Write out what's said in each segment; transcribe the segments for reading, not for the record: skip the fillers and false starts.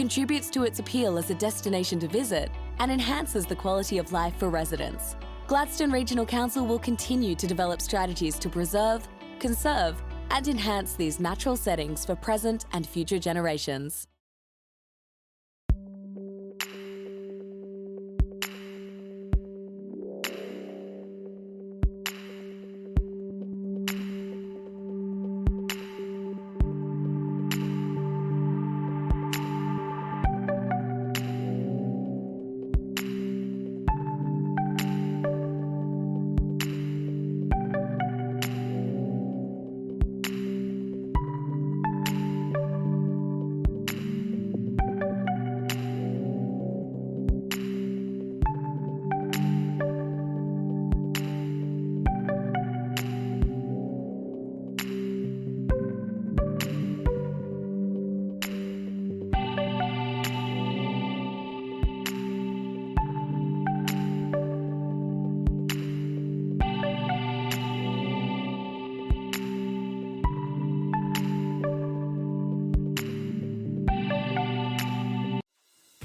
contributes to its appeal as a destination to visit, and enhances the quality of life for residents. Gladstone Regional Council will continue to develop strategies to preserve, conserve, and enhance these natural settings for present and future generations.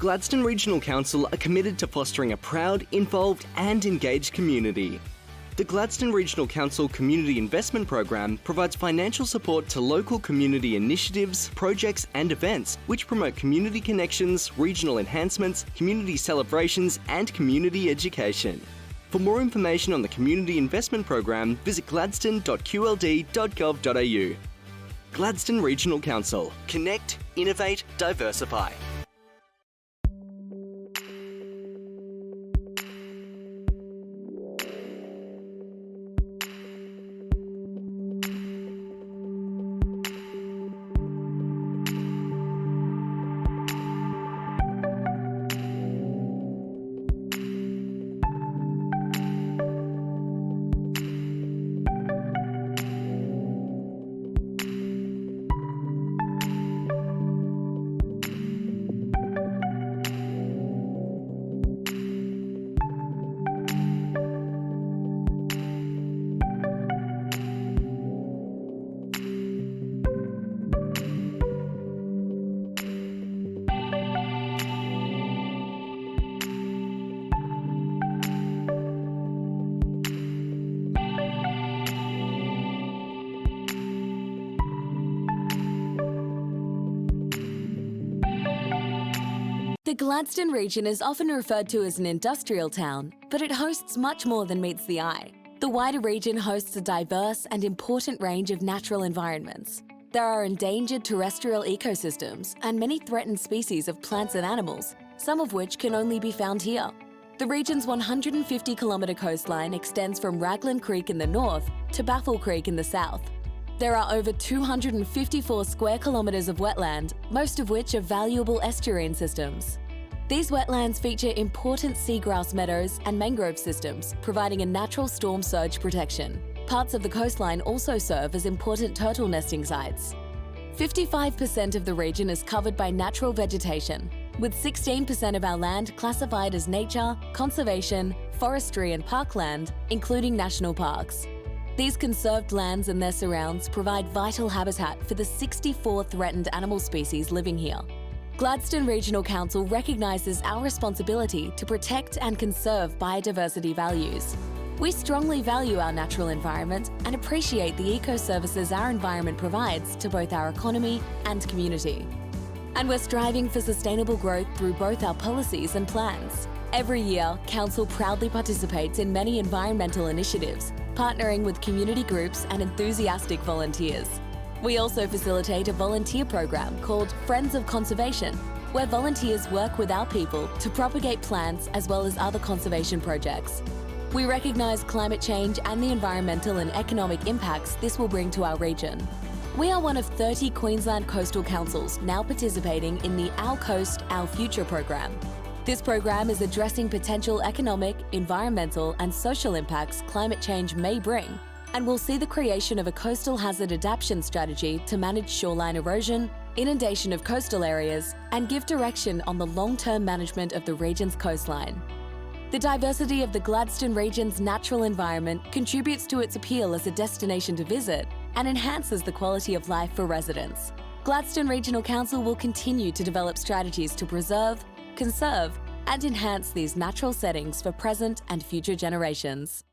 Gladstone Regional Council are committed to fostering a proud, involved and engaged community. The Gladstone Regional Council Community Investment Program provides financial support to local community initiatives, projects and events which promote community connections, regional enhancements, community celebrations and community education. For more information on the Community Investment Program, visit gladstone.qld.gov.au. Gladstone Regional Council. Connect, innovate, diversify. The Gladstone region is often referred to as an industrial town, but it hosts much more than meets the eye. The wider region hosts a diverse and important range of natural environments. There are endangered terrestrial ecosystems and many threatened species of plants and animals, some of which can only be found here. The region's 150-kilometre coastline extends from Raglan Creek in the north to Baffle Creek in the south. There are over 254 square kilometres of wetland, most of which are valuable estuarine systems. These wetlands feature important seagrass meadows and mangrove systems, providing a natural storm surge protection. Parts of the coastline also serve as important turtle nesting sites. 55% of the region is covered by natural vegetation, with 16% of our land classified as nature, conservation, forestry and parkland, including national parks. These conserved lands and their surrounds provide vital habitat for the 64 threatened animal species living here. Gladstone Regional Council recognises our responsibility to protect and conserve biodiversity values. We strongly value our natural environment and appreciate the eco-services our environment provides to both our economy and community. And we're striving for sustainable growth through both our policies and plans. Every year, Council proudly participates in many environmental initiatives, partnering with community groups and enthusiastic volunteers. We also facilitate a volunteer program called Friends of Conservation, where volunteers work with our people to propagate plants as well as other conservation projects. We recognise climate change and the environmental and economic impacts this will bring to our region. We are one of 30 Queensland coastal councils now participating in the Our Coast, Our Future program. This program is addressing potential economic, environmental and social impacts climate change may bring, and will see the creation of a coastal hazard adaptation strategy to manage shoreline erosion, inundation of coastal areas, and give direction on the long-term management of the region's coastline. The diversity of the Gladstone region's natural environment contributes to its appeal as a destination to visit and enhances the quality of life for residents. Gladstone Regional Council will continue to develop strategies to preserve, conserve, and enhance these natural settings for present and future generations.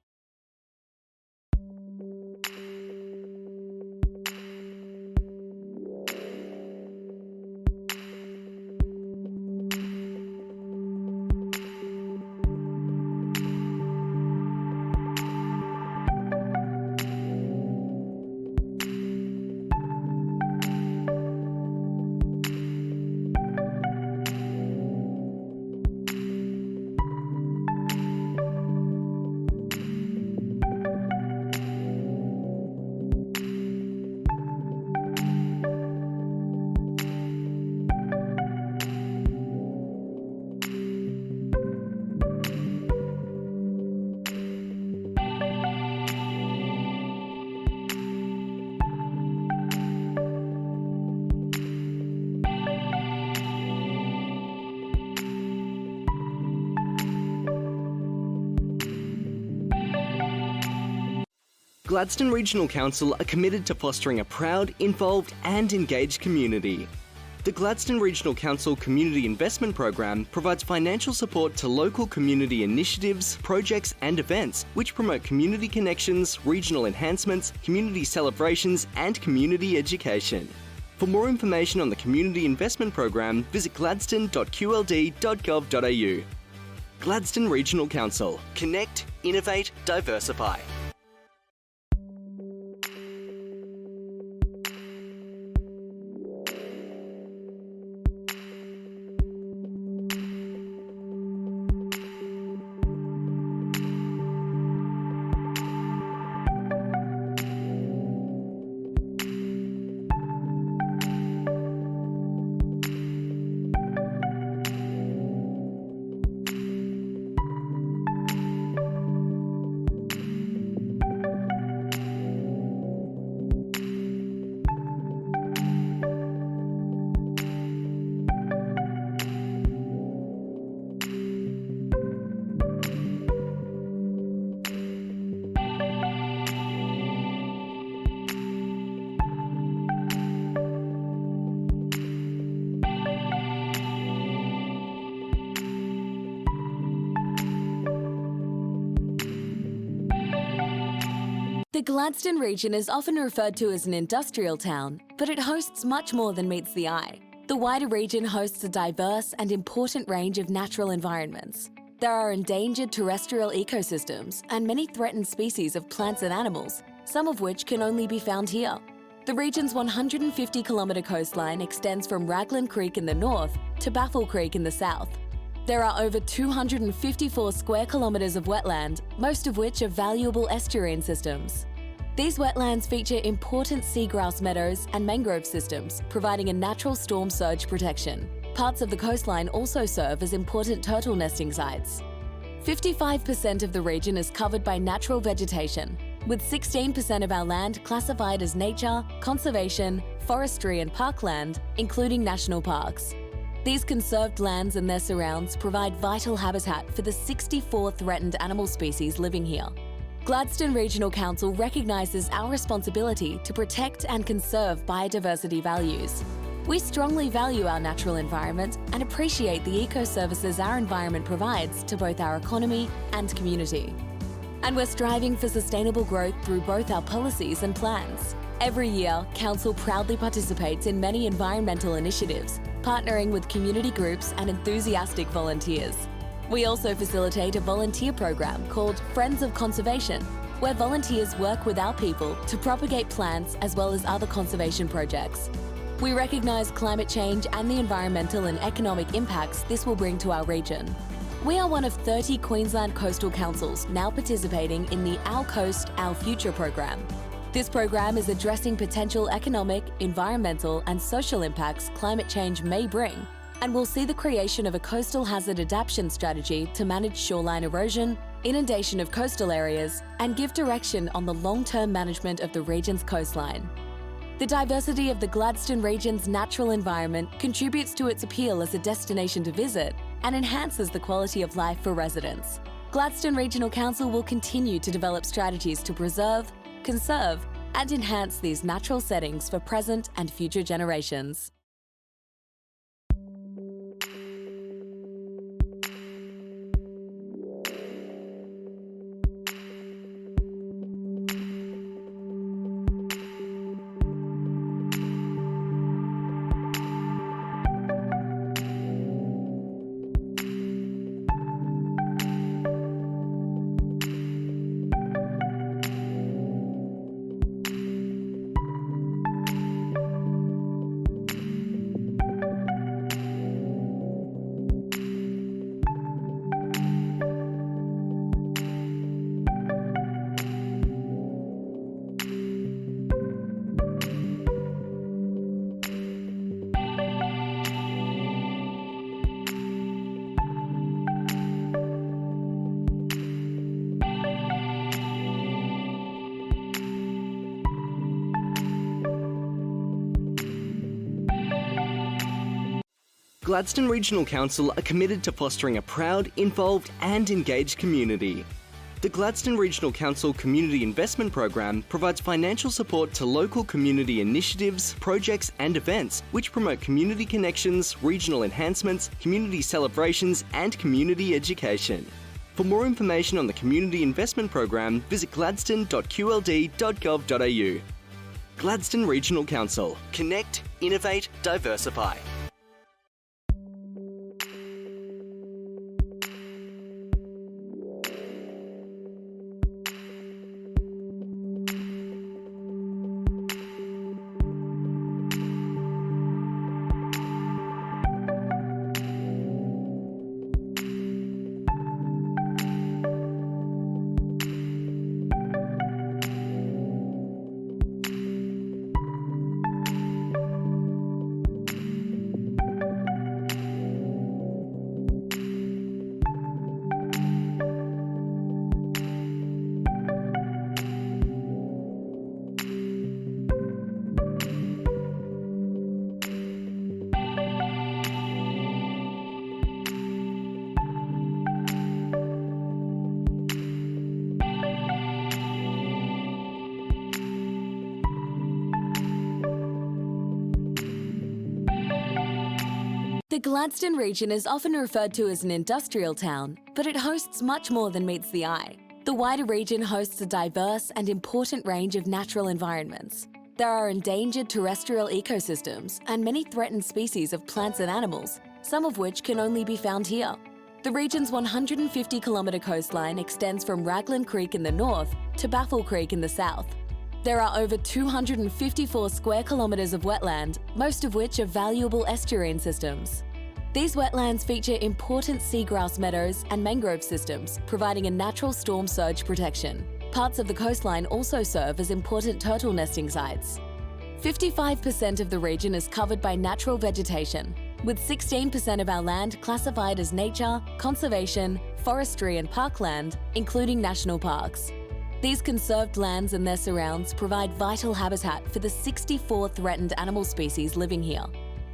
Gladstone Regional Council are committed to fostering a proud, involved and engaged community. The Gladstone Regional Council Community Investment Program provides financial support to local community initiatives, projects and events which promote community connections, regional enhancements, community celebrations and community education. For more information on the Community Investment Program, visit gladstone.qld.gov.au. Gladstone Regional Council. Connect, innovate, diversify. The Gladstone region is often referred to as an industrial town, but it hosts much more than meets the eye. The wider region hosts a diverse and important range of natural environments. There are endangered terrestrial ecosystems and many threatened species of plants and animals, some of which can only be found here. The region's 150-kilometre coastline extends from Raglan Creek in the north to Baffle Creek in the south. There are over 254 square kilometres of wetland, most of which are valuable estuarine systems. These wetlands feature important seagrass meadows and mangrove systems, providing a natural storm surge protection. Parts of the coastline also serve as important turtle nesting sites. 55% of the region is covered by natural vegetation, with 16% of our land classified as nature, conservation, forestry and parkland, including national parks. These conserved lands and their surrounds provide vital habitat for the 64 threatened animal species living here. Gladstone Regional Council recognises our responsibility to protect and conserve biodiversity values. We strongly value our natural environment and appreciate the eco-services our environment provides to both our economy and community. And we're striving for sustainable growth through both our policies and plans. Every year, Council proudly participates in many environmental initiatives, partnering with community groups and enthusiastic volunteers. We also facilitate a volunteer program called Friends of Conservation, where volunteers work with our people to propagate plants as well as other conservation projects. We recognise climate change and the environmental and economic impacts this will bring to our region. We are one of 30 Queensland coastal councils now participating in the Our Coast, Our Future program. This program is addressing potential economic, environmental and social impacts climate change may bring, and will see the creation of a coastal hazard adaptation strategy to manage shoreline erosion, inundation of coastal areas, and give direction on the long-term management of the region's coastline. The diversity of the Gladstone region's natural environment contributes to its appeal as a destination to visit and enhances the quality of life for residents. Gladstone Regional Council will continue to develop strategies to preserve, conserve, and enhance these natural settings for present and future generations. Gladstone Regional Council are committed to fostering a proud, involved and engaged community. The Gladstone Regional Council Community Investment Program provides financial support to local community initiatives, projects and events which promote community connections, regional enhancements, community celebrations and community education. For more information on the Community Investment Program, visit gladstone.qld.gov.au. Gladstone Regional Council. Connect, innovate, diversify. The Gladstone region is often referred to as an industrial town, but it hosts much more than meets the eye. The wider region hosts a diverse and important range of natural environments. There are endangered terrestrial ecosystems and many threatened species of plants and animals, some of which can only be found here. The region's 150-kilometre coastline extends from Raglan Creek in the north to Baffle Creek in the south. There are over 254 square kilometres of wetland, most of which are valuable estuarine systems. These wetlands feature important seagrass meadows and mangrove systems, providing a natural storm surge protection. Parts of the coastline also serve as important turtle nesting sites. 55% of the region is covered by natural vegetation, with 16% of our land classified as nature, conservation, forestry and parkland, including national parks. These conserved lands and their surrounds provide vital habitat for the 64 threatened animal species living here.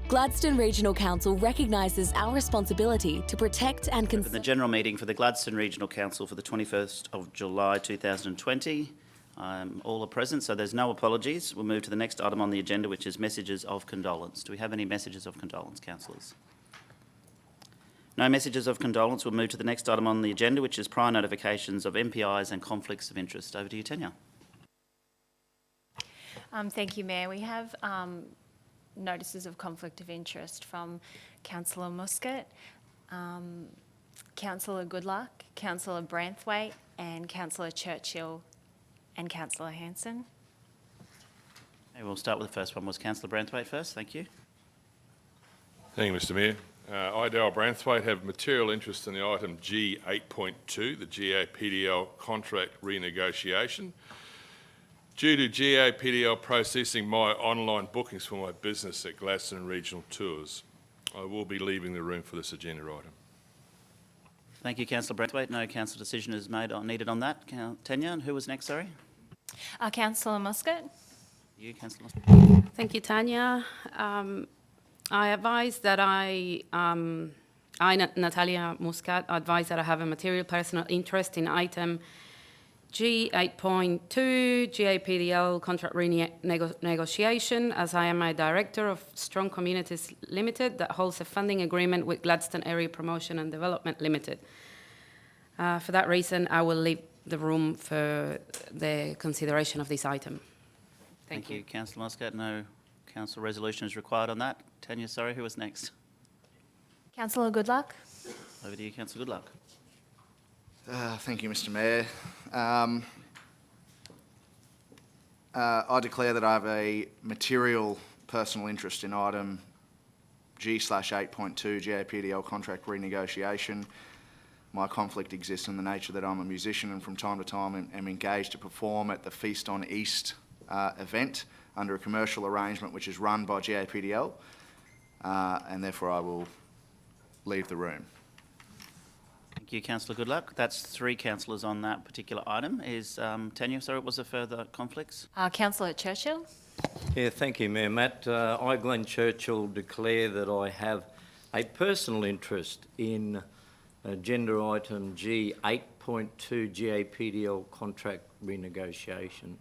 Gladstone Regional Council recognises our responsibility to protect and conserve. The general meeting for the Gladstone Regional Council for the 21st of July 2020. All are present, so there's no apologies. We'll move to the next item on the agenda, which is messages of condolence. Do we have any messages of condolence, councillors? No messages of condolence. We'll move to the next item on the agenda, which is prior notifications of MPIs and conflicts of interest. Over to you, Tanya. Thank you, Mayor. We have notices of conflict of interest from Councillor Muscat, Councillor Goodluck, Councillor Branthwaite and Councillor Churchill and Councillor Hanson. Okay, we'll start with the first one. Was Councillor Branthwaite first? Thank you. Thank you, Mr Mayor. I, Dale Branthwaite, have material interest in the item G8.2, the GAPDL contract renegotiation. Due to GAPDL processing my online bookings for my business at Gladstone Regional Tours, I will be leaving the room for this agenda item. Thank you, Councillor Branthwaite. No council decision is needed on that. Tanya, and who was next, sorry? Councillor Muscat. You, Councillor Muscat. Thank you, Tanya. I advise that Natalia Muscat, advise that I have a material personal interest in item G8.2, GAPDL contract renegotiation, as I am a director of Strong Communities Limited that holds a funding agreement with Gladstone Area Promotion and Development Limited. For that reason, I will leave the room for the consideration of this item. Thank you, Councillor Muscat. No council resolution is required on that. Tanya, sorry, who was next? Councillor Goodluck. Over to you, Councillor Goodluck. Thank you, Mr Mayor. I declare that I have a material personal interest in item G/8.2 GAPDL contract renegotiation. My conflict exists in the nature that I'm a musician and from time to time am engaged to perform at the Feast on East event under a commercial arrangement which is run by GAPDL, and therefore I will leave the room. Thank you, Councillor Goodluck. That's 3 councillors on that particular item. Is Tanya, sorry, was there further conflicts? Councillor Churchill. Yeah, thank you, Mayor Matt. I, Glenn Churchill, declare that I have a personal interest in agenda item G8.2 GAPDL contract renegotiation.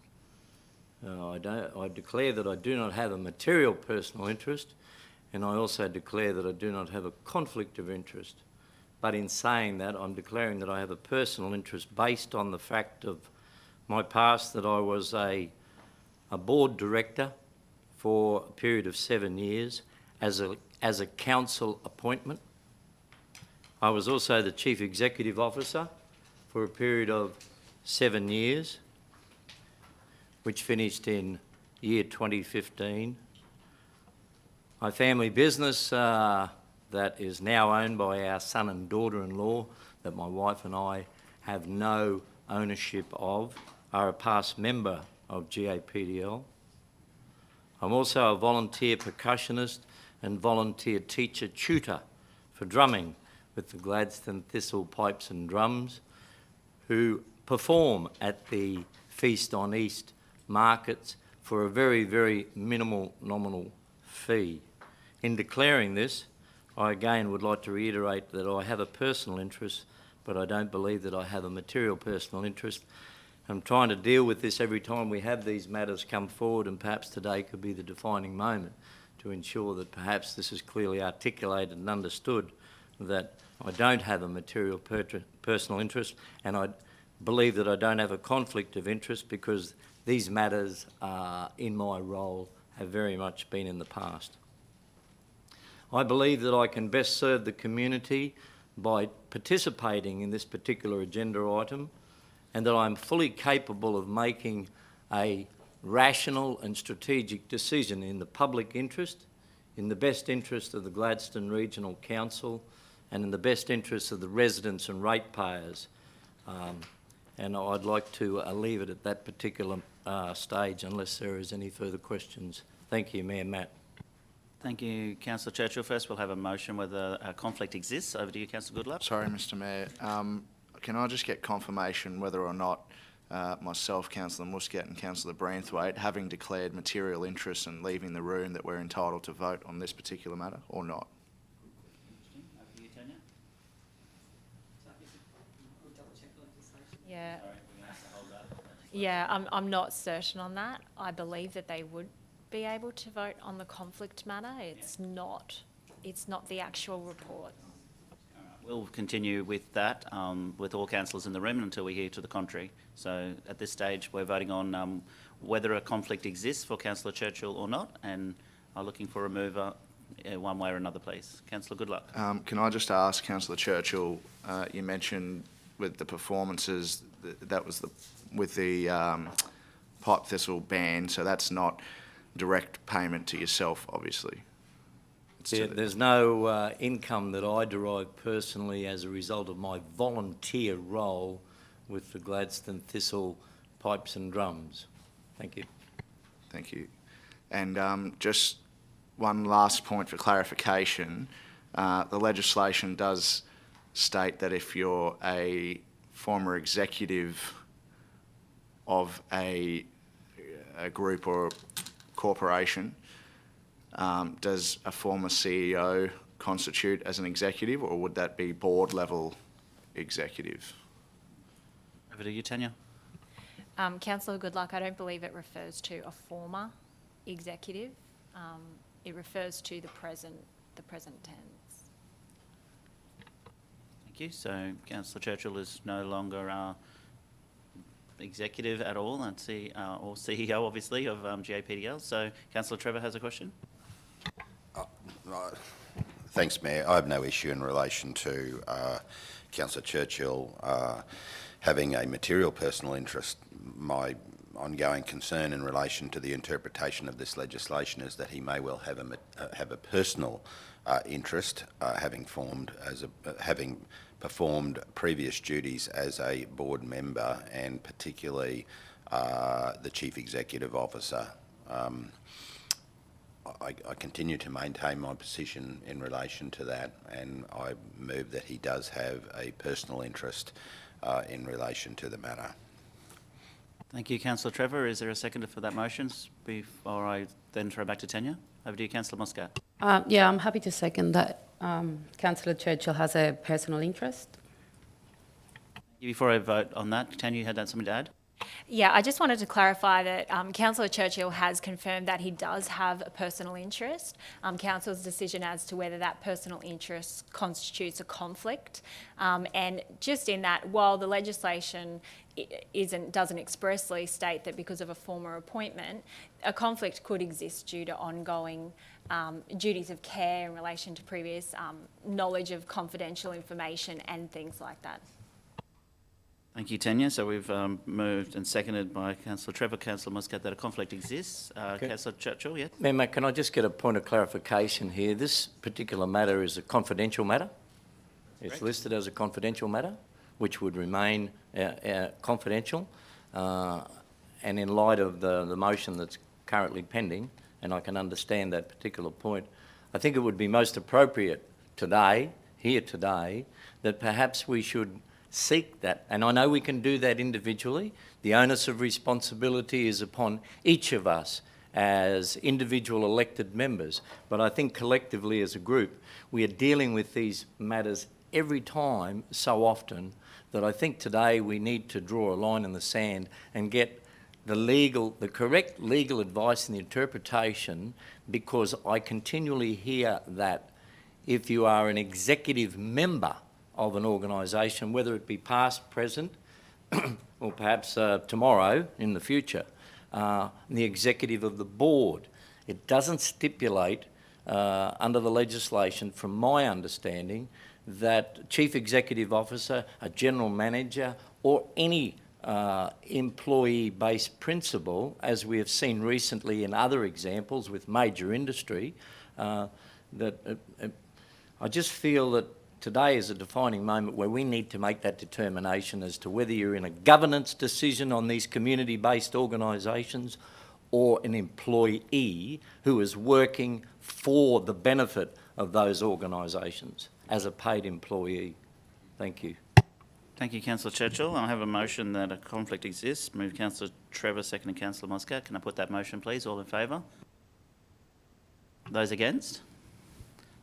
I declare that I do not have a material personal interest, and I also declare that I do not have a conflict of interest. But in saying that, I'm declaring that I have a personal interest based on the fact of my past, that I was a board director for a period of 7 years as a council appointment. I was also the chief executive officer for a period of 7 years, which finished in year 2015. My family business that is now owned by our son and daughter-in-law, that my wife and I have no ownership of, are a past member of GAPDL. I'm also a volunteer percussionist and volunteer teacher tutor for drumming with the Gladstone Thistle Pipes and Drums, who perform at the Feast on East markets for a very, very minimal nominal fee. In declaring this, I again would like to reiterate that I have a personal interest, but I don't believe that I have a material personal interest. I'm trying to deal with this every time we have these matters come forward, and perhaps today could be the defining moment to ensure that perhaps this is clearly articulated and understood, that I don't have a material personal interest, and I believe that I don't have a conflict of interest because these matters in my role have very much been in the past. I believe that I can best serve the community by participating in this particular agenda item, and that I'm fully capable of making a rational and strategic decision in the public interest, in the best interest of the Gladstone Regional Council, and in the best interest of the residents and ratepayers. And I'd like to leave it at that particular stage unless there is any further questions. Thank you, Mayor Matt. Thank you, Councillor Churchill. First, we'll have a motion whether a conflict exists. Over to you, Councillor Goodluck. Sorry, Mr Mayor. Can I just get confirmation whether or not myself, Councillor Muscat and Councillor Branthwaite, having declared material interest and leaving the room, that we're entitled to vote on this particular matter or not? Over to you, Tanya. Yeah. Yeah, I'm not certain on that. I believe that they would be able to vote on the conflict matter. It's not the actual report. We'll continue with that, with all councillors in the room until we hear to the contrary. So at this stage, we're voting on whether a conflict exists for Councillor Churchill or not, and are looking for a mover one way or another, please. Councillor Goodluck. Can I just ask, Councillor Churchill, you mentioned with the performances, that was with the pipe thistle band, so that's not direct payment to yourself, obviously. There's no income that I derive personally as a result of my volunteer role with the Gladstone Thistle Pipes and Drums. Thank you. Thank you. And just one last point for clarification. The legislation does state that if you're a former executive of a group or corporation, does a former CEO constitute as an executive, or would that be board level executive? Over to you, Tanya. Councillor Goodluck, I don't believe it refers to a former executive. It refers to the present tense. Thank you. So Councillor Churchill is no longer executive at all, and or CEO, obviously, of GAPDL. So Councillor Trevor has a question. Thanks, Mayor. I have no issue in relation to Councillor Churchill having a material personal interest. My ongoing concern in relation to the interpretation of this legislation is that he may well have a personal interest, having performed previous duties as a board member, and particularly the Chief Executive Officer. I continue to maintain my position in relation to that, and I move that he does have a personal interest in relation to the matter. Thank you, Councillor Trevor. Is there a seconder for that motion before I then throw back to Tanya? Over to you, Councillor Muscat. Yeah, I'm happy to second that. Councillor Churchill has a personal interest. Before I vote on that, Tanya, you had something to add? Yeah, I just wanted to clarify that Councillor Churchill has confirmed that he does have a personal interest. Council's decision as to whether that personal interest constitutes a conflict. And just in that, while the legislation doesn't expressly state that because of a former appointment, a conflict could exist due to ongoing duties of care in relation to previous knowledge of confidential information and things like that. Thank you, Tanya. So we've moved and seconded by Councillor Trevor, Councillor Muscat, that a conflict exists. Councillor Churchill, yes? Mayor, can I just get a point of clarification here? This particular matter is a confidential matter. It's listed as a confidential matter, which would remain confidential. And in light of the motion that's currently pending, and I can understand that particular point, I think it would be most appropriate today, that perhaps we should seek that. And I know we can do that individually. The onus of responsibility is upon each of us as individual elected members. But I think collectively as a group, we are dealing with these matters every time so often that I think today we need to draw a line in the sand and get the correct legal advice and the interpretation, because I continually hear that if you are an executive member of an organisation, whether it be past, present, or perhaps tomorrow in the future, the executive of the board. It doesn't stipulate under the legislation, from my understanding, that chief executive officer, a general manager, or any employee-based principle, as we have seen recently in other examples with major industry, I just feel that today is a defining moment where we need to make that determination as to whether you're in a governance decision on these community-based organisations or an employee who is working for the benefit of those organisations as a paid employee. Thank you. Thank you, Councillor Churchill. I have a motion that a conflict exists. Move Councillor Trevor, second Councillor Muscat. Can I put that motion, please? All in favour? Those against?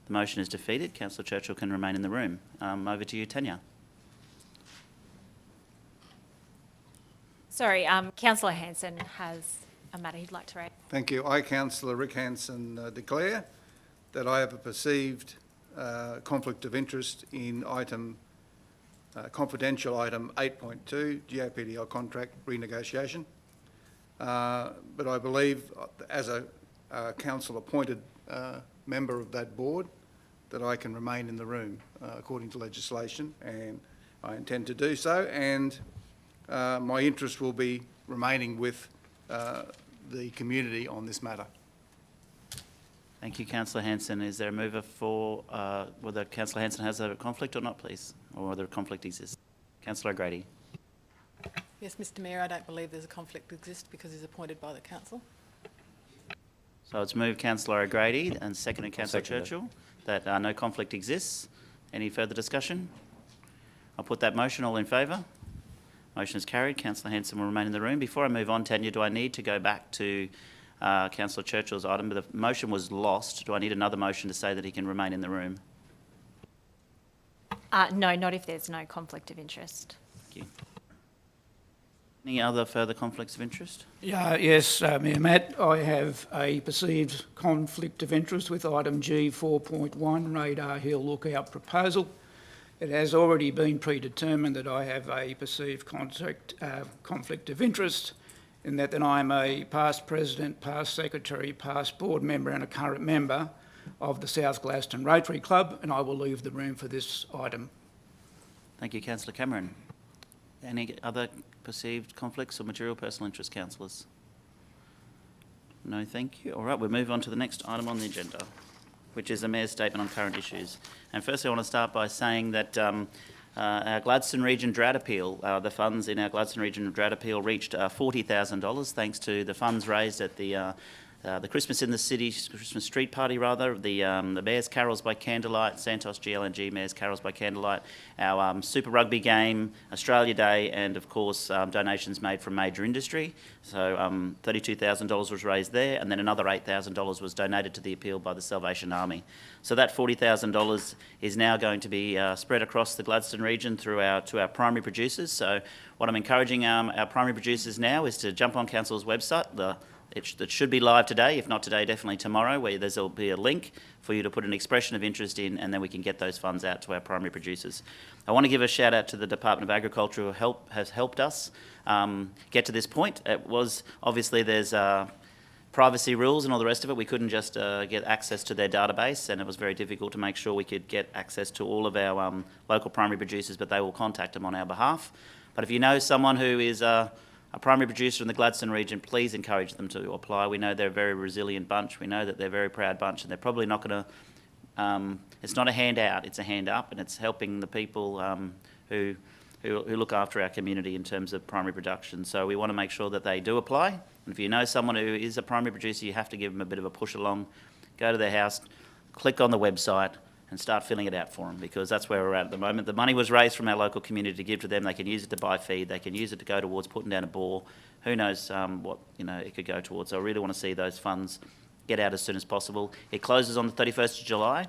The motion is defeated. Councillor Churchill can remain in the room. Over to you, Tanya. Sorry, Councillor Hanson has a matter he'd like to raise. Thank you. I, Councillor Rick Hanson, declare that I have a perceived conflict of interest in confidential item 8.2, GAPDL contract renegotiation. But I believe, as a council-appointed member of that board, that I can remain in the room according to legislation, and I intend to do so, and my interest will be remaining with the community on this matter. Thank you, Councillor Hanson. Is there a mover for whether Councillor Hanson has a conflict or not, please, or whether a conflict exists? Councillor O'Grady. Yes, Mr Mayor, I don't believe there's a conflict exists because he's appointed by the council. So it's moved Councillor O'Grady and seconded Councillor Churchill that no conflict exists. Any further discussion? I'll put that motion. All in favour? Motion is carried. Councillor Hanson will remain in the room. Before I move on, Tanya, do I need to go back to Councillor Churchill's item? But the motion was lost. Do I need another motion to say that he can remain in the room? No, not if there's no conflict of interest. Thank you. Any other further conflicts of interest? Yeah, yes, Mayor Matt, I have a perceived conflict of interest with item G 4.1, Radar Hill Lookout proposal. It has already been predetermined that I have a perceived conflict of interest in that I am a past president, past secretary, past board member and a current member of the South Gladstone Rotary Club, and I will leave the room for this item. Thank you, Councillor Cameron. Any other perceived conflicts or material personal interest, councillors? No, thank you. All right, we'll move on to the next item on the agenda, which is the Mayor's statement on current issues. And firstly, I want to start by saying that our Gladstone Region Drought Appeal, the funds in our Gladstone Region Drought Appeal reached $40,000 thanks to the funds raised at the Christmas in the City, Christmas Street Party rather, the Mayor's Carols by Candlelight, Santos GLNG Mayor's Carols by Candlelight, our Super Rugby game, Australia Day, and of course donations made from major industry. So $32,000 was raised there, and then another $8,000 was donated to the appeal by the Salvation Army. So that $40,000 is now going to be spread across the Gladstone region to our primary producers. So what I'm encouraging our primary producers now is to jump on Council's website. It should be live today, if not today, definitely tomorrow, where there'll be a link for you to put an expression of interest in, and then we can get those funds out to our primary producers. I want to give a shout out to the Department of Agriculture who has helped us get to this point. It was, obviously there's privacy rules and all the rest of it. We couldn't just get access to their database, and it was very difficult to make sure we could get access to all of our local primary producers, but they will contact them on our behalf. But if you know someone who is a primary producer in the Gladstone region, please encourage them to apply. We know they're a very resilient bunch. We know that they're a very proud bunch, and they're probably not going to, it's not a handout, it's a hand up, and it's helping the people who look after our community in terms of primary production. So we want to make sure that they do apply. And if you know someone who is a primary producer, you have to give them a bit of a push along. Go to their house, click on the website, and start filling it out for them, because that's where we're at the moment. The money was raised from our local community to give to them. They can use it to buy feed. They can use it to go towards putting down a bore. Who knows what it could go towards. So I really want to see those funds get out as soon as possible. It closes on the 31st of July,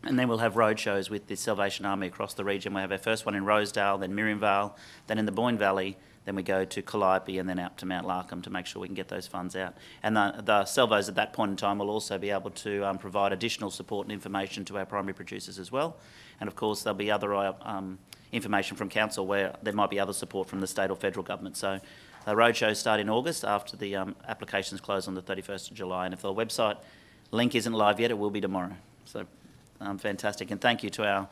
and then we'll have road shows with the Salvation Army across the region. We'll have our first one in Rosedale, then Miriam Vale, then in the Boyne Valley, then we go to Calliope and then out to Mount Larkham to make sure we can get those funds out. And the Salvos at that point in time will also be able to provide additional support and information to our primary producers as well. And of course there'll be other information from council where there might be other support from the state or federal government. So the roadshows start in August after the applications close on the 31st of July. And if the website link isn't live yet, it will be tomorrow. So fantastic. And thank you to our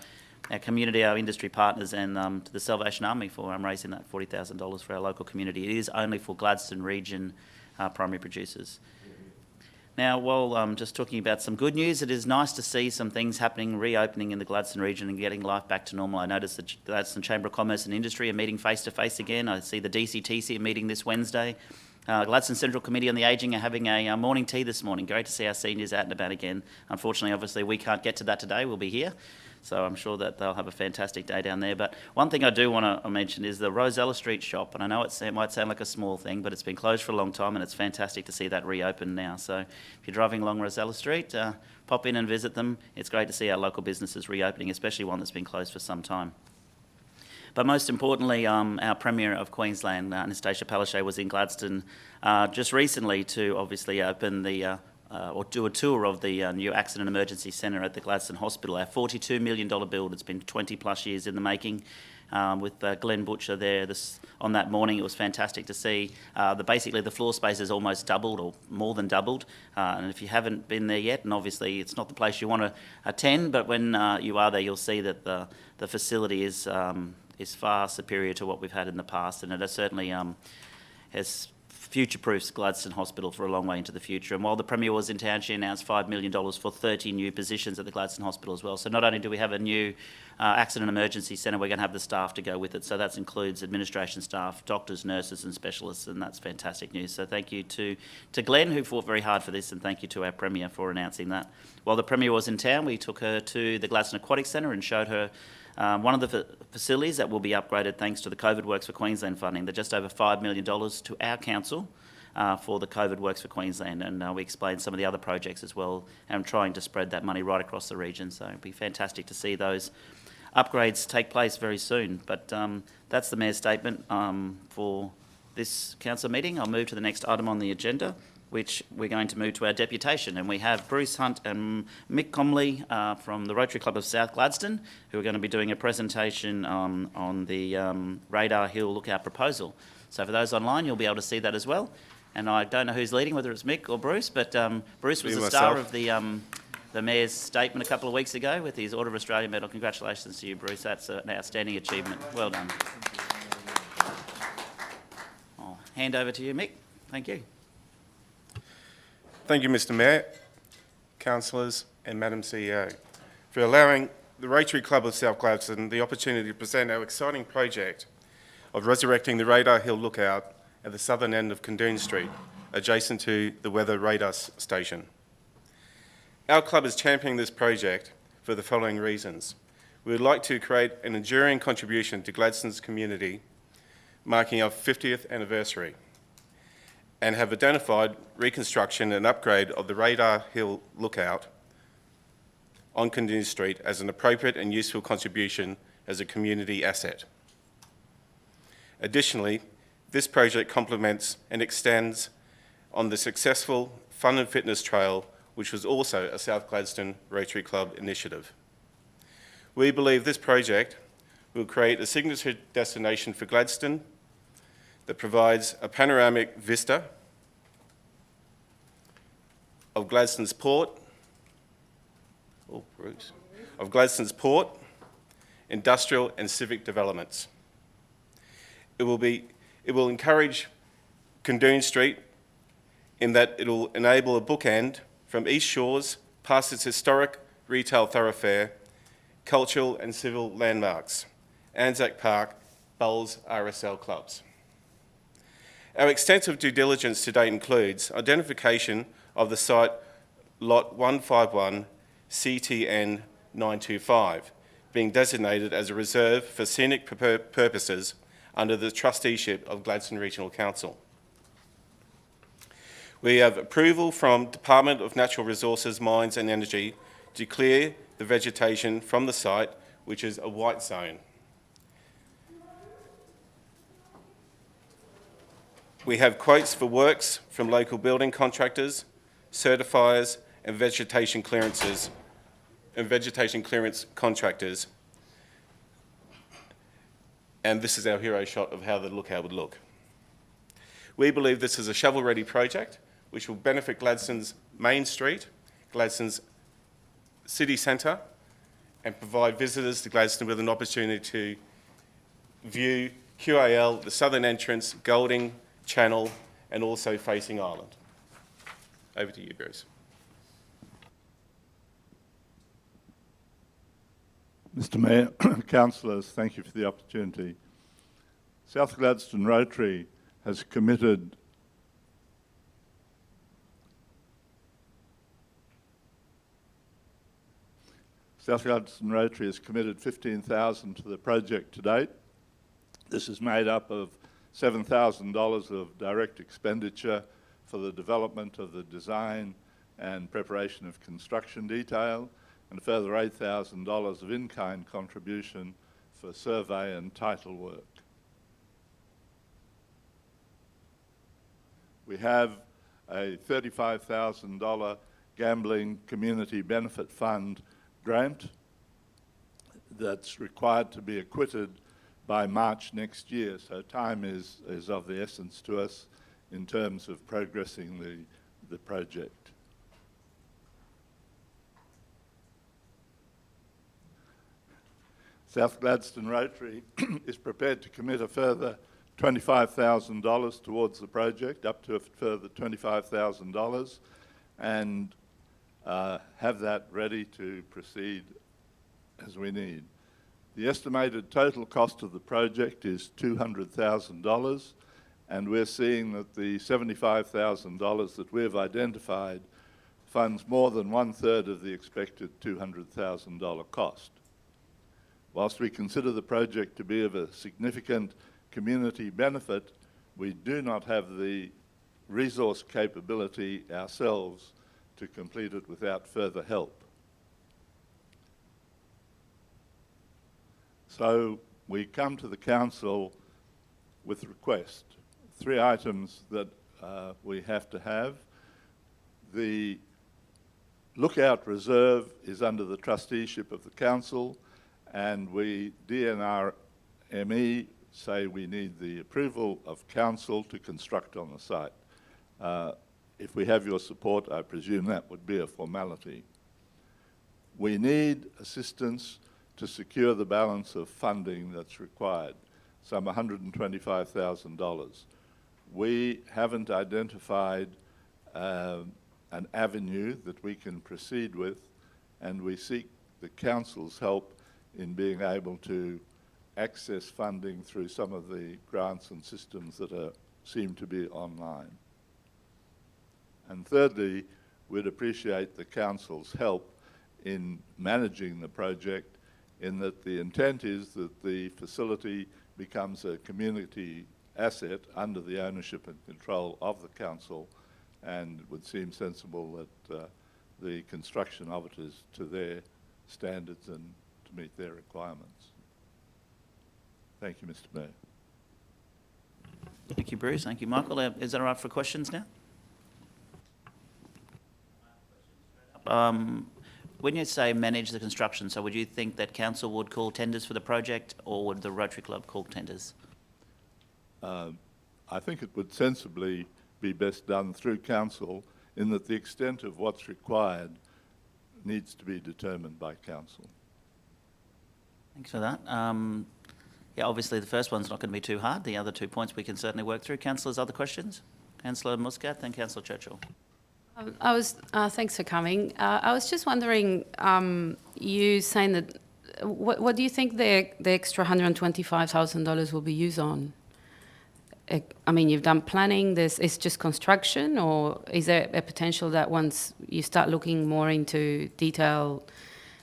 community, our industry partners, and to the Salvation Army for raising that $40,000 for our local community. It is only for Gladstone region primary producers. Now, while I'm just talking about some good news, it is nice to see some things happening, reopening in the Gladstone region and getting life back to normal. I noticed the Gladstone Chamber of Commerce and Industry are meeting face-to-face again. I see the DCTC are meeting this Wednesday. Gladstone Central Committee on the Ageing are having a morning tea this morning. Great to see our seniors out and about again. Unfortunately, obviously, we can't get to that today. We'll be here. So I'm sure that they'll have a fantastic day down there. But one thing I do want to mention is the Rosella Street shop. And I know it might sound like a small thing, but it's been closed for a long time, and it's fantastic to see that reopen now. So if you're driving along Rosella Street, pop in and visit them. It's great to see our local businesses reopening, especially one that's been closed for some time. But most importantly, our Premier of Queensland, Anastasia Palaszczuk, was in Gladstone just recently to obviously open the or do a tour of the new Accident Emergency Centre at the Gladstone Hospital. Our $42 million build. It's been 20 plus years in the making. With Glenn Butcher there on that morning, it was fantastic to see. Basically the floor space has almost doubled, or more than doubled. And if you haven't been there yet, and obviously it's not the place you want to attend, but when you are there, you'll see that the facility is far superior to what we've had in the past, and it has certainly has future-proofs Gladstone Hospital for a long way into the future. And while the Premier was in town, she announced $5 million for 30 new positions at the Gladstone Hospital as well. So not only do we have a new accident emergency centre, we're going to have the staff to go with it. So that includes administration staff, doctors, nurses and specialists, and that's fantastic news. So thank you to Glenn, who fought very hard for this, and thank you to our Premier for announcing that. While the Premier was in town, we took her to the Gladstone Aquatic Centre and showed her one of the facilities that will be upgraded thanks to the COVID Works for Queensland funding. They're just over $5 million to our council for the COVID Works for Queensland, and we explained some of the other projects as well, and trying to spread that money right across the region. So it'd be fantastic to see those upgrades take place very soon. But that's the Mayor's statement for this council meeting, I'll move to the next item on the agenda, which we're going to move to our deputation. And we have Bruce Hunt and Mick Comley from the Rotary Club of South Gladstone, who are going to be doing a presentation on the Radar Hill Lookout proposal. So for those online, you'll be able to see that as well. And I don't know who's leading, whether it's Mick or Bruce, but Bruce was the star of the Mayor's statement a couple of weeks ago with his Order of Australia medal. Congratulations to you, Bruce. That's an outstanding achievement. Well done. I'll hand over to you, Mick. Thank you. Thank you, Mr Mayor, councillors and Madam CEO, for allowing the Rotary Club of South Gladstone the opportunity to present our exciting project of resurrecting the Radar Hill Lookout at the southern end of Kundoon Street, adjacent to the Weather Radar Station. Our club is championing this project for the following reasons. We would like to create an enduring contribution to Gladstone's community, marking our 50th anniversary, and have identified reconstruction and upgrade of the Radar Hill Lookout on Kundoon Street as an appropriate and useful contribution as a community asset. Additionally, this project complements and extends on the successful Fun and Fitness Trail, which was also a South Gladstone Rotary Club initiative. We believe this project will create a signature destination for Gladstone that provides a panoramic vista of Gladstone's port, industrial and civic developments. It will encourage Kundoon Street in that it will enable a bookend from East Shores past its historic retail thoroughfare, cultural and civil landmarks, Anzac Park, Bowls RSL clubs. Our extensive due diligence to date includes identification of the site Lot 151 CTN 925 being designated as a reserve for scenic purposes under the trusteeship of Gladstone Regional Council. We have approval from Department of Natural Resources, Mines and Energy to clear the vegetation from the site, which is a white zone. We have quotes for works from local building contractors, certifiers and vegetation clearance contractors. And this is our hero shot of how the lookout would look. We believe this is a shovel-ready project which will benefit Gladstone's main street, Gladstone's city centre, and provide visitors to Gladstone with an opportunity to view QAL, the southern entrance, Golding, Channel, and also facing Island. Over to you, Bruce. Mr Mayor, councillors, thank you for the opportunity. South Gladstone Rotary has committed $15,000 to the project to date. This is made up of $7,000 of direct expenditure for the development of the design and preparation of construction detail, and a further $8,000 of in-kind contribution for survey and title work. We have a $35,000 gambling community benefit fund grant that's required to be acquitted by March next year, so time is of the essence to us in terms of progressing the project. South Gladstone Rotary is prepared to commit a further $25,000 towards the project, up to a further $25,000, and have that ready to proceed as we need. The estimated total cost of the project is $200,000, and we're seeing that the $75,000 that we've identified funds more than 1/3 of the expected $200,000 cost. Whilst we consider the project to be of a significant community benefit, we do not have the resource capability ourselves to complete it without further help. So we come to the council with a request three items that we have to have. The Lookout Reserve is under the trusteeship of the council, and we, DNRME, say we need the approval of council to construct on the site. If we have your support, I presume that would be a formality. We need assistance to secure the balance of funding that's required, some $125,000. We haven't identified an avenue that we can proceed with, and we seek the council's help in being able to access funding through some of the grants and systems that seem to be online. And thirdly, we'd appreciate the council's help in managing the project, in that the intent is that the facility becomes a community asset under the ownership and control of the council, and it would seem sensible that the construction of it is to their standards and to meet their requirements. Thank you, Mr. Mayor. Thank you, Bruce. Thank you, Michael. Is that all right for questions now? When you say manage the construction, so would you think that council would call tenders for the project, or would the Rotary Club call tenders? I think it would sensibly be best done through council, in that the extent of what's required needs to be determined by council. Thanks for that. Yeah, obviously the first one's not going to be too hard. The other 2 points we can certainly work through. Councillors, other questions? Councillor Muscat, then Councillor Churchill. Thanks for coming. I was just wondering, you saying that, what do you think the extra $125,000 will be used on? I mean, you've done planning, it's just construction, or is there a potential that once you start looking more into detailed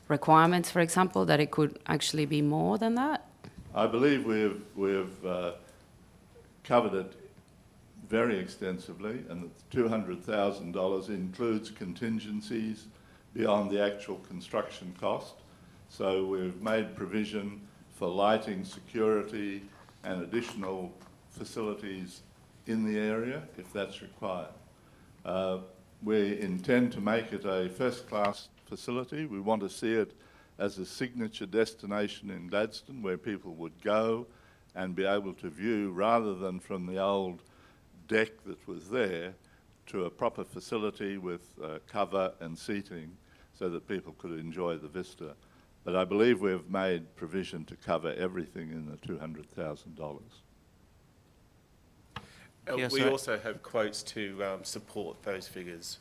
requirements, for example, that it could actually be more than that? I believe we've covered it very extensively, and the $200,000 includes contingencies beyond the actual construction cost. So we've made provision for lighting, security, and additional facilities in the area if that's required. We intend to make it a first-class facility. We want to see it as a signature destination in Gladstone where people would go and be able to view, rather than from the old deck that was there, to a proper facility with cover and seating so that people could enjoy the vista. But I believe we've made provision to cover everything in the $200,000. We also have quotes to support those figures,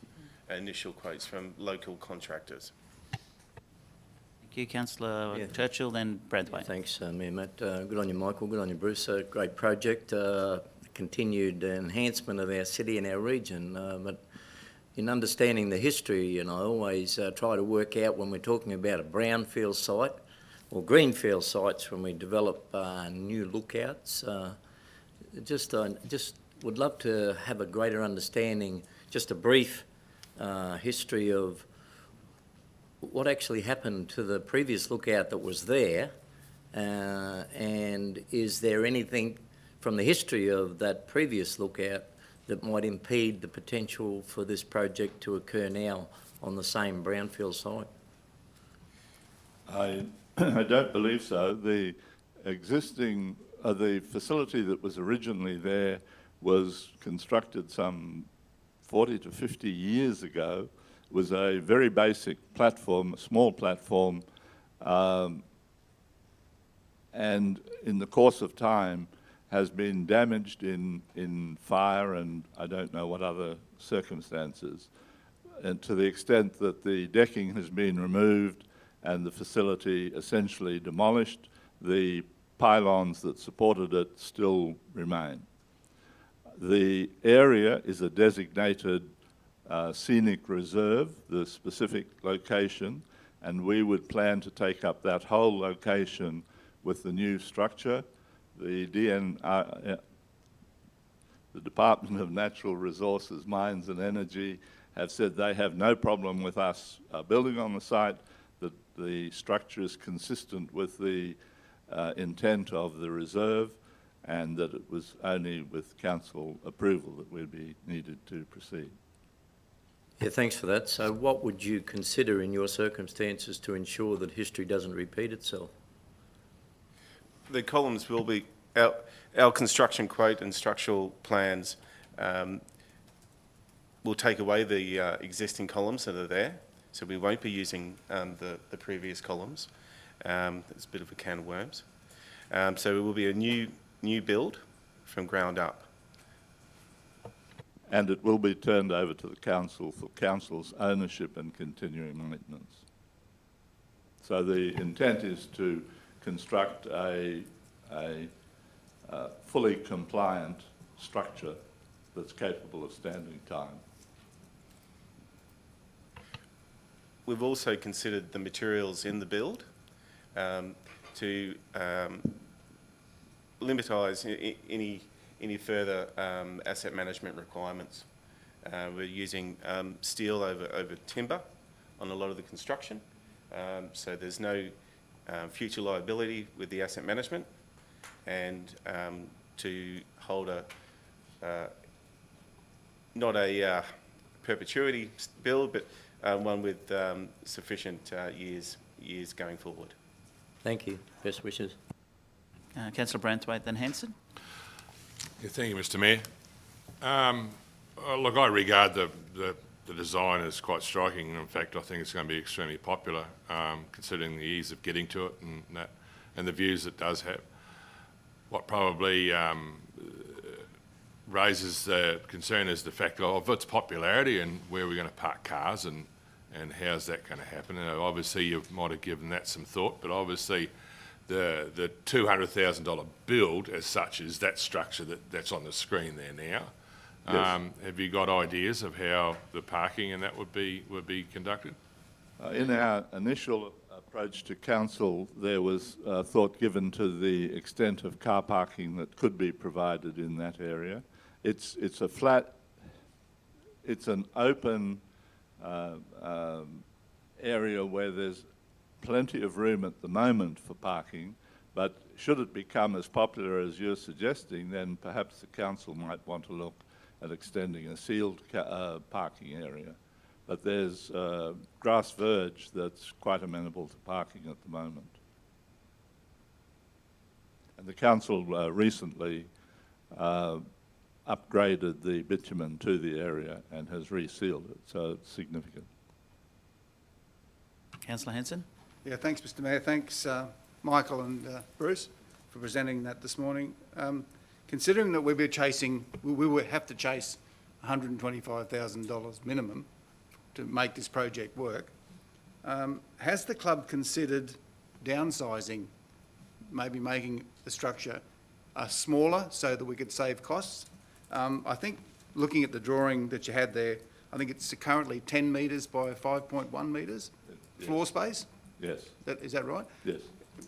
initial quotes from local contractors. Thank you, Councillor Churchill, then Braithwaite. Thanks, Mayor Matt. Good on you, Michael. Good on you, Bruce. Great project. Continued enhancement of our city and our region. But in understanding the history, and I always try to work out when we're talking about a brownfield site or greenfield sites when we develop new lookouts. Just would love to have a greater understanding, just a brief history of what actually happened to the previous lookout that was there, and is there anything from the history of that previous lookout that might impede the potential for this project to occur now on the same brownfield site? I don't believe so. The existing, the facility that was originally there was constructed some 40 to 50 years ago. It was a very basic platform, a small platform, and in the course of time has been damaged in fire and I don't know what other circumstances. And to the extent that the decking has been removed and the facility essentially demolished, the pylons that supported it still remain. The area is a designated scenic reserve, the specific location, and we would plan to take up that whole location with the new structure. The Department of Natural Resources, Mines and Energy have said they have no problem with us building on the site, that the structure is consistent with the intent of the reserve, and that it was only with council approval that we'd be needed to proceed. Yeah, thanks for that. So what would you consider in your circumstances to ensure that history doesn't repeat itself? The columns will be, our construction quote and structural plans will take away the existing columns that are there, so we won't be using the previous columns. It's a bit of a can of worms. So it will be a new build from ground up. And it will be turned over to the council for council's ownership and continuing maintenance. So the intent is to construct a fully compliant structure that's capable of standing time. We've also considered the materials in the build to limitise any further asset management requirements. We're using steel over timber on a lot of the construction, so there's no future liability with the asset management, and to hold not a perpetuity build, but one with sufficient years going forward. Thank you. Best wishes. Councillor Branthwaite, then Hanson. Yeah, thank you, Mr Mayor. Look, I regard the design as quite striking. In fact, I think it's going to be extremely popular, considering the ease of getting to it and the views it does have. What probably raises the concern is the fact of its popularity and where we're going to park cars and how's that going to happen. And obviously, you might have given that some thought, but obviously the $200,000 build as such is that structure that's on the screen there now. Yes. Have you got ideas of how the parking and that would be conducted? In our initial approach to council, there was thought given to the extent of car parking that could be provided in that area. It's a flat, it's an open area where there's plenty of room at the moment for parking, but should it become as popular as you're suggesting, then perhaps the council might want to look at extending a sealed parking area. But there's grass verge that's quite amenable to parking at the moment. And the council recently upgraded the bitumen to the area and has resealed it, so it's significant. Councillor Hanson. Yeah, thanks, Mr Mayor. Thanks, Michael and Bruce, for presenting that this morning. Considering that we would have to chase $125,000 minimum to make this project work, has the club considered downsizing, maybe making the structure smaller so that we could save costs? I think looking at the drawing that you had there, I think it's currently 10 metres by 5.1 metres floor space? Yes. Is that right? Yes.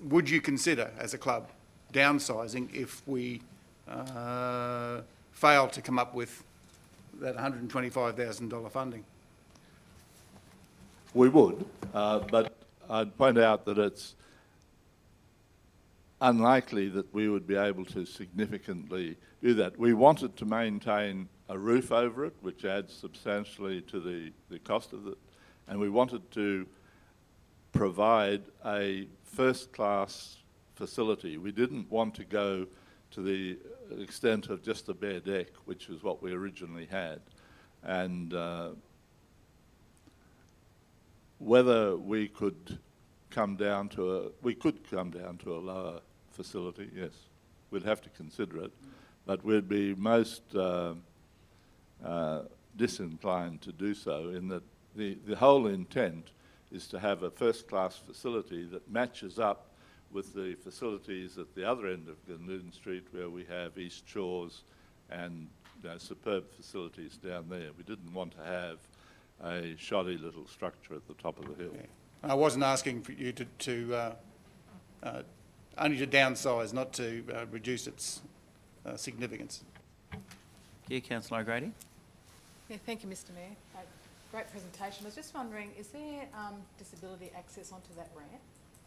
Would you consider, as a club, downsizing if we fail to come up with that $125,000 funding? We would, but I'd point out that it's unlikely that we would be able to significantly do that. We wanted to maintain a roof over it, which adds substantially to the cost of it, and we wanted to provide a first-class facility. We didn't want to go to the extent of just a bare deck, which is what we originally had. And whether we could come down to a lower facility, yes. We'd have to consider it, but we'd be most disinclined to do so, in that the whole intent is to have a first-class facility that matches up with the facilities at the other end of Gladstone Street, where we have East Shores and superb facilities down there. We didn't want to have a shoddy little structure at the top of the hill. Yeah. I wasn't asking for you only to downsize, not to reduce its significance. Yeah, Councillor O'Grady. Yeah, thank you, Mr Mayor. Great presentation. I was just wondering, is there disability access onto that ramp,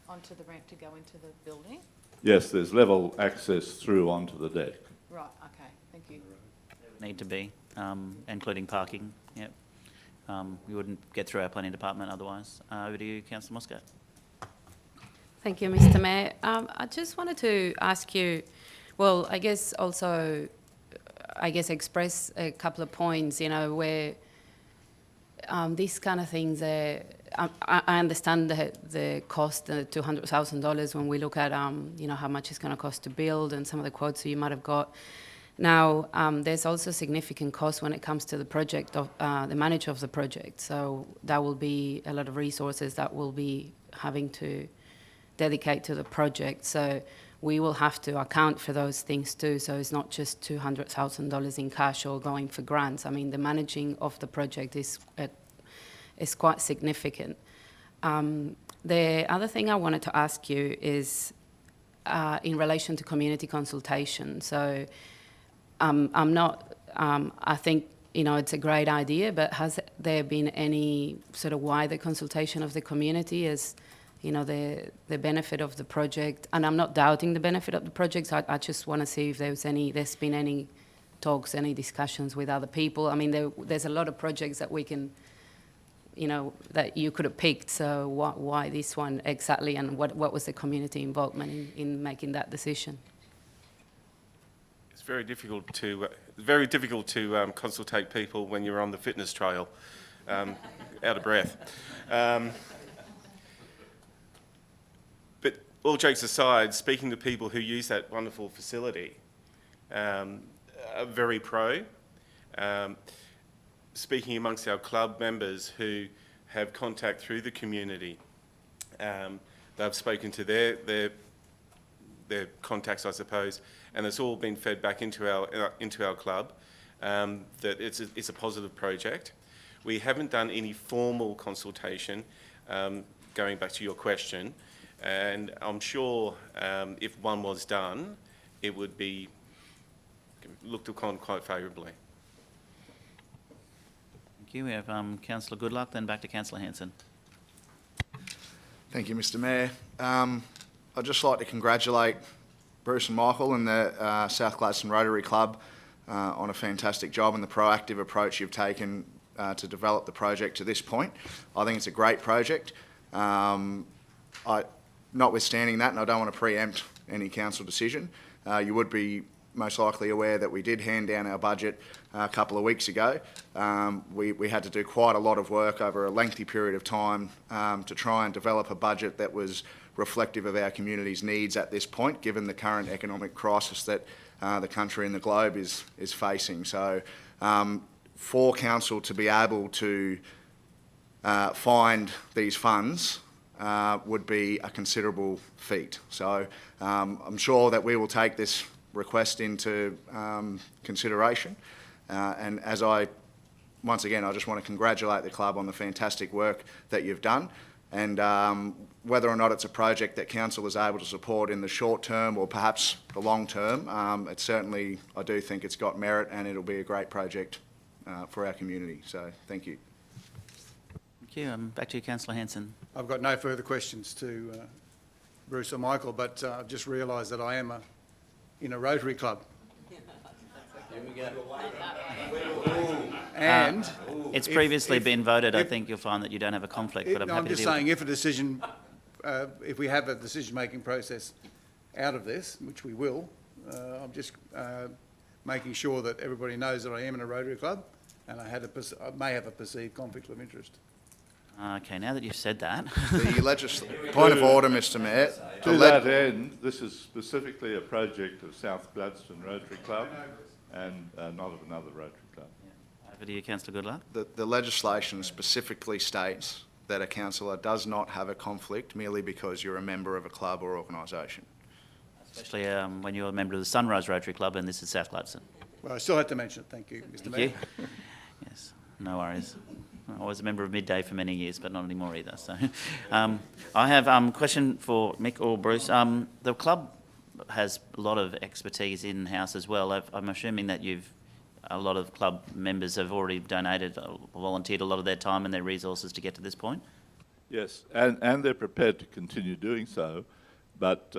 onto the ramp to go into the building? Yes, there's level access through onto the deck. Right, okay, thank you. Need to be, including parking, yep. We wouldn't get through our planning department otherwise. Over to you, Councillor Moscat. Thank you, Mr. Mayor. I just wanted to ask you, well, I guess also, express a couple of points, you know, where these kind of things, I understand the cost, the $200,000 when we look at, you know, how much it's going to cost to build and some of the quotes that you might have got. Now, there's also significant cost when it comes to the project of the manager of the project. So that will be a lot of resources that we'll be having to dedicate to the project. So we will have to account for those things too. So it's not just $200,000 in cash or going for grants. I mean, the managing of the project is quite significant. The other thing I wanted to ask you is in relation to community consultation. So I think, you know, it's a great idea, but has there been any sort of wider consultation of the community as, you know, the benefit of the project? And I'm not doubting the benefit of the project. I just want to see if there's been any talks, any discussions with other people. I mean, there's a lot of projects that we can, you know, that you could have picked. So why this one exactly, and what was the community involvement in making that decision? It's very difficult to consultate people when you're on the fitness trail, out of breath. But all jokes aside, speaking to people who use that wonderful facility, are very pro. Speaking amongst our club members who have contact through the community, they've spoken to their contacts, I suppose, and it's all been fed back into our club that it's a positive project. We haven't done any formal consultation, going back to your question, and I'm sure if one was done, it would be looked upon quite favourably. Thank you. We have Councillor Goodluck, then back to Councillor Hanson. Thank you, Mr. Mayor. I'd just like to congratulate Bruce and Michael and the South Gladstone Rotary Club on a fantastic job and the proactive approach you've taken to develop the project to this point. I think it's a great project. Notwithstanding that, and I don't want to preempt any council decision, you would be most likely aware that we did hand down our budget a couple of weeks ago. We had to do quite a lot of work over a lengthy period of time to try and develop a budget that was reflective of our community's needs at this point, given the current economic crisis that the country and the globe is facing. So for council to be able to find these funds would be a considerable feat. So I'm sure that we will take this request into consideration. And once again, I just want to congratulate the club on the fantastic work that you've done. And whether or not it's a project that council is able to support in the short term or perhaps the long term, it certainly, I do think it's got merit and it'll be a great project for our community. So thank you. Thank you. Back to you, Councillor Hanson. I've got no further questions to Bruce or Michael, but I've just realised that I am in a Rotary Club. And it's previously been voted. I think you'll find that you don't have a conflict, but I'm happy to deal with it. I'm just saying, if a decision, if we have a decision-making process out of this, which we will, I'm just making sure that everybody knows that I am in a Rotary Club, and I may have a perceived conflict of interest. Okay, now that you've said that. Point of order, Mr. Mayor. To that end, this is specifically a project of South Gladstone Rotary Club and not of another Rotary Club. Yeah. Over to you, Councillor Goodluck. The legislation specifically states that a councillor does not have a conflict merely because you're a member of a club or organisation. Especially when you're a member of the Sunrise Rotary Club and this is South Gladstone. Well, I still had to mention it. Thank you, Mr. Mayor. Thank you. Yes, no worries. I was a member of Midday for many years, but not anymore either. So, I have a question for Mick or Bruce. The club has a lot of expertise in-house as well. I'm assuming that a lot of club members have already donated, volunteered a lot of their time and their resources to get to this point? Yes, and they're prepared to continue doing so, but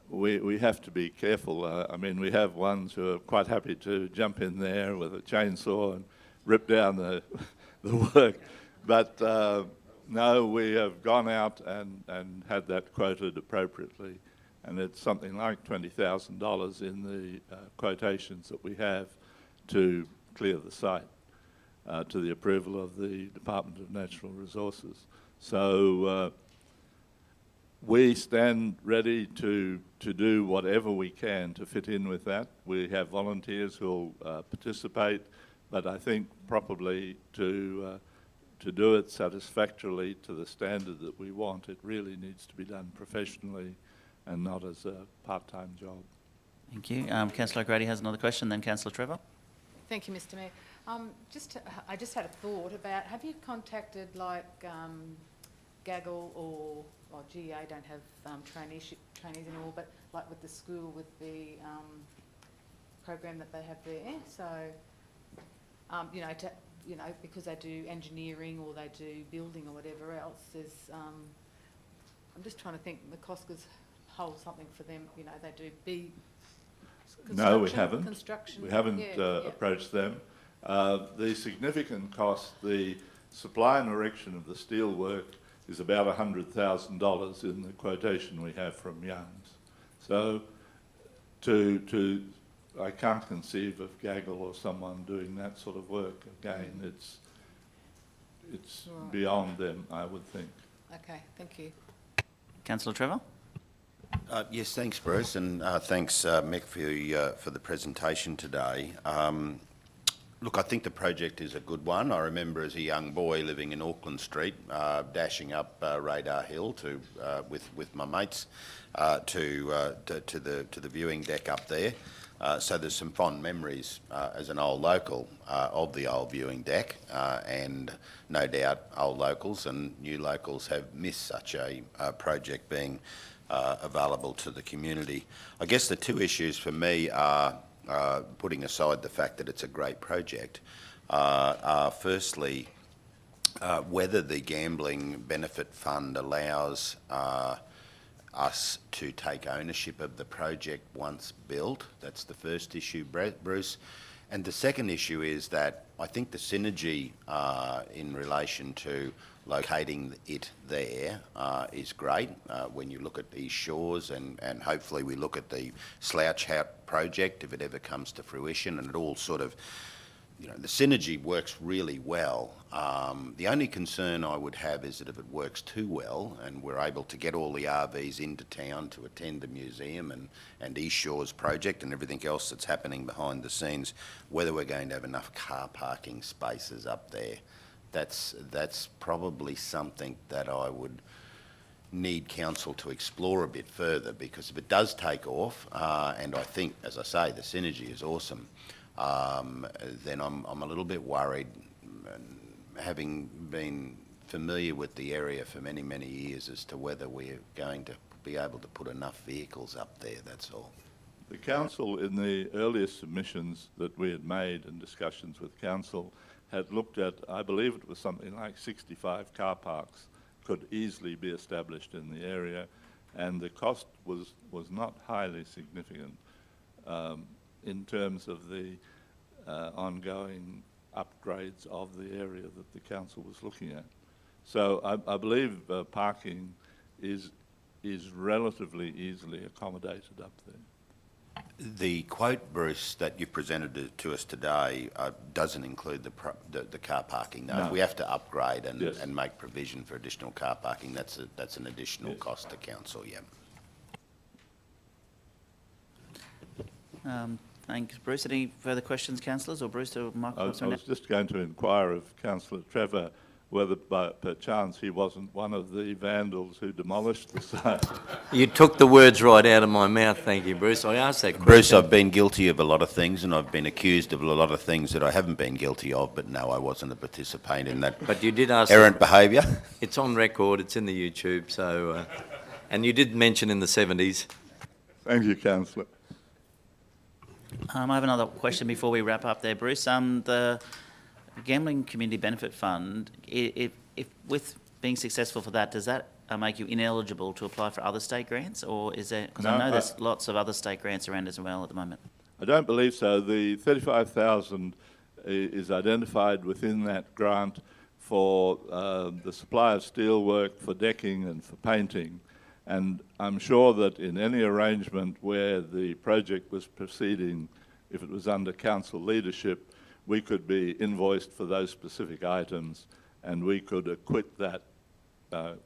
we have to be careful. I mean, we have ones who are quite happy to jump in there with a chainsaw and rip down the work. But no, we have gone out and had that quoted appropriately. And it's something like $20,000 in the quotations that we have to clear the site to the approval of the Department of Natural Resources. So we stand ready to do whatever we can to fit in with that. We have volunteers who will participate, but I think probably to do it satisfactorily to the standard that we want, it really needs to be done professionally and not as a part-time job. Thank you. Councillor O'Grady has another question, then Councillor Trevor. Thank you, Mr Mayor. I just had a thought about, have you contacted like Gaggle or GA don't have trainees anymore, but like with the school with the program that they have there, so because they do engineering or they do building or whatever else, there's I'm just trying to think, the Coscas hold something for them, they do No, we haven't. Construction. We haven't approached them. The significant cost, the supply and erection of the steel work is about $100,000 in the quotation we have from Young's. So I can't conceive of Gaggle or someone doing that sort of work. Again, it's Right. beyond them, I would think. Okay, thank you. Councillor Trevor. Yes, thanks, Bruce, and thanks, Mick, for the presentation today. Look, I think the project is a good one. I remember as a young boy living in Auckland Street, dashing up Radar Hill with my mates to the viewing deck up there. So there's some fond memories as an old local of the old viewing deck, and no doubt old locals and new locals have missed such a project being available to the community. I guess the two issues for me are, putting aside the fact that it's a great project, are firstly whether the Gambling Benefit Fund allows us to take ownership of the project once built. That's the first issue, Bruce. And the second issue is that I think the synergy in relation to locating it there is great. When you look at these shores, and hopefully we look at the Slouch Hat project if it ever comes to fruition, and it all sort of, the synergy works really well. The only concern I would have is that if it works too well and we're able to get all the RVs into town to attend the museum and East Shores project and everything else that's happening behind the scenes, whether we're going to have enough car parking spaces up there. That's probably something that I would need council to explore a bit further, because if it does take off, and I think, as I say, the synergy is awesome, then I'm a little bit worried, having been familiar with the area for many, many years, as to whether we're going to be able to put enough vehicles up there, that's all. The council, in the earliest submissions that we had made and discussions with council, had looked at, I believe it was something like 65 car parks could easily be established in the area, and the cost was not highly significant in terms of the ongoing upgrades of the area that the council was looking at. So I believe parking is relatively easily accommodated up there. The quote, Bruce, that you presented to us today doesn't include the car parking. No. We have to upgrade and make provision for additional car parking. That's an additional cost to council. Yeah. Thanks, Bruce. Any further questions, councillors, or Bruce or Mark? I was just going to inquire of Councillor Trevor whether by perchance he wasn't one of the vandals who demolished the site. You took the words right out of my mouth, thank you, Bruce. I asked that question. Bruce, I've been guilty of a lot of things, and I've been accused of a lot of things that I haven't been guilty of, but no, I wasn't a participant in that. But you did ask... errant behaviour. It's on record, it's in the YouTube, so... and you did mention in the 70s. Thank you, Councillor. I have another question before we wrap up there, Bruce. The Gambling Community Benefit Fund, if with being successful for that, does that make you ineligible to apply for other state grants, or is there, because No, I know there's lots of other state grants around as well at the moment. I don't believe so. The 35,000 is identified within that grant for the supply of steelwork, for decking and for painting. And I'm sure that in any arrangement where the project was proceeding, if it was under council leadership, we could be invoiced for those specific items and we could acquit that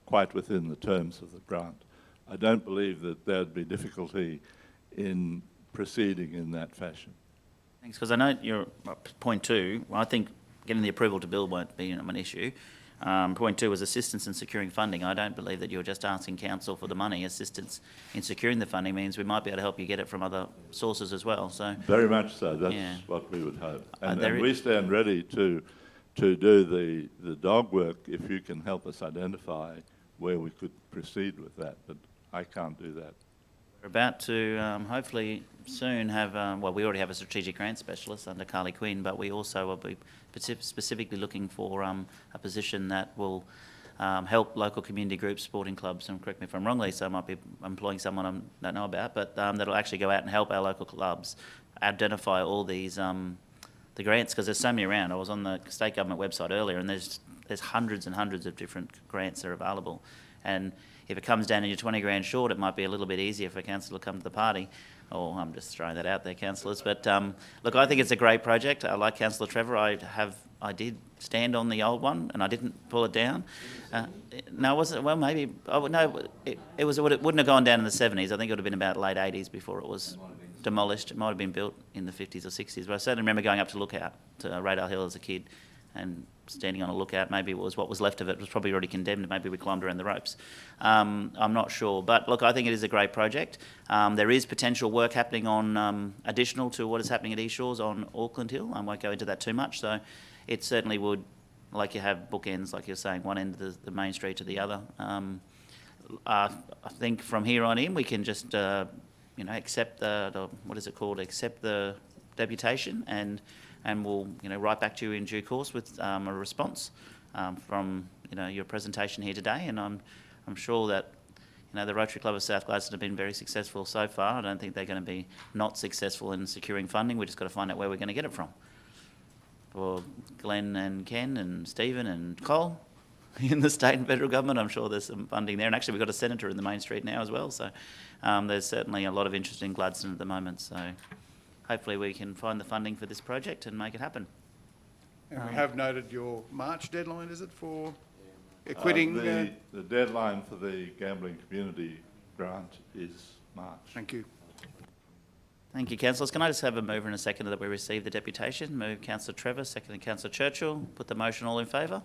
quite within the terms of the grant. I don't believe that there'd be difficulty in proceeding in that fashion. Thanks, because I know your point two, I think getting the approval to build won't be an issue. Point two was assistance in securing funding. I don't believe that you're just asking council for the money. Assistance in securing the funding means we might be able to help you get it from other sources as well. So very much so. That's what we would hope. And we stand ready to do the dog work if you can help us identify where we could proceed with that. But I can't do that. We're about to hopefully soon have, well, we already have a strategic grant specialist under Carly Quinn, but we also will be specifically looking for a position that will help local community groups, sporting clubs, and correct me if I'm wrong, Lisa, I might be employing someone I don't know about, but that'll actually go out and help our local clubs identify all these, the grants, because there's so many around. I was on the state government website earlier, and there's hundreds and hundreds of different grants that are available. And if it comes down and you're 20 grand short, it might be a little bit easier for a councillor to come to the party. Oh, I'm just throwing that out there, councillors. But look, I think it's a great project. I like Councillor Trevor. I did stand on the old one and I didn't pull it down. No, was it? Well, maybe. Oh, no, it wouldn't have gone down in the 70s. I think it would have been about late 80s before it was demolished. It might have been built in the 50s or 60s. But I certainly remember going up to Lookout, to Radar Hill as a kid, and standing on a lookout. Maybe it was what was left of it was probably already condemned. Maybe we climbed around the ropes. I'm not sure. But look, I think it is a great project. There is potential work happening on, additional to what is happening at East Shores on Auckland Hill. I won't go into that too much. So it certainly would, like you have bookends, like you're saying, one end of the main street to the other. I think from here on in, we can just, accept accept the deputation and we'll, write back to you in due course with a response from, your presentation here today. And I'm sure that, the Rotary Club of South Gladstone have been very successful so far. I don't think they're going to be not successful in securing funding. We've just got to find out where we're going to get it from. For Glenn and Ken and Stephen and Cole in the state and federal government, I'm sure there's some funding there. And actually, we've got a senator in the main street now as well. So there's certainly a lot of interest in Gladstone at the moment. So hopefully we can find the funding for this project and make it happen. And we have noted your March deadline, is it, for acquitting? The deadline for the gambling community grant is March. Thank you. Thank you, councillors. Can I just have a mover and a seconder that we receive the deputation? Move Councillor Trevor, second Councillor Churchill. Put the motion. All in favour?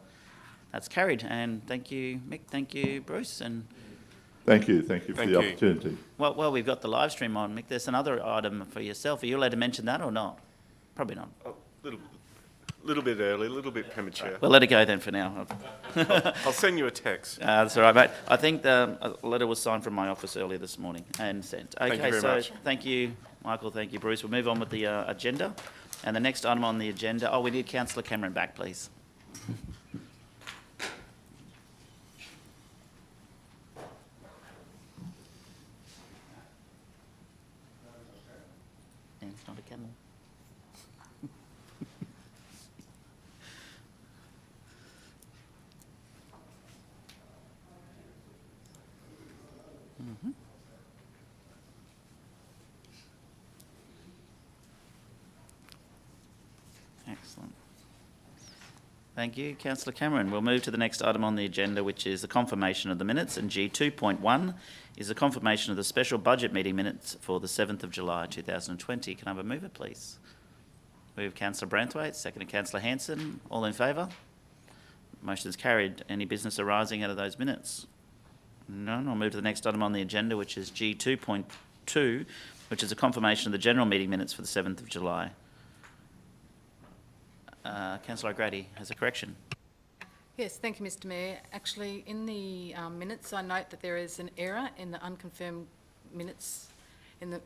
That's carried. And thank you, Mick. Thank you, Bruce. And thank you for the opportunity. Well, we've got the live stream on, Mick. There's another item for yourself. Are you allowed to mention that or not? Probably not. Little bit early, a little bit premature. We'll let it go then for now. I'll send you a text. That's all right, mate. I think the letter was signed from my office earlier this morning and sent. Okay, thank you very much. Thank you, Michael. Thank you, Bruce. We'll move on with the agenda. And the next item on the agenda, we need Councillor Cameron back, please. It's not a camel. Excellent. Thank you, Councillor Cameron. We'll move to the next item on the agenda, which is the confirmation of the minutes, and G2.1 is the confirmation of the special budget meeting minutes for the 7th of July 2020. Can I have a mover, please? Move Councillor Branthwaite, second Councillor Hanson. All in favour? Motion is carried. Any business arising out of those minutes? None. I'll move to the next item on the agenda, which is G2.2, which is a confirmation of the general meeting minutes for the 7th of July. Councillor O'Grady has a correction. Yes, thank you, Mr Mayor. Actually, in the minutes, I note that there is an error in the unconfirmed minutes in the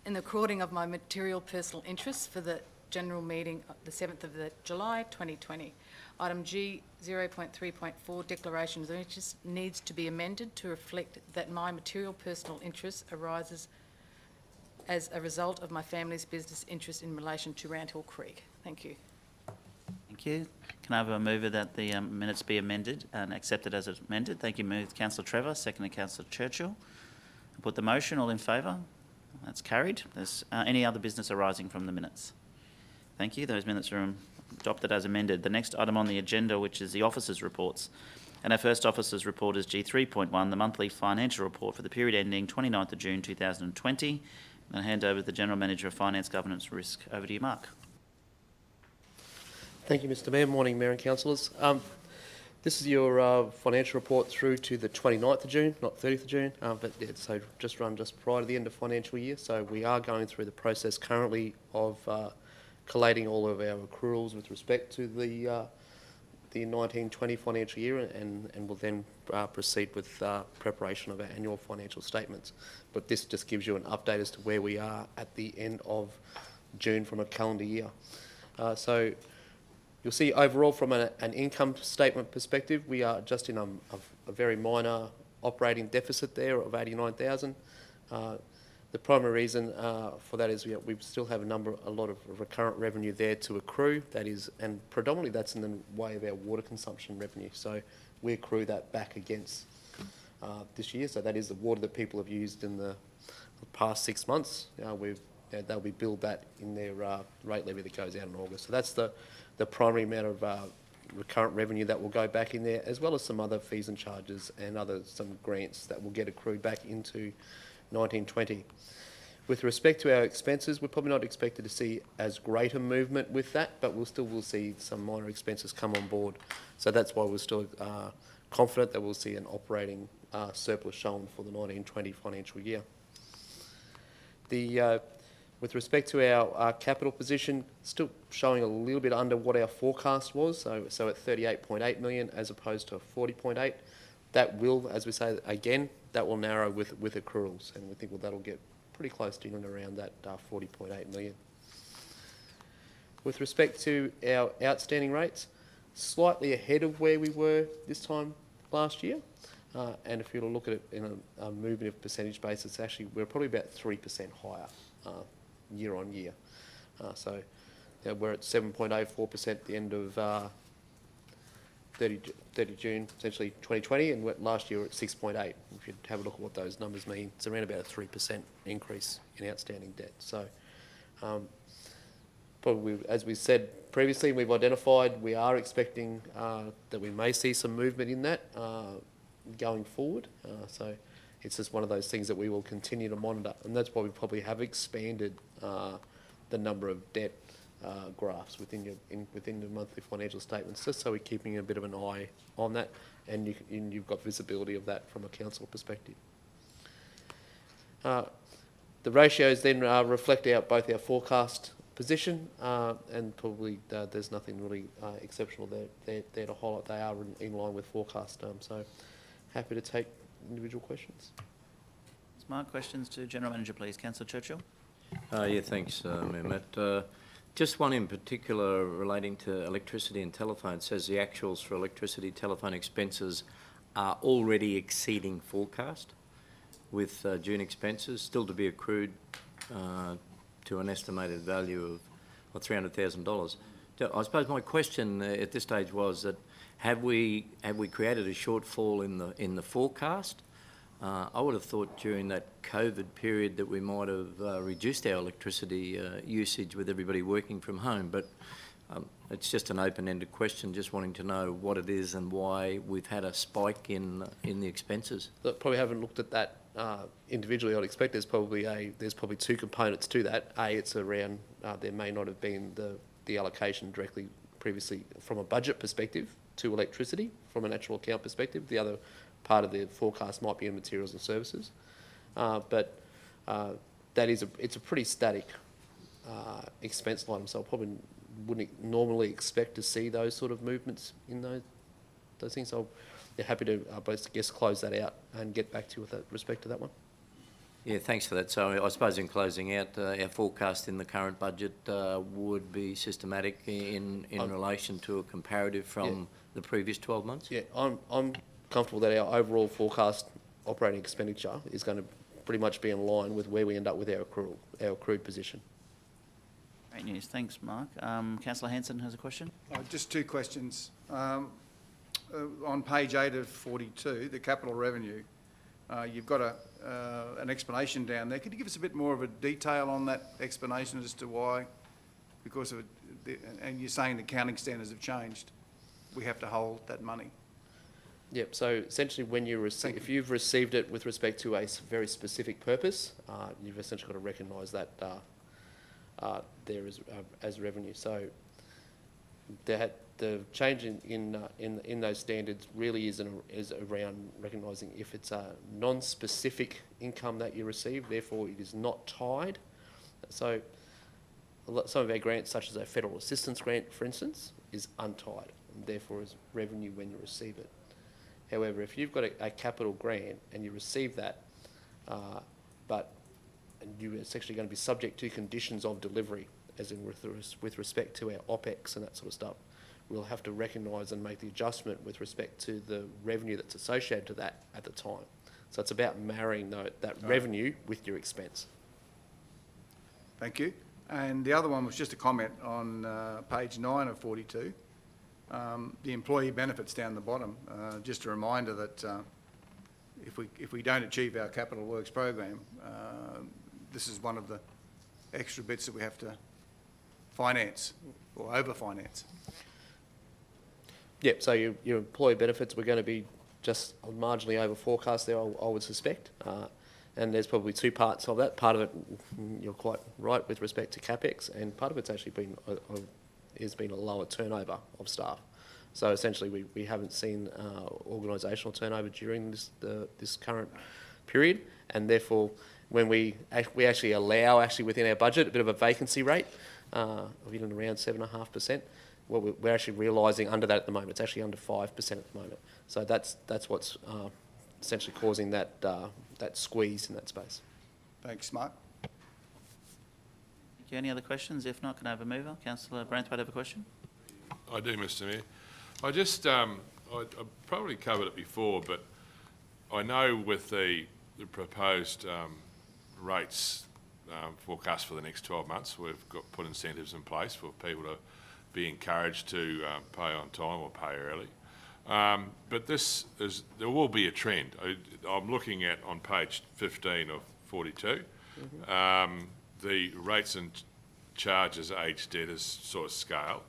recording of my material personal interests for the general meeting the 7th of July 2020. Item G 0.3.4, declarations of interest, needs to be amended to reflect that my material personal interest arises as a result of my family's business interest in relation to Round Hill Creek. Thank you. Thank you. Can I have a mover that the minutes be amended and accepted as amended? Thank you. Moved Councillor Trevor, seconded Councillor Churchill. I put the motion. All in favour? That's carried. There's any other business arising from the minutes? Thank you. Those minutes are adopted as amended. The next item on the agenda, which is the officers' reports. And our first officers' report is G3.1, the monthly financial report for the period ending 29th of June 2020. And I hand over to the General Manager of Finance, Governance, Risk. Over to you, Mark. Thank you, Mr Mayor. Morning, Mayor and Councillors. This is your financial report through to the 29th of June, not 30th of June, but yeah, so just run just prior to the end of financial year. So we are going through the process currently of collating all of our accruals with respect to the 1920 financial year, and will then proceed with preparation of our annual financial statements. But this just gives you an update as to where we are at the end of June from a calendar year. So you'll see overall from an income statement perspective, we are just in a very minor operating deficit there of 89,000. The primary reason for that is we still have a lot of recurrent revenue there to accrue. That is, and predominantly that's in the way of our water consumption revenue. So we accrue that back against this year. So that is the water that people have used in the past 6 months. They'll be billed that in their rate levy that goes out in August. So that's the primary amount of recurrent revenue that will go back in there, as well as some other fees and charges and some grants that will get accrued back into 1920. With respect to our expenses, we're probably not expected to see as great a movement with that, but we'll see some minor expenses come on board. So that's why we're still confident that we'll see an operating surplus shown for the 1920 financial year. With respect to our capital position, still showing a little bit under what our forecast was, so at 38.8 million as opposed to 40.8. That will, as we say again, that will narrow with accruals, and we think that'll get pretty close to in and around that 40.8 million. With respect to our outstanding rates, slightly ahead of where we were this time last year, and if you were to look at it in a movement of percentage basis, actually we're probably about 3% higher year on year. So we're at 7.04% at the end of 30 June, essentially 2020, and last year we were at 6.8. If you have a look at what those numbers mean, it's around about a 3% increase in outstanding debt. So probably, as we said previously, we've identified we are expecting that we may see some movement in that going forward. So it's just one of those things that we will continue to monitor, and that's why we probably have expanded the number of debt graphs within the monthly financial statements, just so we're keeping a bit of an eye on that, and you've got visibility of that from a council perspective. The ratios then reflect both our forecast position, and probably there's nothing really exceptional there to highlight. They are in line with forecast. So happy to take individual questions. Smart questions to General Manager, please. Councillor Churchill. Yeah, thanks, Mayor Matt. Just one in particular relating to electricity and telephone. It says the actuals for electricity telephone expenses are already exceeding forecast, with June expenses still to be accrued to an estimated value of $300,000. I suppose my question at this stage was that have we created a shortfall in the forecast? I would have thought during that COVID period that we might have reduced our electricity usage with everybody working from home, but it's just an open-ended question, just wanting to know what it is and why we've had a spike in the expenses. Look, probably haven't looked at that individually. I'd expect there's probably two components to that. It's around there may not have been the allocation directly previously from a budget perspective to electricity from a natural account perspective. The other part of the forecast might be in materials and services, but it's a pretty static expense line, so I probably wouldn't normally expect to see those sort of movements in those things. So they're happy to close that out and get back to you with respect to that one. Yeah, thanks for that. So I suppose in closing out, our forecast in the current budget would be systematic in relation to a comparative from the previous 12 months? Yeah, I'm comfortable that our overall forecast operating expenditure is going to pretty much be in line with where we end up with our accrued position. Great news. Thanks, Mark. Councillor Hanson has a question. Just two questions. On page 8 of 42, the capital revenue, you've got an explanation down there. Could you give us a bit more of a detail on that explanation as to why? Because of and you're saying the accounting standards have changed. We have to hold that money. Yep. So essentially, when you receive, if you've received it with respect to a very specific purpose, you've essentially got to recognise that there as revenue. So the change in those standards really is around recognising if it's a non-specific income that you receive, therefore it is not tied. So some of our grants, such as a federal assistance grant, for instance, is untied, and therefore is revenue when you receive it. However, if you've got a capital grant and you receive that, but you're essentially going to be subject to conditions of delivery, as in with respect to our OPEX and that sort of stuff, we'll have to recognise and make the adjustment with respect to the revenue that's associated to that at the time. So it's about marrying that revenue with your expense. Thank you. And the other one was just a comment on page 9 of 42, the employee benefits down the bottom. Just a reminder that if we don't achieve our capital works program, this is one of the extra bits that we have to finance or over-finance. Yep, so your employee benefits, we're going to be just marginally over forecast there, I would suspect. And there's probably two parts of that. Part of it, you're quite right with respect to CapEx, and part of it's actually been a lower turnover of staff. So essentially, we haven't seen organisational turnover during this current period, and therefore, when we actually allow within our budget a bit of a vacancy rate of even around 7.5%. Well, we're actually realising under that at the moment. It's actually under 5% at the moment. So that's what's essentially causing that squeeze in that space. Thanks, Mark. Thank you. Any other questions? If not, can I have a mover? Councillor Branthwaite have a question? I do, Mr Mayor. I just, I probably covered it before, but I know with the proposed rates forecast for the next 12 months, we've got put incentives in place for people to be encouraged to pay on time or pay early. But there will be a trend. I'm looking at on page 15 of 42, the rates and charges age debtors sort of scale.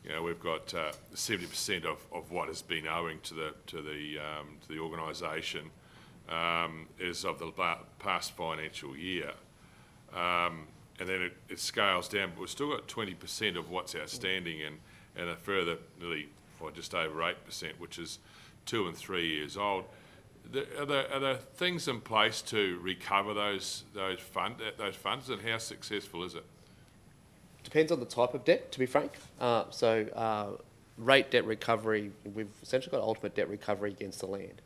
You know, we've got 70% of what has been owing to the organisation is of the past financial year. And then it scales down, but we've still got 20% of what's outstanding and a further nearly, just over 8%, which is 2 and 3 years old. Are there things in place to recover those funds, and how successful is it? Depends on the type of debt, to be frank. Rate debt recovery, we've essentially got ultimate debt recovery against the land,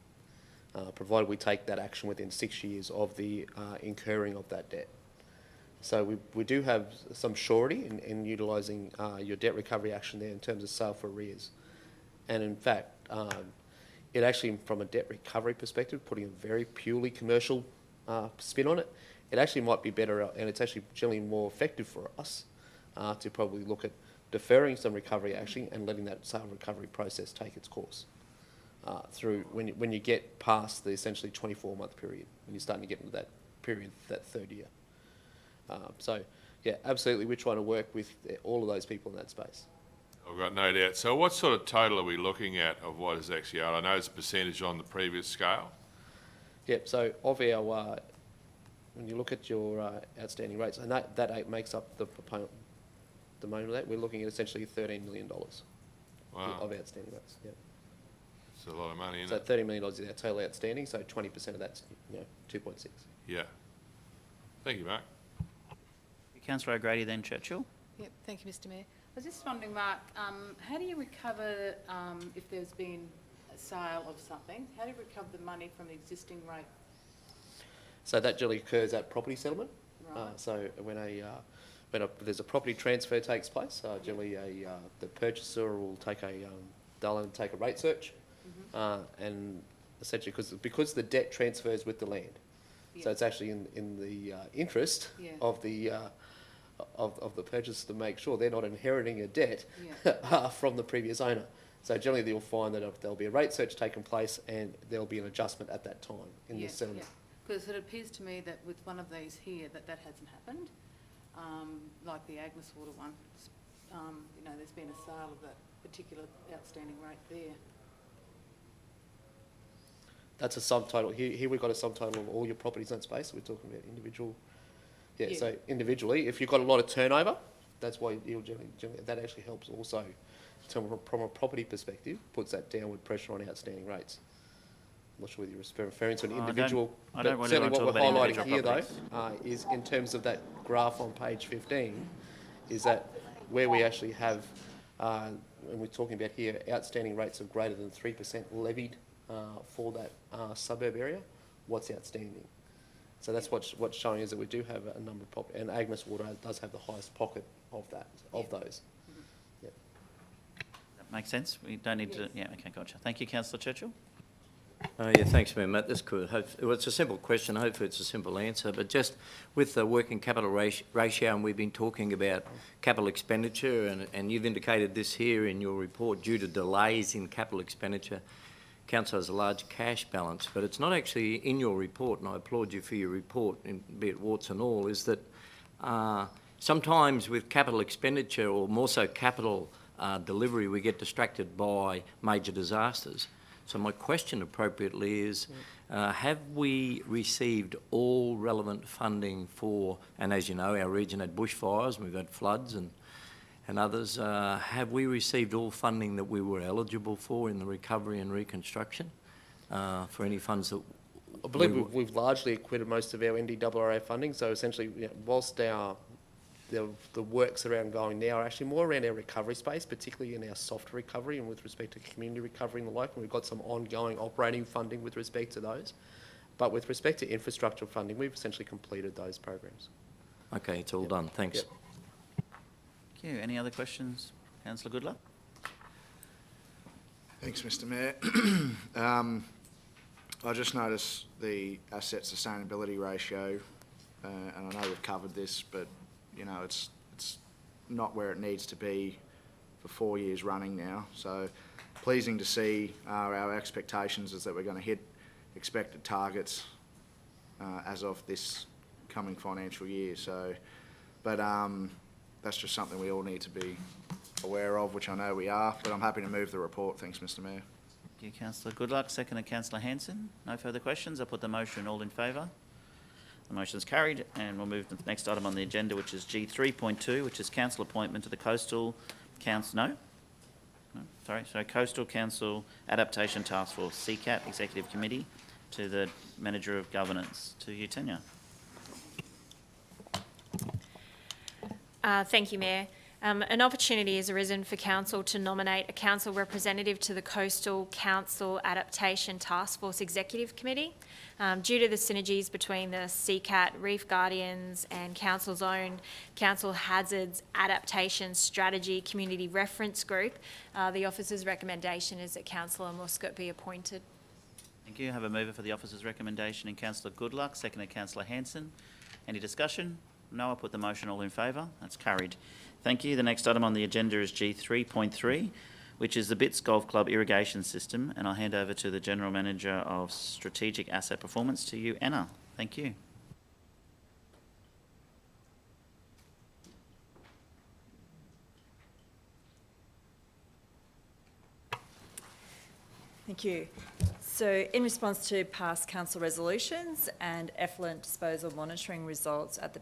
provided we take that action within 6 years of the incurring of that debt. So we do have some surety in utilising your debt recovery action there in terms of sale for arrears. And in fact, it actually, from a debt recovery perspective, putting a very purely commercial spin on it, it actually might be better, and it's actually generally more effective for us to probably look at deferring some recovery action and letting that sale recovery process take its course through when you get past the essentially 24-month period, when you're starting to get into that period, that third year. So, yeah, absolutely, we're trying to work with all of those people in that space. I've got no doubt. So what sort of total are we looking at of what is actually owed? I know it's a percentage on the previous scale. Yep, so of our, when you look at your outstanding rates, and that makes up the moment of that, we're looking at essentially $13 million of outstanding rates. Yep. It's a lot of money, isn't it? So $30 million is our total outstanding, so 20% of that's 2.6. Yeah. Thank you, Mark. Councillor O'Grady, then Churchill. Yep, thank you, Mr Mayor. I was just wondering, Mark, how do you recover if there's been a sale of something? How do you recover the money from the existing rate? So that generally occurs at property settlement. So when there's a property transfer takes place, generally the purchaser will take they'll take a rate search, and essentially because the debt transfers with the land, so it's actually in the interest of the purchaser to make sure they're not inheriting a debt from the previous owner. So generally you'll find that there'll be a rate search taking place and there'll be an adjustment at that time in the settlement. Because it appears to me that with one of these here that hasn't happened, like the Agnes Water one, you know, there's been a sale of that particular outstanding rate there. That's a subtotal. Here we've got a subtotal of all your properties in that space. We're talking about individual. Yeah, so individually, if you've got a lot of turnover, that's why you'll generally that actually helps also from a property perspective, puts that downward pressure on outstanding rates. I'm not sure whether you're referring to an individual. I don't really certainly want to what talk we're about highlighting individual here, though, is in terms of that graph on page 15, is that where we actually have, and we're talking about here, outstanding rates of greater than 3% levied for that suburb area, what's outstanding. So that's what's showing is that we do have a number of properties, and Agnes Water does have the highest pocket of those. That makes sense. We don't need to. Yeah. Okay. Gotcha. Thank you, Councillor Churchill. Yeah, thanks, Mayor Matt. That's good. Well, it's a simple question. Hopefully it's a simple answer. But just with the working capital ratio, and we've been talking about capital expenditure, and you've indicated this here in your report, due to delays in capital expenditure, Council has a large cash balance, but it's not actually in your report, and I applaud you for your report, be it warts and all, is that sometimes with capital expenditure, or more so capital delivery, we get distracted by major disasters. So my question appropriately is, have we received all relevant funding for, and as you know, our region had bushfires, and we've had floods and others, have we received all funding that we were eligible for in the recovery and reconstruction for any funds that... I believe we've largely acquitted most of our NDRRA funding, so essentially, whilst the works around going now are actually more around our recovery space, particularly in our soft recovery and with respect to community recovery and the like, and we've got some ongoing operating funding with respect to those. But with respect to infrastructure funding, we've essentially completed those programs. Okay, it's all done. Thanks. Thank you. Any other questions? Councillor Goodluck? Thanks, Mr Mayor. I just noticed the asset sustainability ratio, and I know we've covered this, but you know, it's not where it needs to be for 4 years running now. So pleasing to see our expectations is that we're going to hit expected targets as of this coming financial year. So, but that's just something we all need to be aware of, which I know we are, but I'm happy to move the report. Thanks, Mr Mayor. Thank you, Councillor Goodluck. Second to Councillor Hanson. No further questions. I put the motion. All in favour? The motion is carried, and we'll move to the next item on the agenda, which is G3.2, which is council appointment to the Coastal Council. Coastal Council Adaptation Task Force (CCAT) Executive Committee, to the Manager of Governance. To you, Tanya. Thank you, Mayor. An opportunity has arisen for Council to nominate a Council representative to the Coastal Council Adaptation Task Force Executive Committee. Due to the synergies between the CCAT, Reef Guardians and Council's own Council Hazards Adaptation Strategy Community Reference Group, the officer's recommendation is that Councillor Muscat be appointed. Thank you. I have a mover for the officer's recommendation in Councillor Goodluck, second to Councillor Hanson. Any discussion? No, I'll put the motion. All in favour? That's carried. Thank you. The next item on the agenda is G3.3, which is the Bits Golf Club irrigation system, and I'll hand over to the General Manager of Strategic Asset Performance, to you, Anna. Thank you. Thank you. So in response to past council resolutions and effluent disposal monitoring results at the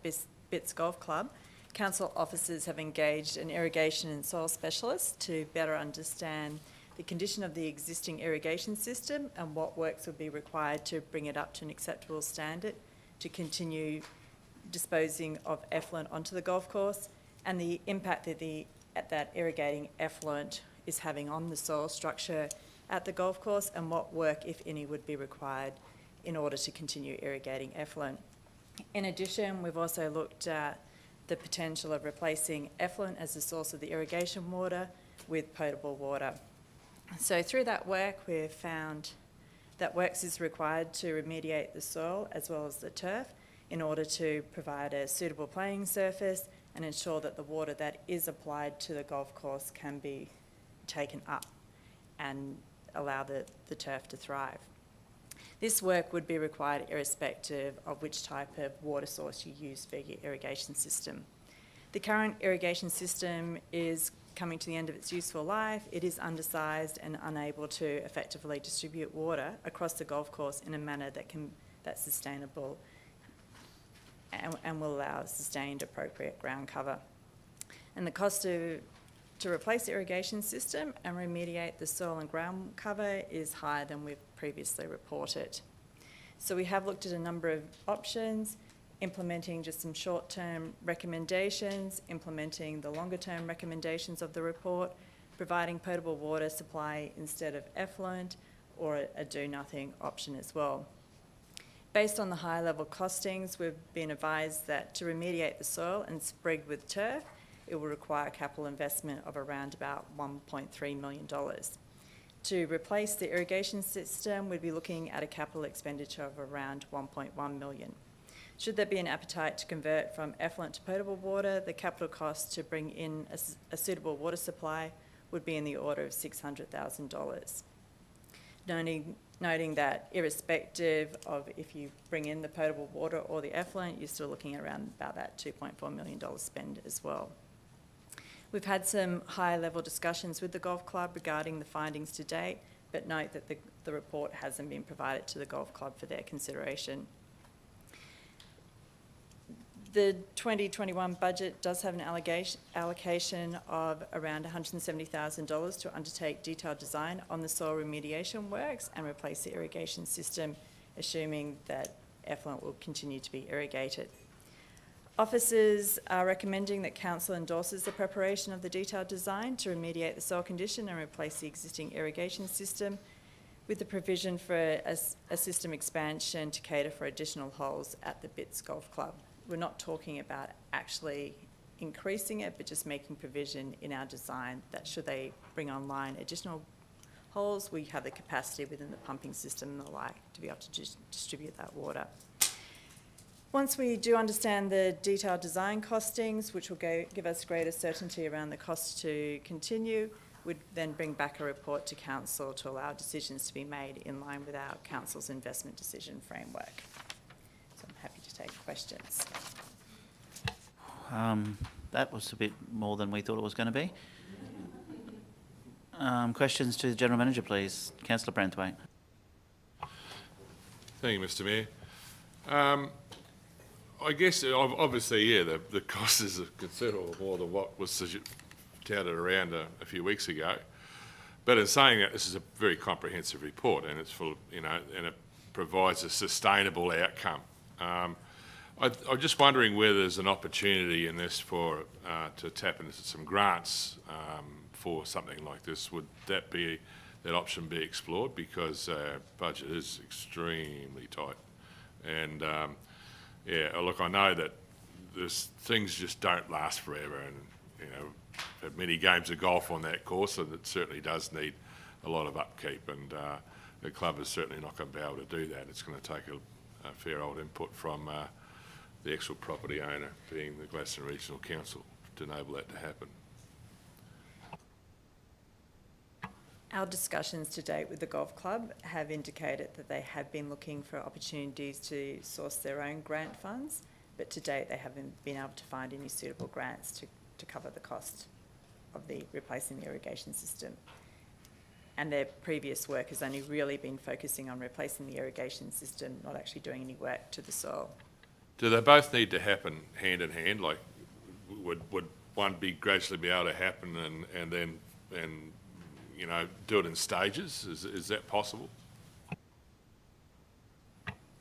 Bits Golf Club, council officers have engaged an irrigation and soil specialist to better understand the condition of the existing irrigation system and what works would be required to bring it up to an acceptable standard to continue disposing of effluent onto the golf course, and the impact that that irrigating effluent is having on the soil structure at the golf course, and what work, if any, would be required in order to continue irrigating effluent. In addition, we've also looked at the potential of replacing effluent as the source of the irrigation water with potable water. So through that work, we've found that works is required to remediate the soil as well as the turf in order to provide a suitable playing surface and ensure that the water that is applied to the golf course can be taken up and allow the turf to thrive. This work would be required irrespective of which type of water source you use for your irrigation system. The current irrigation system is coming to the end of its useful life. It is undersized and unable to effectively distribute water across the golf course in a manner that's sustainable and will allow sustained appropriate ground cover. And the cost to replace the irrigation system and remediate the soil and ground cover is higher than we've previously reported. So we have looked at a number of options, implementing just some short-term recommendations, implementing the longer-term recommendations of the report, providing potable water supply instead of effluent, or a do-nothing option as well. Based on the high-level costings, we've been advised that to remediate the soil and sprig with turf, it will require capital investment of around about $1.3 million. To replace the irrigation system, we'd be looking at a capital expenditure of around $1.1 million. Should there be an appetite to convert from effluent to potable water, the capital cost to bring in a suitable water supply would be in the order of $600,000. Noting that irrespective of if you bring in the potable water or the effluent, you're still looking at around about that $2.4 million spend as well. We've had some high-level discussions with the golf club regarding the findings to date, but note that the report hasn't been provided to the golf club for their consideration. The 2021 budget does have an allocation of around $170,000 to undertake detailed design on the soil remediation works and replace the irrigation system, assuming that effluent will continue to be irrigated. Officers are recommending that Council endorses the preparation of the detailed design to remediate the soil condition and replace the existing irrigation system, with the provision for a system expansion to cater for additional holes at the Bitts Golf Club. We're not talking about actually increasing it, but just making provision in our design that should they bring online additional holes, we have the capacity within the pumping system and the like to be able to distribute that water. Once we do understand the detailed design costings, which will give us greater certainty around the cost to continue, we'd then bring back a report to Council to allow decisions to be made in line with our Council's investment decision framework. So I'm happy to take questions. That was a bit more than we thought it was going to be. Questions to the General Manager, please. Councillor Branthwaite. Thank you, Mr Mayor. I guess, obviously, yeah, the cost is considerable more than what was touted around a few weeks ago. But in saying that, this is a very comprehensive report, and it's full, and it provides a sustainable outcome. I'm just wondering whether there's an opportunity in this for to tap into some grants for something like this. Would that option be explored? Because our budget is extremely tight, and yeah, look, I know that things just don't last forever, and had many games of golf on that course, and it certainly does need a lot of upkeep, and the club is certainly not going to be able to do that. It's going to take a fair old input from the actual property owner, being the Gladstone Regional Council, to enable that to happen. Our discussions to date with the golf club have indicated that they have been looking for opportunities to source their own grant funds, but to date they haven't been able to find any suitable grants to cover the cost of replacing the irrigation system. And their previous work has only really been focusing on replacing the irrigation system, not actually doing any work to the soil. Do they both need to happen hand in hand? Like, would one gradually be able to happen and then do it in stages? Is that possible?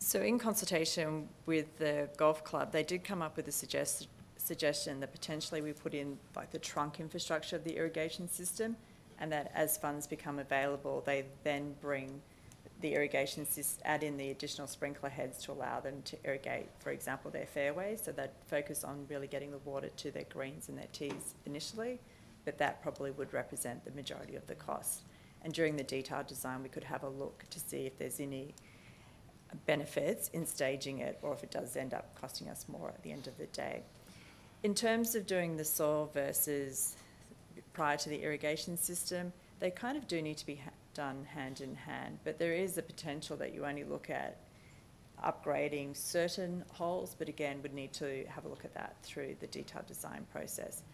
So in consultation with the golf club, they did come up with a suggestion that potentially we put in like the trunk infrastructure of the irrigation system, and that as funds become available, they then bring the irrigation add in the additional sprinkler heads to allow them to irrigate, for example, their fairways. So they'd focus on really getting the water to their greens and their tees initially, but that probably would represent the majority of the cost. And during the detailed design, we could have a look to see if there's any benefits in staging it, or if it does end up costing us more at the end of the day. In terms of doing the soil versus prior to the irrigation system, they kind of do need to be done hand in hand, but there is a potential that you only look at upgrading certain holes, but again, would need to have a look at that through the detailed design process.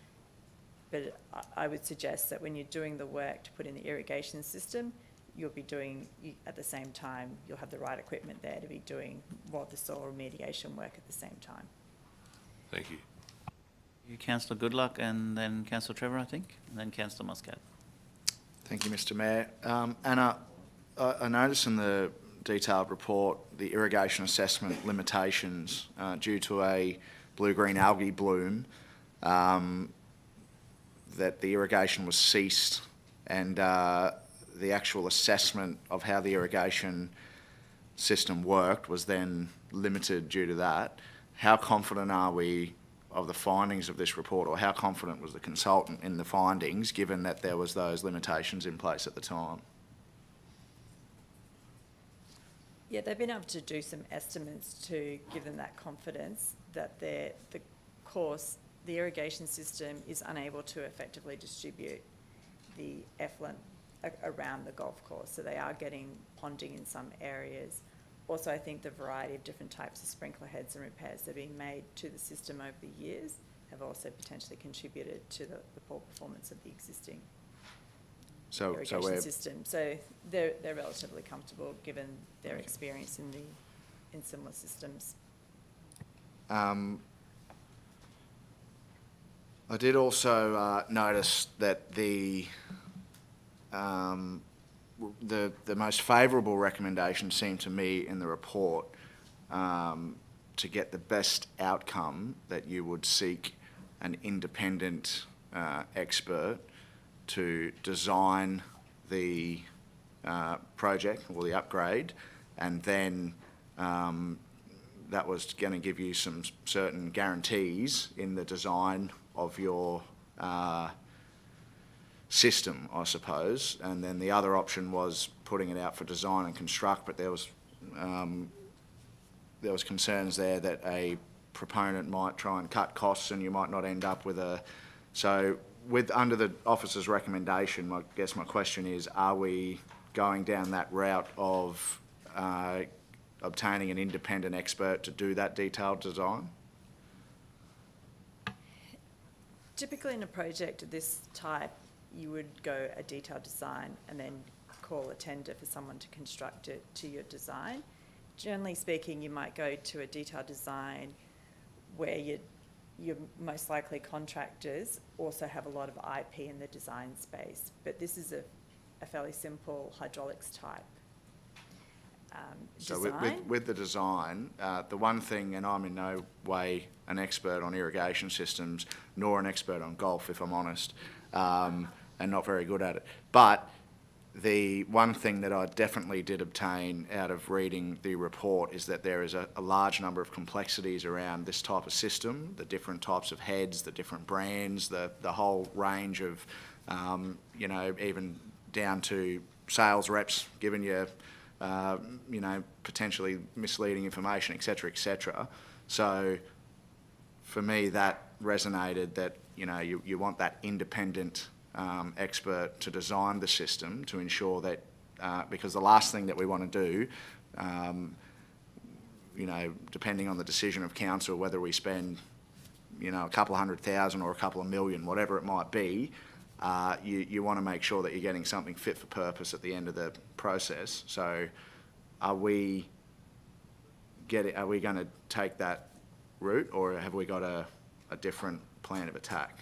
But I would suggest that when you're doing the work to put in the irrigation system, you'll be doing, at the same time, you'll have the right equipment there to be doing more of the soil remediation work at the same time. Thank you. Councillor Goodluck, and then Councillor Trevor, I think, and then Councillor Muscat. Thank you, Mr Mayor. Anna, I noticed in the detailed report the irrigation assessment limitations due to a blue-green algae bloom, that the irrigation was ceased, and the actual assessment of how the irrigation system worked was then limited due to that. How confident are we of the findings of this report, or how confident was the consultant in the findings, given that there was those limitations in place at the time? Yeah, they've been able to do some estimates to give them that confidence that the irrigation system is unable to effectively distribute the effluent around the golf course. So they are getting ponding in some areas. Also, I think the variety of different types of sprinkler heads and repairs that are being made to the system over the years have also potentially contributed to the poor performance of the existing irrigation system. So they're relatively comfortable given their experience in similar systems. I did also notice that the most favourable recommendation seemed to me in the report to get the best outcome that you would seek an independent expert to design the project or the upgrade, and then that was going to give you some certain guarantees in the design of your system, I suppose. And then the other option was putting it out for design and construct, but there was concerns there that a proponent might try and cut costs and you might not end up with a... So under the officer's recommendation, I guess my question is, are we going down that route of obtaining an independent expert to do that detailed design? Typically in a project of this type, you would go a detailed design and then call a tender for someone to construct it to your design. Generally speaking, you might go to a detailed design where your most likely contractors also have a lot of IP in the design space, but this is a fairly simple hydraulics type design. So with the design, the one thing, and I'm in no way an expert on irrigation systems, nor an expert on golf, if I'm honest, and not very good at it. But the one thing that I definitely did obtain out of reading the report is that there is a large number of complexities around this type of system, the different types of heads, the different brands, the whole range of, even down to sales reps giving you, potentially misleading information, et cetera, So for me, that resonated that, you want that independent expert to design the system to ensure that, because the last thing that we want to do, depending on the decision of council, whether we spend, a couple of $100,000 or a couple of million, whatever it might be, you want to make sure that you're getting something fit for purpose at the end of the process. So are we going to take that route, or have we got a different plan of attack?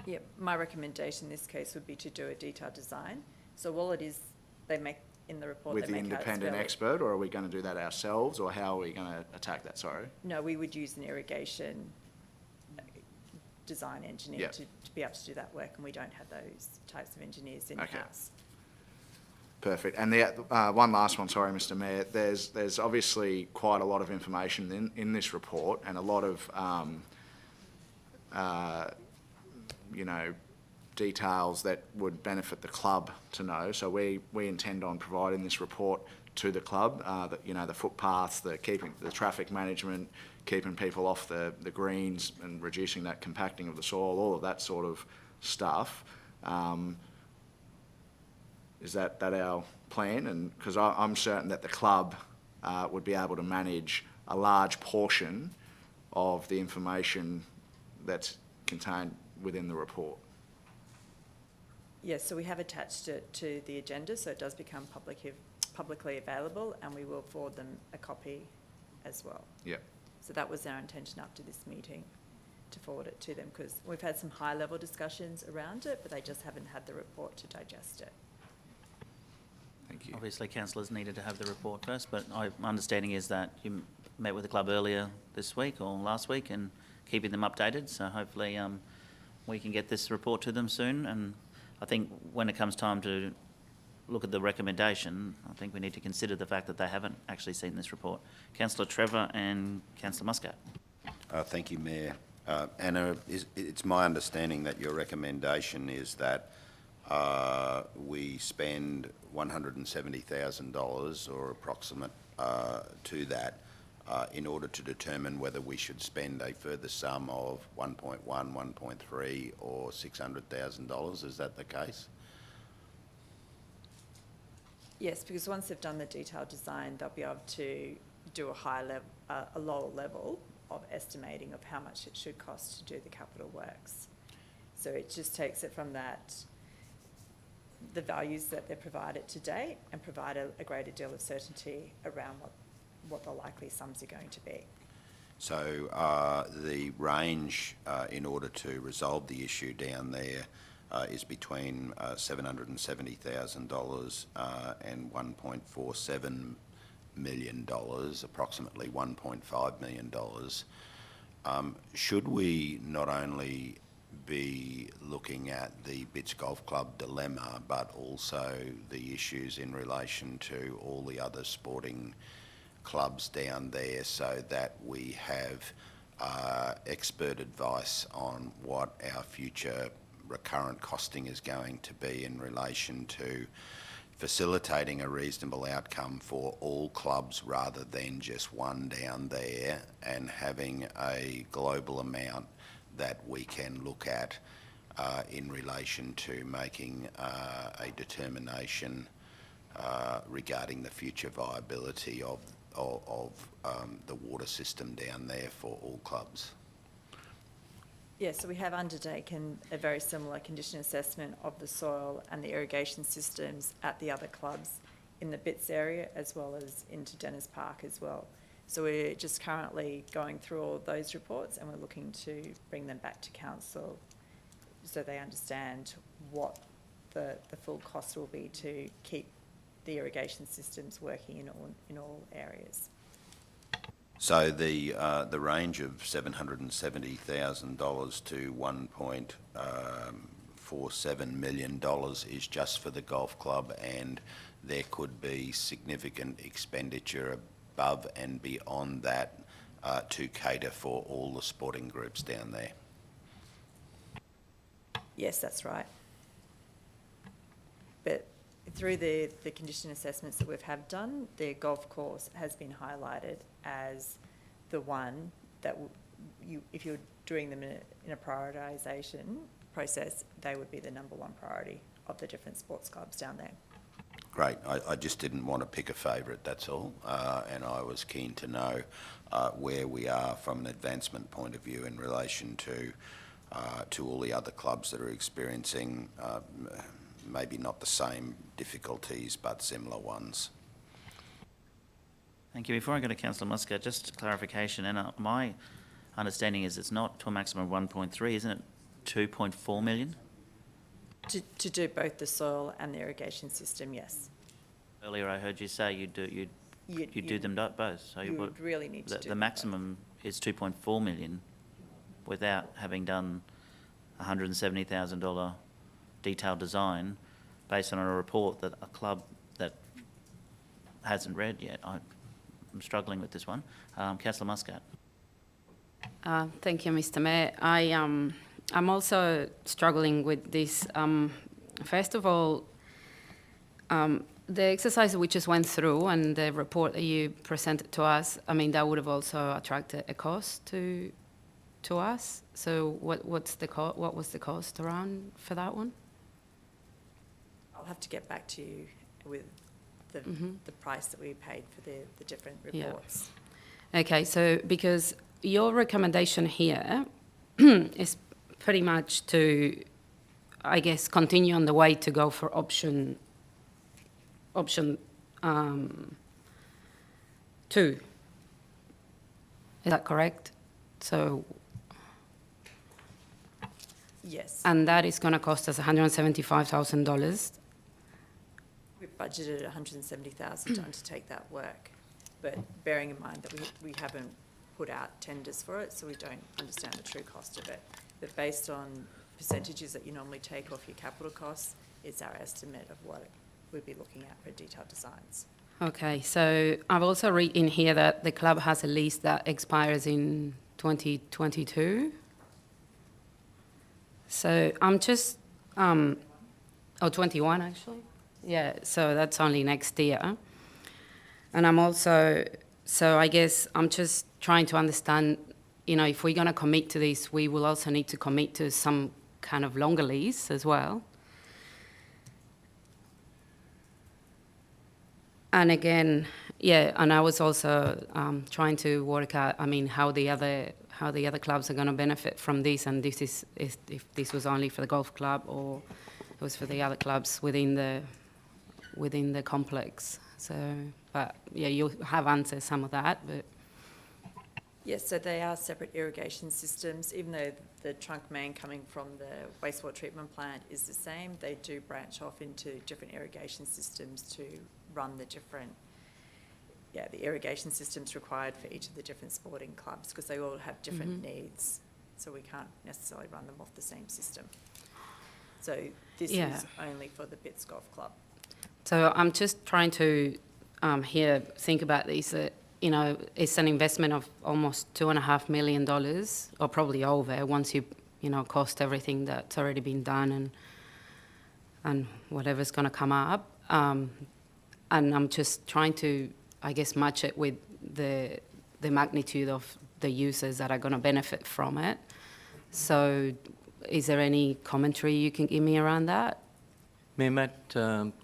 Yeah, my recommendation in this case would be to do a detailed design. So all it is, they make in the report... With the independent expert, or are we going to do that ourselves, or how are we going to attack that, sorry? No, we would use an irrigation design engineer to be able to do that work, and we don't have those types of engineers in-house. Perfect. And the one last one, sorry, Mr. Mayor. There's obviously quite a lot of information in this report, and a lot of details that would benefit the club to know. So we intend on providing this report to the club. The footpaths, the traffic management, keeping people off the greens, and reducing that compacting of the soil, all of that sort of stuff. Is that our plan? And because I'm certain that the club would be able to manage a large portion of the information that's contained within the report. Yes, so we have attached it to the agenda, so it does become publicly available, and we will forward them a copy as well. Yeah. So that was our intention after this meeting, to forward it to them, because we've had some high-level discussions around it, but they just haven't had the report to digest it. Thank you. Obviously, councillors needed to have the report first, but my understanding is that you met with the club earlier this week or last week and keeping them updated. So hopefully we can get this report to them soon. And I think when it comes time to look at the recommendation, I think we need to consider the fact that they haven't actually seen this report. Councillor Trevor and Councillor Muscat. Thank you, Mayor. Anna, it's my understanding that your recommendation is that we spend $170,000 or approximate to that in order to determine whether we should spend a further sum of 1.1, 1.3 or $600,000. Is that the case? Yes, because once they've done the detailed design, they'll be able to do a lower level of estimating of how much it should cost to do the capital works. So it just takes it from the values that they've provided to date, and provide a greater deal of certainty around what the likely sums are going to be. So the range in order to resolve the issue down there is between $770,000 and $1.47 million, approximately $1.5 million. Should we not only be looking at the Bits Golf Club dilemma, but also the issues in relation to all the other sporting clubs down there, so that we have expert advice on what our future recurrent costing is going to be in relation to facilitating a reasonable outcome for all clubs rather than just one down there, and having a global amount that we can look at in relation to making a determination regarding the future viability of the water system down there for all clubs. Yes, so we have undertaken a very similar condition assessment of the soil and the irrigation systems at the other clubs in the Bits area, as well as into Dennis Park as well. So we're just currently going through all those reports, and we're looking to bring them back to council so they understand what the full cost will be to keep the irrigation systems working in all areas. So the range of $770,000 to $1.47 million is just for the golf club, and there could be significant expenditure above and beyond that to cater for all the sporting groups down there. Yes, that's right. But through the condition assessments that we've done, the golf course has been highlighted as the one that if you're doing them in a prioritisation process, they would be the number one priority of the different sports clubs down there. Great. I just didn't want to pick a favourite, that's all. And I was keen to know where we are from an advancement point of view in relation to all the other clubs that are experiencing maybe not the same difficulties, but similar ones. Thank you. Before I go to Councillor Muscat, just clarification, and my understanding is it's not to a maximum of 1.3, isn't it 2.4 million? To do both the soil and the irrigation system, yes. Earlier I heard you say you do them both. So you would really need to do the maximum is 2.4 million without having done $170,000 detailed design based on a report that a club hasn't read yet. I'm struggling with this one. Councillor Muscat. Thank you, Mr. Mayor. I'm also struggling with this. First of all, the exercise that we just went through and the report that you presented to us, I mean, that would have also attracted a cost to us. So what was the cost around for that one? I'll have to get back to you with the price that we paid for the different reports. Yeah. Okay, so because your recommendation here is pretty much to, I guess, continue on the way to go for option 2. Is that correct? So. Yes. And that is going to cost us $175,000. We've budgeted $170,000 to undertake that work, but bearing in mind that we haven't put out tenders for it, so we don't understand the true cost of it. But based on percentages that you normally take off your capital costs, it's our estimate of what we'd be looking at for detailed designs. Okay, so I've also read in here that the club has a lease that expires in 2022. So I'm just, 21 actually. Yeah, so that's only next year. And I'm also, so I guess I'm just trying to understand, you know, if we're going to commit to this, we will also need to commit to some kind of longer lease as well. And again, yeah, and I was also trying to work out, I mean, how the other clubs are going to benefit from this, and this is if this was only for the golf club or it was for the other clubs within the complex. So, but yeah, you have answered some of that, but. Yes, so they are separate irrigation systems. Even though the trunk main coming from the wastewater treatment plant is the same, they do branch off into different irrigation systems to run the different, the irrigation systems required for each of the different sporting clubs, because they all have different needs. So we can't necessarily run them off the same system. So this is only for the Bits Golf Club. So I'm just trying to think about these. You know, it's an investment of almost $2.5 million, or probably over, once you cost everything that's already been done and whatever's going to come up. And I'm just trying to, I guess, match it with the magnitude of the users that are going to benefit from it. So is there any commentary you can give me around that? Mayor Matt,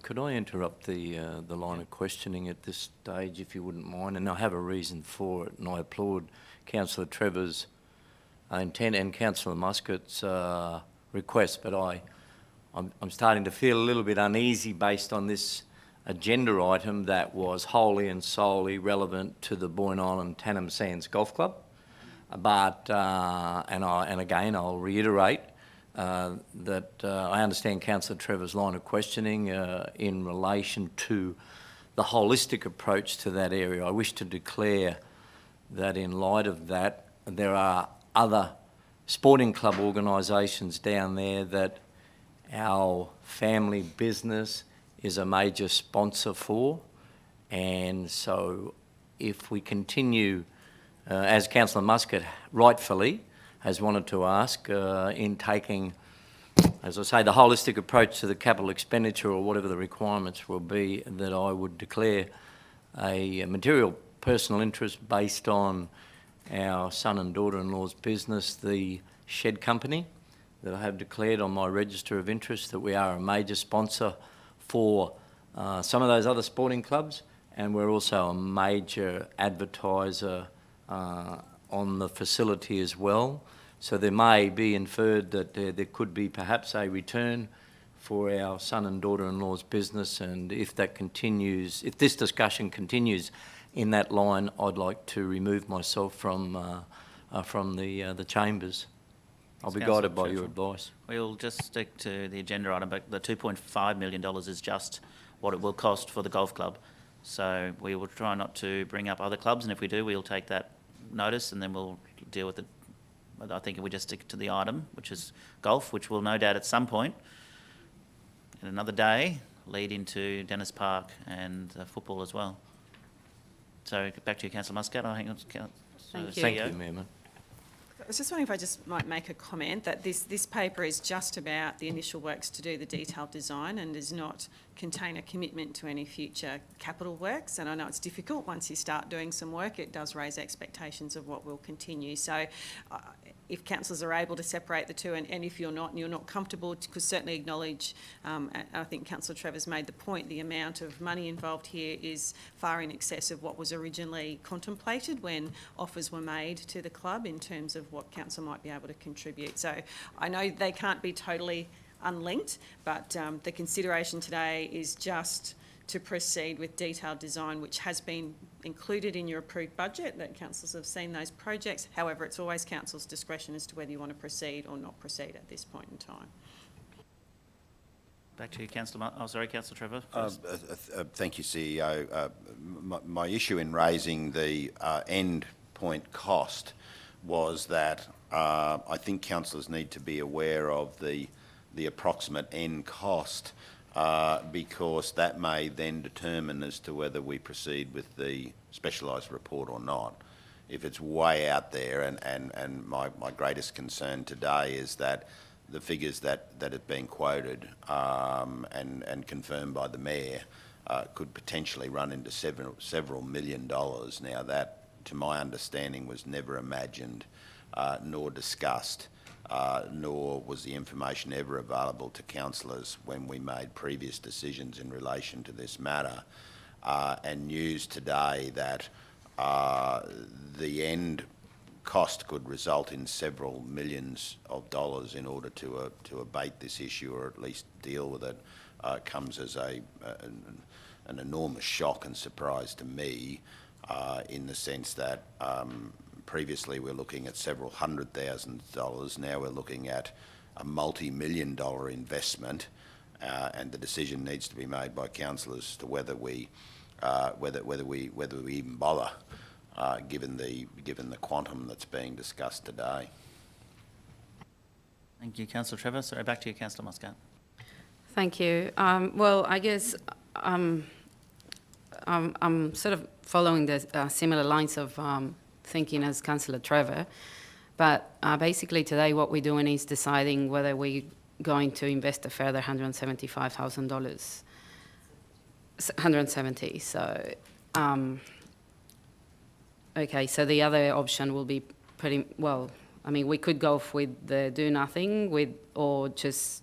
could I interrupt the line of questioning at this stage, if you wouldn't mind? And I have a reason for it, and I applaud Councillor Trevor's intent and Councillor Muscat's request, but I'm starting to feel a little bit uneasy based on this agenda item that was wholly and solely relevant to the Boyne Island Tannum Sands Golf Club. But, and again, I'll reiterate, that I understand Councillor Trevor's line of questioning in relation to the holistic approach to that area. I wish to declare that in light of that, there are other sporting club organisations down there that our family business is a major sponsor for, and so if we continue, as Councillor Muscat rightfully has wanted to ask, in taking, as I say, the holistic approach to the capital expenditure or whatever the requirements will be, that I would declare a material personal interest based on our son and daughter-in-law's business, the Shed Company, that I have declared on my register of interest that we are a major sponsor for some of those other sporting clubs, and we're also a major advertiser on the facility as well. So there may be inferred that there could be perhaps a return for our son and daughter-in-law's business, and if that continues, if this discussion continues in that line, I'd like to remove myself from the chambers. I'll be guided by your advice. We'll just stick to the agenda item, but the $2.5 million is just what it will cost for the golf club. So we will try not to bring up other clubs, and if we do, we'll take that notice and then we'll deal with it. I think if we just stick to the item, which is golf, which will no doubt at some point, in another day, lead into Dennis Park and football as well. So back to you, Councillor Muscat. I think Thank you, Mayor. I was just wondering if I just might make a comment that this paper is just about the initial works to do the detailed design and does not contain a commitment to any future capital works. And I know it's difficult once you start doing some work, it does raise expectations of what will continue. So if councillors are able to separate the two, and if you're not comfortable, could certainly acknowledge, I think Councillor Trevor's made the point, the amount of money involved here is far in excess of what was originally contemplated when offers were made to the club in terms of what council might be able to contribute. So I know they can't be totally unlinked, but the consideration today is just to proceed with detailed design, which has been included in your approved budget, that councillors have seen those projects. However, it's always council's discretion as to whether you want to proceed or not proceed at this point in time. Back to you, Councillor. Councillor Trevor. Thank you, CEO. My issue in raising the end point cost was that I think councillors need to be aware of the approximate end cost, because that may then determine as to whether we proceed with the specialised report or not. If it's way out there, and my greatest concern today is that the figures that have been quoted and confirmed by the Mayor could potentially run into several $1 million. Now that, to my understanding, was never imagined nor discussed. Nor was the information ever available to councillors when we made previous decisions in relation to this matter. And news today that the end cost could result in several millions of dollars in order to abate this issue, or at least deal with it, comes as an enormous shock and surprise to me, in the sense that previously we're looking at several $100,000. Now we're looking at a multi-million-dollar investment, and the decision needs to be made by councillors to whether we even bother, given the quantum that's being discussed today. Thank you, Councillor Trevor. Sorry, back to you, Councillor Muscat. Thank you. Well, I guess I'm sort of following the similar lines of thinking as Councillor Trevor, but basically today what we're doing is deciding whether we're going to invest a further $175,000. 170. So, okay. So the other option will be pretty well. I mean, we could go with the do nothing or just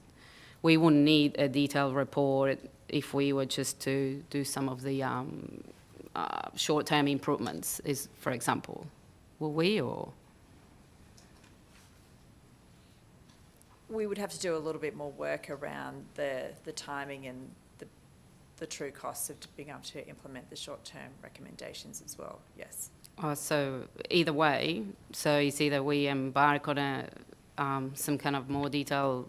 we wouldn't need a detailed report if we were just to do some of the short-term improvements, for example. Will we, or? We would have to do a little bit more work around the timing and the true costs of being able to implement the short-term recommendations as well, yes. So either way, so it's either we embark on some kind of more detailed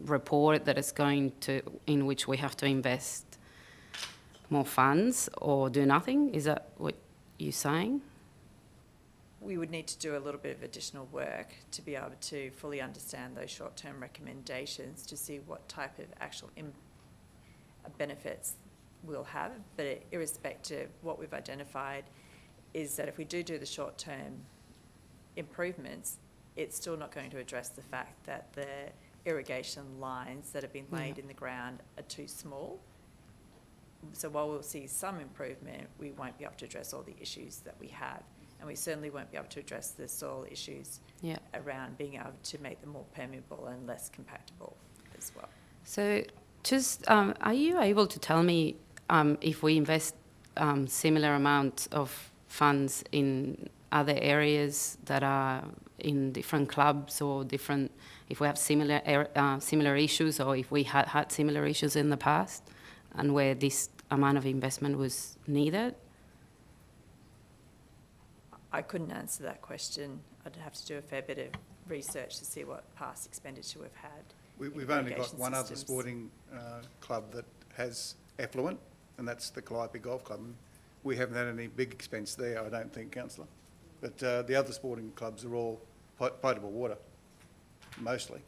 report that is in which we have to invest more funds, or do nothing. Is that what you're saying? We would need to do a little bit of additional work to be able to fully understand those short-term recommendations to see what type of actual benefits we'll have. But irrespective, what we've identified is that if we do the short-term improvements, it's still not going to address the fact that the irrigation lines that have been laid in the ground are too small. So while we'll see some improvement, we won't be able to address all the issues that we have. And we certainly won't be able to address the soil issues around being able to make them more permeable and less compactable as well. So just, are you able to tell me if we invest similar amount of funds in other areas that are in different clubs, or different, if we have similar issues, or if we had similar issues in the past and where this amount of investment was needed? I couldn't answer that question. I'd have to do a fair bit of research to see what past expenditure we've had. We've only got one other sporting club that has effluent, and that's the Calliope Golf Club. We haven't had any big expense there, I don't think, Councillor. But the other sporting clubs are all potable water, mostly.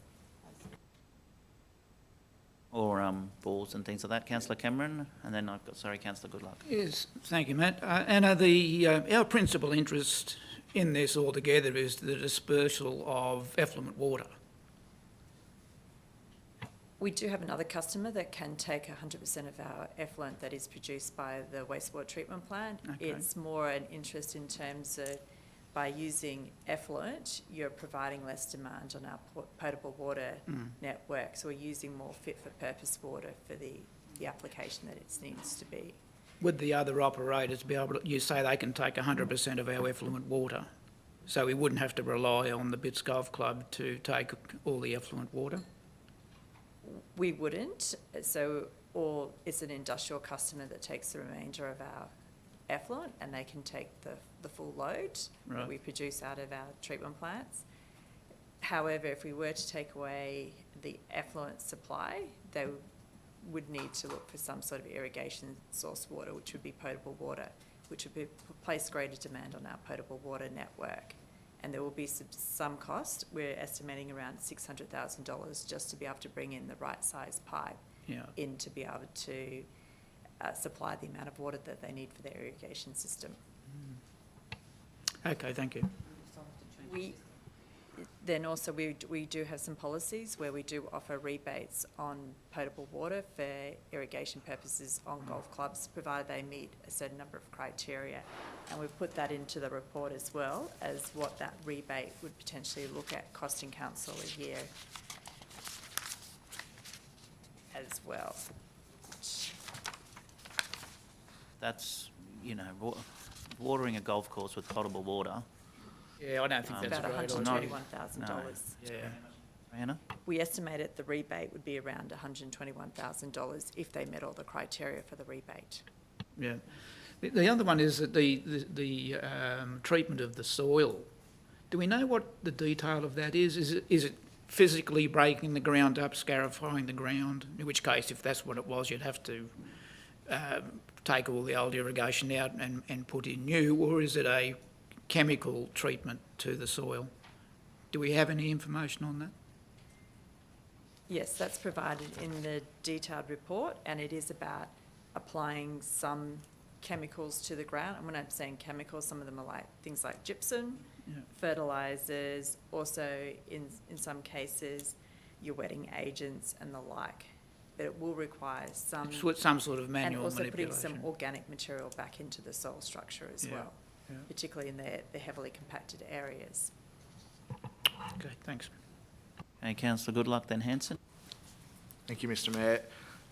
or bores and things like that. Councillor Cameron, and then I've got, sorry, Councillor Goodluck. Yes, thank you, Matt. Anna, our principal interest in this altogether is the dispersal of effluent water. We do have another customer that can take 100% of our effluent that is produced by the wastewater treatment plant. Okay. It's more an interest in terms of by using effluent, you're providing less demand on our potable water network. So we're using more fit-for-purpose water for the application that it needs to be. Would the other operators be able to, you say they can take 100% of our effluent water, so we wouldn't have to rely on the Bits Golf Club to take all the effluent water? We wouldn't, so, or it's an industrial customer that takes the remainder of our effluent and they can take the full load that we produce out of our treatment plants. However, if we were to take away the effluent supply, they would need to look for some sort of irrigation source water, which would be potable water, which would place greater demand on our potable water network. And there will be some cost. We're estimating around $600,000 just to be able to bring in the right size pipe in to be able to supply the amount of water that they need for their irrigation system. Okay, thank you. Then also we do have some policies where we do offer rebates on potable water for irrigation purposes on golf clubs, provided they meet a certain number of criteria. And we've put that into the report as well as what that rebate would potentially look at costing council a year as well. That's, you know, watering a golf course with potable water. Yeah, I don't think that's about great. $121,000. No. Yeah. Anna? We estimated the rebate would be around $121,000 if they met all the criteria for the rebate. Yeah. The other one is that the treatment of the soil. Do we know what the detail of that is? Is it physically breaking the ground up, scarifying the ground? In which case, if that's what it was, you'd have to take all the old irrigation out and put in new, or is it a chemical treatment to the soil? Do we have any information on that? Yes, that's provided in the detailed report, and it is about applying some chemicals to the ground. And when I'm saying chemicals, some of them are like things like gypsum, fertilisers, also in some cases your wetting agents and the like. But it will require some sort of manual and also manipulation. putting some organic material back into the soil structure as well, particularly in the heavily compacted areas. Okay, thanks. Okay, Councillor Goodluck, then Hanson. Thank you, Mr Mayor.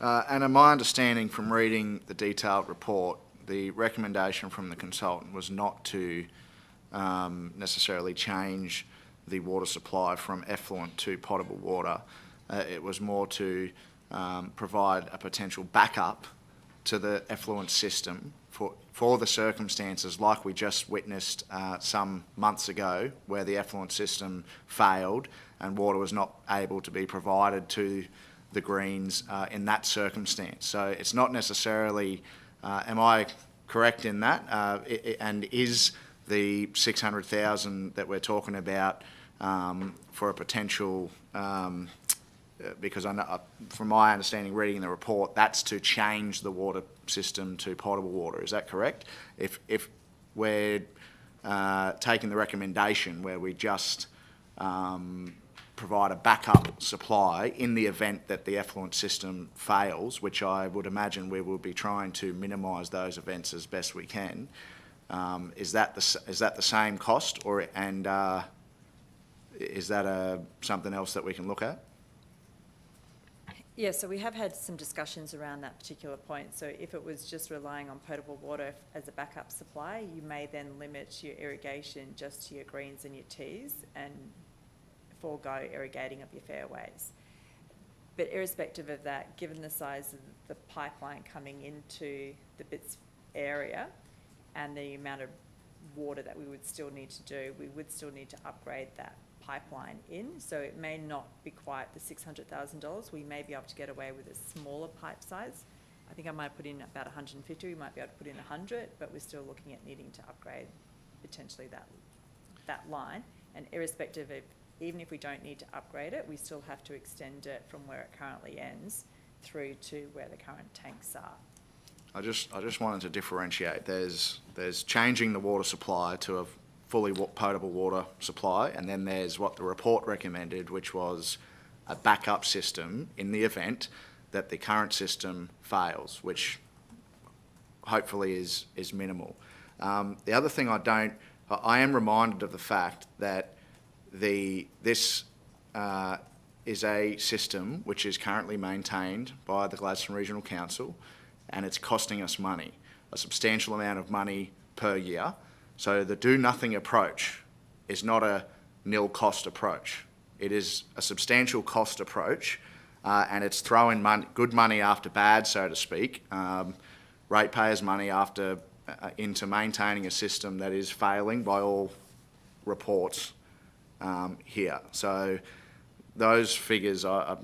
And my understanding from reading the detailed report, the recommendation from the consultant was not to necessarily change the water supply from effluent to potable water. It was more to provide a potential backup to the effluent system for the circumstances like we just witnessed some months ago, where the effluent system failed and water was not able to be provided to the greens in that circumstance. So it's not necessarily, am I correct in that? And is the 600,000 that we're talking about for a potential, because I know, from my understanding reading the report, that's to change the water system to potable water, is that correct? If we're taking the recommendation where we just provide a backup supply in the event that the effluent system fails, which I would imagine we will be trying to minimise those events as best we can, is that the same cost, or is that something else that we can look at? Yeah, so we have had some discussions around that particular point. So if it was just relying on potable water as a backup supply, you may then limit your irrigation just to your greens and your tees and forego irrigating of your fairways. But irrespective of that, given the size of the pipeline coming into the Bits area and the amount of water that we would still need to do, we would still need to upgrade that pipeline in. So it may not be quite the $600,000. We may be able to get away with a smaller pipe size. I think I might put in about 150. We might be able to put in 100, but we're still looking at needing to upgrade potentially that line. And irrespective of, even if we don't need to upgrade it, we still have to extend it from where it currently ends through to where the current tanks are. I just wanted to differentiate. There's changing the water supply to a fully potable water supply, and then there's what the report recommended, which was a backup system in the event that the current system fails, which hopefully is minimal. The other thing I am reminded of the fact that this is a system which is currently maintained by the Gladstone Regional Council, and it's costing us money, a substantial amount of money per year. So the do-nothing approach is not a nil cost approach. It is a substantial cost approach, and it's throwing good money after bad, so to speak, ratepayers' money into maintaining a system that is failing by all reports here. So those figures, I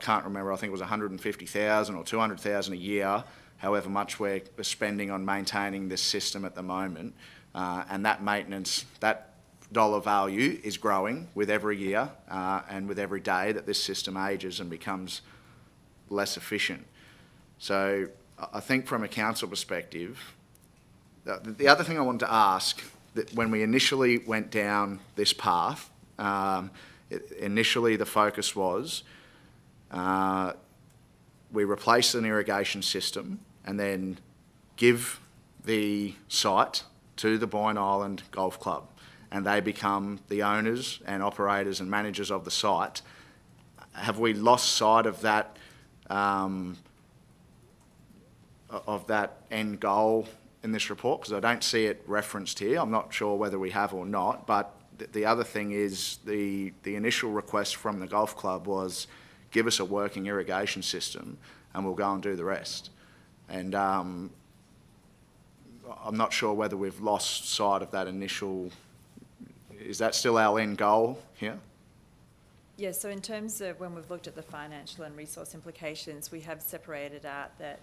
can't remember, I think it was 150,000 or 200,000 a year, however much we're spending on maintaining this system at the moment. And that maintenance, that dollar value is growing with every year and with every day that this system ages and becomes less efficient. So I think from a council perspective, the other thing I wanted to ask, that when we initially went down this path, initially the focus was we replace an irrigation system and then give the site to the Boyne Island Golf Club, and they become the owners and operators and managers of the site. Have we lost sight of that end goal in this report? Because I don't see it referenced here. I'm not sure whether we have or not, but the other thing is the initial request from the golf club was give us a working irrigation system and we'll go and do the rest. And I'm not sure whether we've lost sight of that initial. Is that still our end goal here? Yeah, so in terms of when we've looked at the financial and resource implications, we have separated out that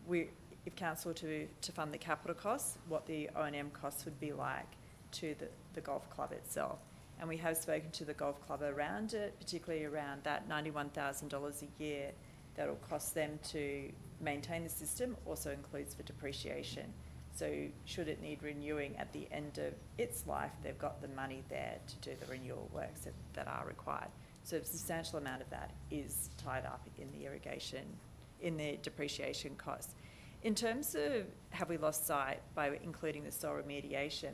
if council to fund the capital costs, what the O&M costs would be like to the golf club itself. And we have spoken to the golf club around it, particularly around that $91,000 a year that will cost them to maintain the system, also includes for depreciation. So should it need renewing at the end of its life, they've got the money there to do the renewal works that are required. So a substantial amount of that is tied up in the irrigation, in the depreciation costs. In terms of have we lost sight by including the soil remediation,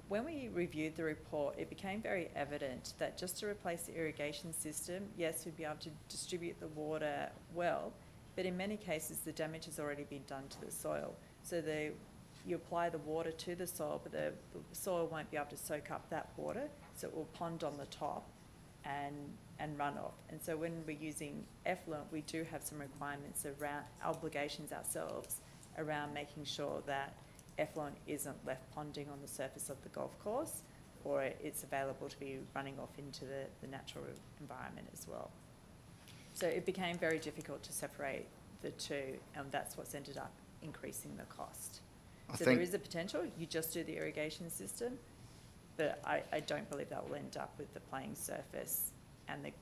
when we reviewed the report, it became very evident that just to replace the irrigation system, yes, we'd be able to distribute the water well, but in many cases the damage has already been done to the soil. So you apply the water to the soil, but the soil won't be able to soak up that water, so it will pond on the top and run off. And so when we're using effluent, we do have some requirements around obligations ourselves around making sure that effluent isn't left ponding on the surface of the golf course, or it's available to be running off into the natural environment as well. So it became very difficult to separate the two, and that's what's ended up increasing the cost. So there is a potential, you just do the irrigation system, but I don't believe that will end up with the playing surface and the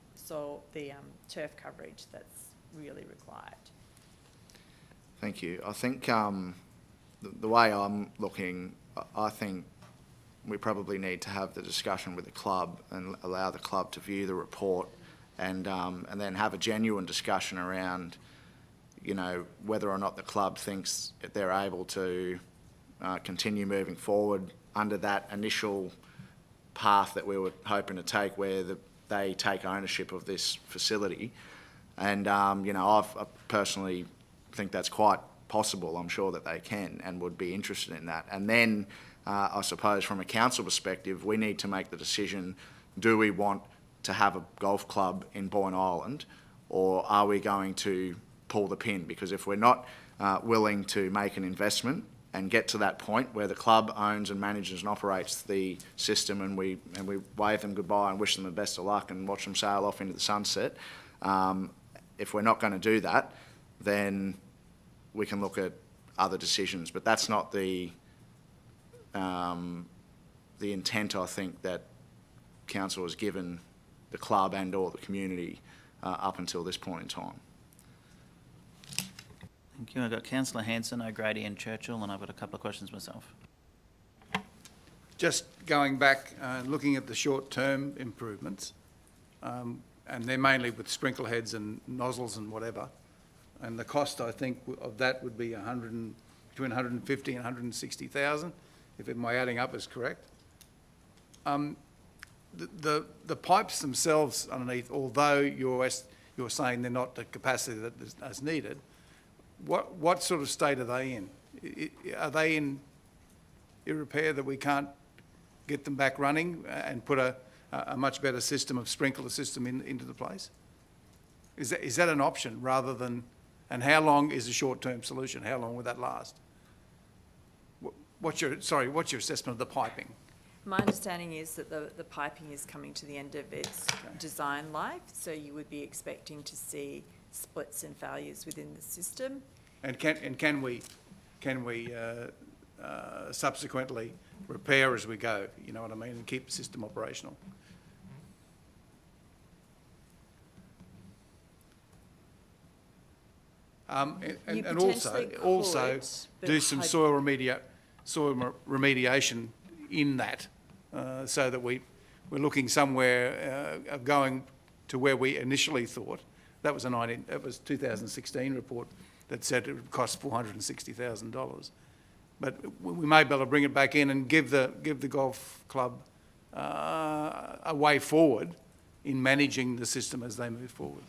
turf coverage that's really required. Thank you. I think the way I'm looking, I think we probably need to have the discussion with the club and allow the club to view the report and then have a genuine discussion around, you know, whether or not the club thinks that they're able to continue moving forward under that initial path that we were hoping to take, where they take ownership of this facility. And, you know, I personally think that's quite possible. I'm sure that they can and would be interested in that. And then, I suppose from a council perspective, we need to make the decision, do we want to have a golf club in Boyne Island, or are we going to pull the pin? Because if we're not willing to make an investment and get to that point where the club owns and manages and operates the system, and we wave them goodbye and wish them the best of luck and watch them sail off into the sunset, if we're not going to do that, then we can look at other decisions. But that's not the intent, I think, that council has given the club and or the community up until this point in time. Thank you. I've got Councillor Hanson, O'Grady and Churchill, and I've got a couple of questions myself. Just going back, looking at the short-term improvements, and they're mainly with sprinkler heads and nozzles and whatever, and the cost, I think, of that would be between 150 and 160,000, if my adding up is correct. The pipes themselves underneath, although you're saying they're not the capacity that is needed, what sort of state are they in? Are they in repair that we can't get them back running and put a much better system of sprinkler system into the place? Is that an option rather than, and how long is a short-term solution? How long would that last? What's your assessment of the piping? My understanding is that the piping is coming to the end of its design life, so you would be expecting to see splits and failures within the system. And can we subsequently repair as we go? You know what I mean, and keep the system operational. And also do some soil remediation in that, so that we're looking somewhere of going to where we initially thought. That was 2016 report that said it would cost $460,000. But we may be able to bring it back in and give the golf club a way forward in managing the system as they move forward.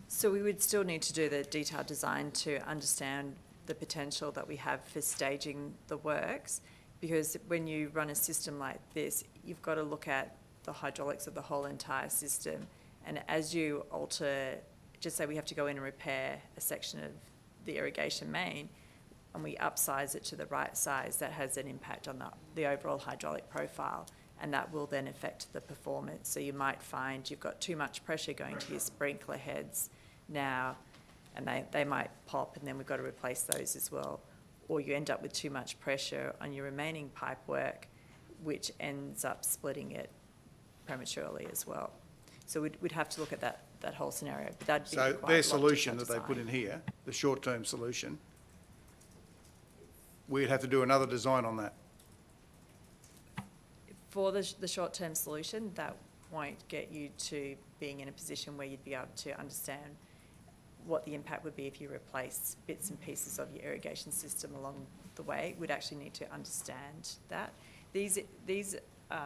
So we would still need to do the detailed design to understand the potential that we have for staging the works, because when you run a system like this, you've got to look at the hydraulics of the whole entire system. And as you alter, just say we have to go in and repair a section of the irrigation main, and we upsize it to the right size, that has an impact on the overall hydraulic profile, and that will then affect the performance. So you might find you've got too much pressure going to your sprinkler heads now, and they might pop, and then we've got to replace those as well. Or you end up with too much pressure on your remaining pipe work, which ends up splitting it prematurely as well. So we'd have to look at that whole scenario. But that'd be so their solution that they put in here, the short-term solution, we'd have to do another design on that. For the short-term solution, that won't get you to being in a position where you'd be able to understand what the impact would be if you replace bits and pieces of your irrigation system along the way. We'd actually need to understand that. These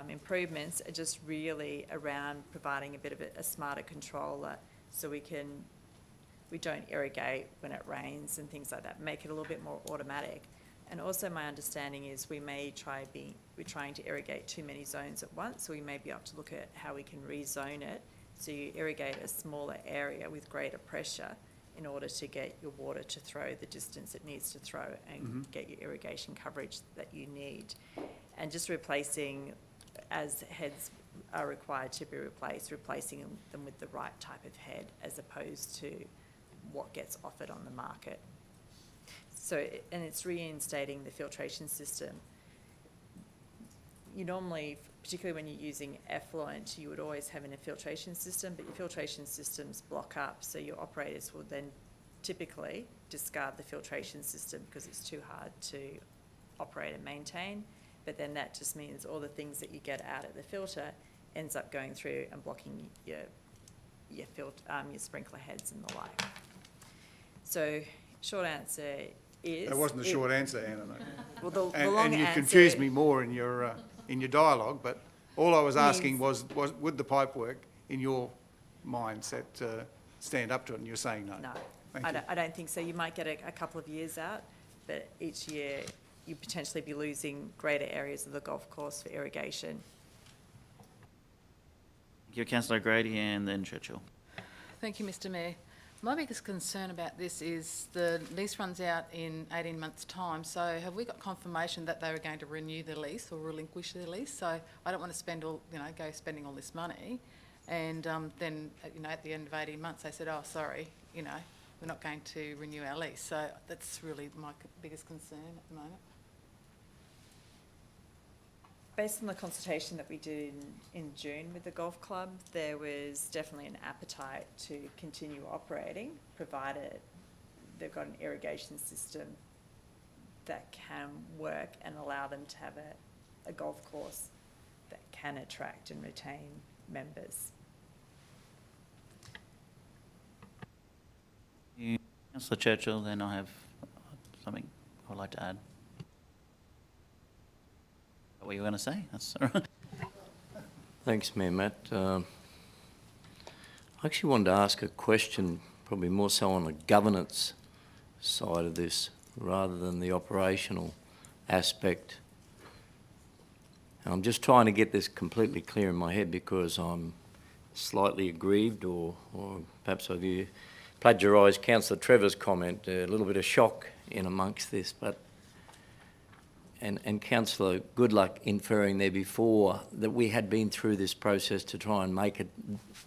improvements are just really around providing a bit of a smarter controller, so we don't irrigate when it rains and things like that, make it a little bit more automatic. And also my understanding is we're trying to irrigate too many zones at once, so we may be able to look at how we can rezone it so you irrigate a smaller area with greater pressure in order to get your water to throw the distance it needs to throw and get your irrigation coverage that you need. And just replacing, as heads are required to be replaced, replacing them with the right type of head as opposed to what gets offered on the market. So, and it's reinstating the filtration system. You normally, particularly when you're using effluent, you would always have an infiltration system, but your filtration systems block up, so your operators will then typically discard the filtration system because it's too hard to operate and maintain. But then that just means all the things that you get out of the filter ends up going through and blocking your sprinkler heads and the like. So, short answer is... That wasn't a short answer, Anna. Well, the long and you answer... confused me more in your dialogue, but all I was asking was would the pipe work, in your mindset, stand up to it, and you're saying no. No, Thank I don't think so. You might get a couple of years out, but each year you potentially be losing greater areas of the golf course for irrigation. Thank you, Councillor O'Grady, and then Churchill. Thank you, Mr Mayor. My biggest concern about this is the lease runs out in 18 months' time, so have we got confirmation that they were going to renew the lease or relinquish their lease? So I don't want to spend go spending all this money, and then at the end of 18 months they said, oh, sorry, we're not going to renew our lease. So that's really my biggest concern at the moment. Based on the consultation that we did in June with the golf club, there was definitely an appetite to continue operating, provided they've got an irrigation system that can work and allow them to have a golf course that can attract and retain members. Councillor Churchill, then I have something I would like to add. What were you going to say? That's all right. Thanks, Mayor Matt. I actually wanted to ask a question, probably more so on the governance side of this, rather than the operational aspect. And I'm just trying to get this completely clear in my head because I'm slightly aggrieved, or perhaps I've plagiarised Councillor Trevor's comment, a little bit of shock in amongst this, but and Councillor Goodluck inferring there before that we had been through this process to try and make it,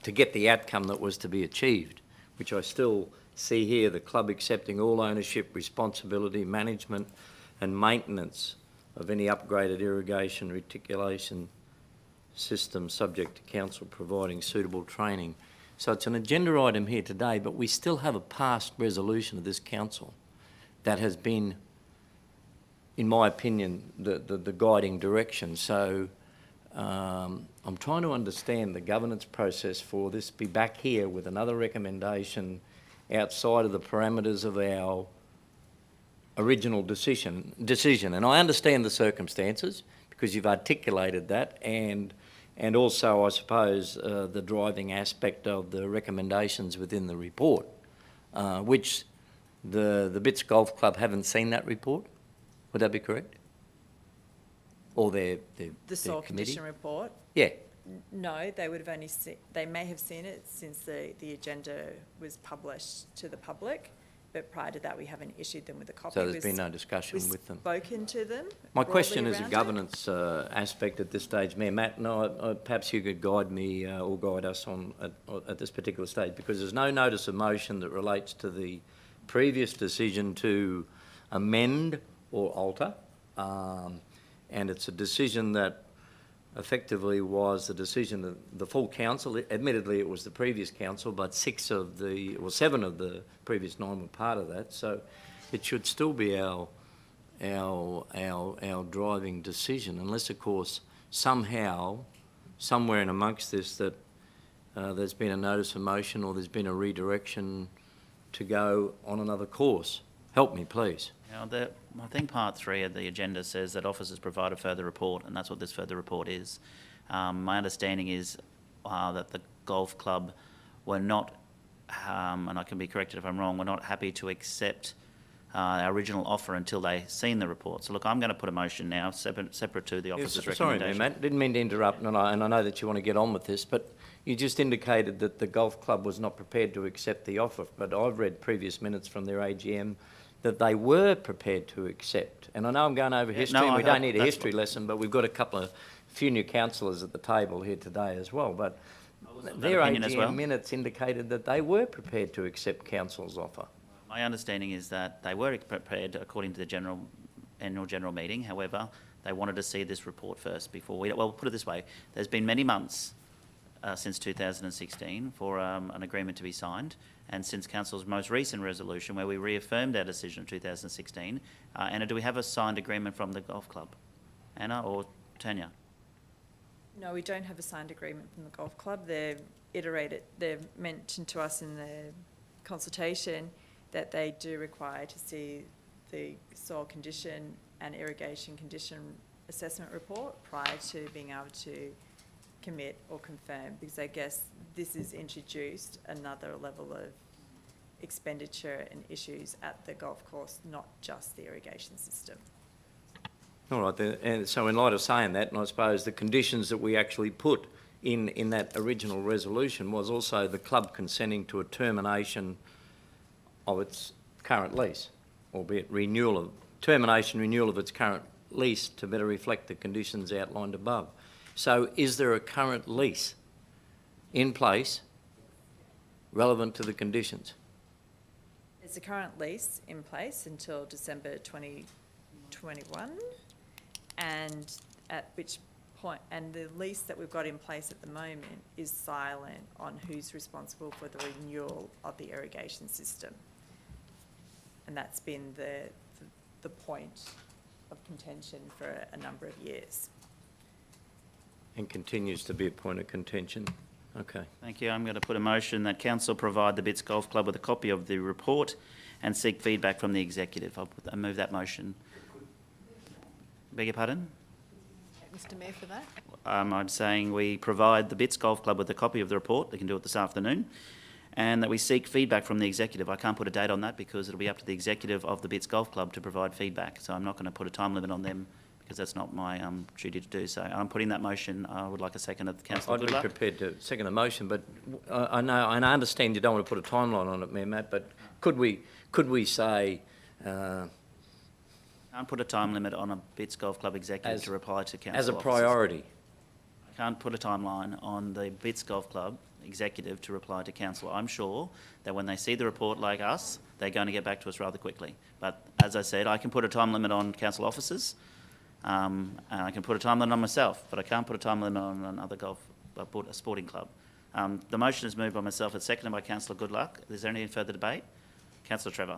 to get the outcome that was to be achieved, which I still see here, the club accepting all ownership, responsibility, management and maintenance of any upgraded irrigation reticulation system subject to council providing suitable training. So it's an agenda item here today, but we still have a past resolution of this council that has been, in my opinion, the guiding direction. So I'm trying to understand the governance process for this to be back here with another recommendation outside of the parameters of our original decision. And I understand the circumstances because you've articulated that, and also, I suppose, the driving aspect of the recommendations within the report, which the Bits Golf Club haven't seen that report. Would that be correct? Or their soil committee? condition report? Yeah. No, they would have only seen, they may have seen it since the agenda was published to the public, but prior to that we haven't issued them with a copy. So there's been no discussion with them? We've spoken to them. My question is a governance aspect at this stage, Mayor Matt, and perhaps you could guide me or guide us on at this particular stage, because there's no notice of motion that relates to the previous decision to amend or alter, and it's a decision that effectively was the decision of the full council. Admittedly, it was the previous council, but 7 of the previous 9 were part of that. So it should still be our driving decision, unless, of course, somehow, somewhere in amongst this, that there's been a notice of motion or there's been a redirection to go on another course. Help me, please. Now, I think part 3 of the agenda says that officers provide a further report, and that's what this further report is. My understanding is that the golf club were not, and I can be corrected if I'm wrong, were not happy to accept our original offer until they seen the report. So look, I'm going to put a motion now, separate to the officer's recommendation. Sorry, Matt, didn't mean to interrupt, and I know that you want to get on with this, but you just indicated that the golf club was not prepared to accept the offer, but I've read previous minutes from their AGM that they were prepared to accept. And I know I'm going over history, and we don't need a history lesson, but we've got a few new councillors at the table here today as well. But their AGM minutes indicated that they were prepared to accept council's offer. My understanding is that they were prepared according to the annual general meeting. However, they wanted to see this report first before we... Well, put it this way. There's been many months since 2016 for an agreement to be signed, and since Council's most recent resolution where we reaffirmed our decision of 2016. Anna, do we have a signed agreement from the golf club? Anna or Tanya? No, we don't have a signed agreement from the golf club. They've mentioned to us in the consultation that they do require to see the soil condition and irrigation condition assessment report prior to being able to commit or confirm, because I guess this has introduced another level of expenditure and issues at the golf course, not just the irrigation system. All right, and so in light of saying that, and I suppose the conditions that we actually put in that original resolution was also the club consenting to a termination of its current lease, albeit renewal of its current lease to better reflect the conditions outlined above. So is there a current lease in place relevant to the conditions? There's a current lease in place until December 2021, and at which point, and the lease that we've got in place at the moment is silent on who's responsible for the renewal of the irrigation system. and that's been the point of contention for a number of years. And continues to be a point of contention. Okay. Thank you. I'm going to put a motion that council provide the Bits Golf Club with a copy of the report and seek feedback from the executive. I move that motion. Beg your pardon? Mr Mayor, for that? I'm saying we provide the Bits Golf Club with a copy of the report. They can do it this afternoon. And that we seek feedback from the executive. I can't put a date on that because it'll be up to the executive of the Bits Golf Club to provide feedback. So I'm not going to put a time limit on them because that's not my duty to do so. I'm putting that motion. I would like a second of Councillor I'd be Goodluck. prepared to second the motion, but I know and I understand you don't want to put a timeline on it, Mayor Matt. But could we say? Can't put a time limit on a Bits Golf Club executive to reply to council as a officers. priority. I can't put a timeline on the Bits Golf Club executive to reply to council. I'm sure that when they see the report like us, they're going to get back to us rather quickly. But as I said, I can put a time limit on council officers, and I can put a time limit on myself, but I can't put a time limit on another a sporting club. The motion is moved by myself. It's seconded by Councillor Goodluck. Is there any further debate? Councillor Trevor.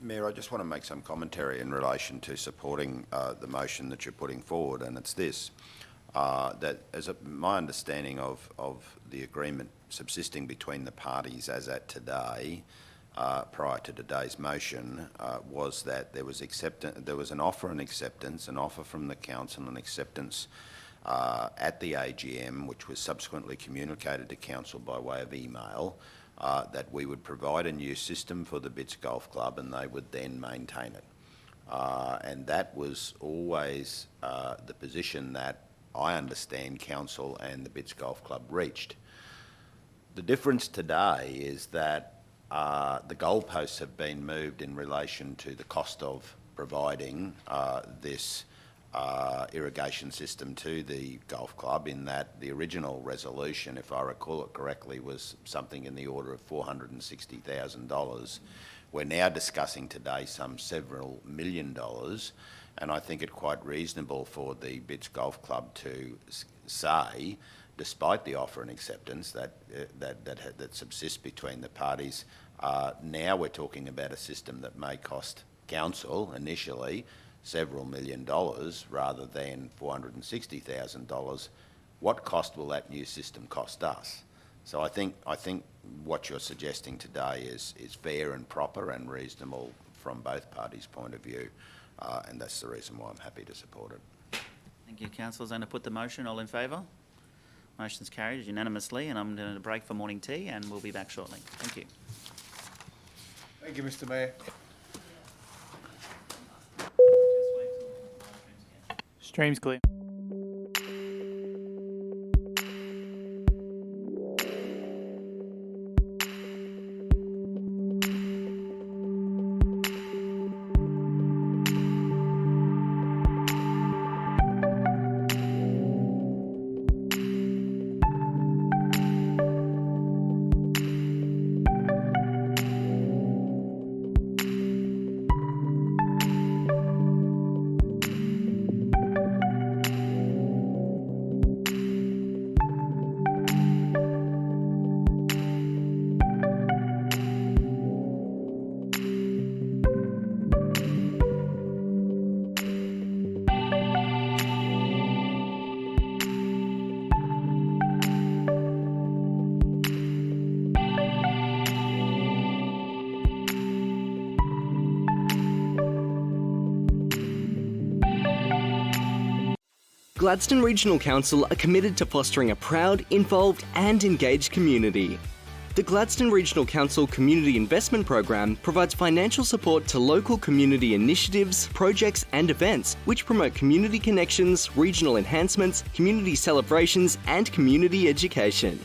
Mayor, I just want to make some commentary in relation to supporting the motion that you're putting forward, and it's this. That my understanding of the agreement subsisting between the parties as at today, prior to today's motion, was that there was an offer and acceptance, an offer from the council and acceptance at the AGM, which was subsequently communicated to council by way of email, that we would provide a new system for the Bits Golf Club and they would then maintain it. And that was always the position that I understand council and the Bits Golf Club reached. The difference today is that the goalposts have been moved in relation to the cost of providing this irrigation system to the golf club, in that the original resolution, if I recall it correctly, was something in the order of $460,000. We're now discussing today some several $1 million, and I think it quite reasonable for the Bits Golf Club to say, despite the offer and acceptance that subsists between the parties, now we're talking about a system that may cost council initially several $1 million rather than $460,000. What cost will that new system cost us? So I think what you're suggesting today is fair and proper and reasonable from both parties' point of view, and that's the reason why I'm happy to support it. Thank you, councillors. I'm going to put the motion. All in favour? Motion's carried unanimously, and I'm going to break for morning tea, and we'll be back shortly. Thank you. Thank you, Mr Mayor. Stream's clear. Gladstone Regional Council are committed to fostering a proud, involved and engaged community. The Gladstone Regional Council Community Investment Program provides financial support to local community initiatives, projects and events which promote community connections, regional enhancements, community celebrations and community education.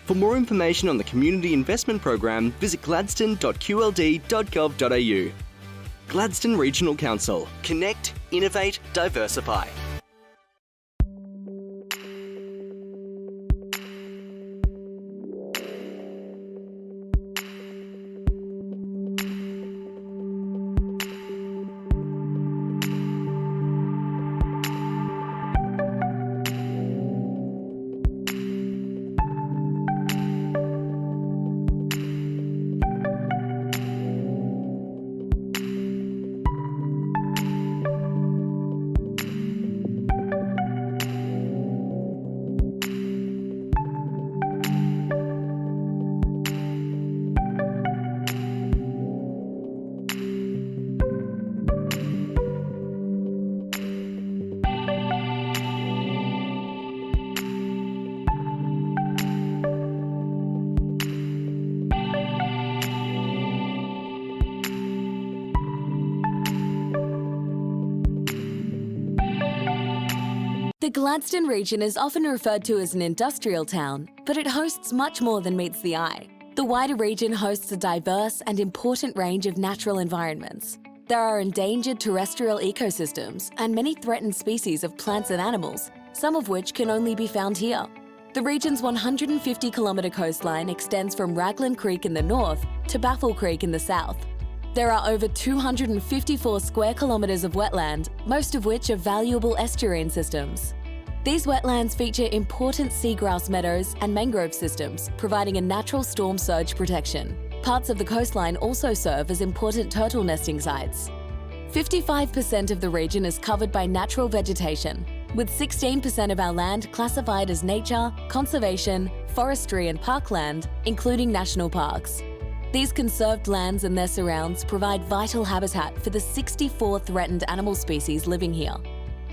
For more information on the Community Investment Program, visit gladstone.qld.gov.au. Gladstone Regional Council. Connect, innovate, diversify. The Gladstone region is often referred to as an industrial town, but it hosts much more than meets the eye. The wider region hosts a diverse and important range of natural environments. There are endangered terrestrial ecosystems and many threatened species of plants and animals, some of which can only be found here. The region's 150-kilometre coastline extends from Raglan Creek in the north to Baffle Creek in the south. There are over 254 square kilometres of wetland, most of which are valuable estuarine systems. These wetlands feature important seagrass meadows and mangrove systems, providing a natural storm surge protection. Parts of the coastline also serve as important turtle nesting sites. 55% of the region is covered by natural vegetation, with 16% of our land classified as nature, conservation, forestry and parkland, including national parks. These conserved lands and their surrounds provide vital habitat for the 64 threatened animal species living here.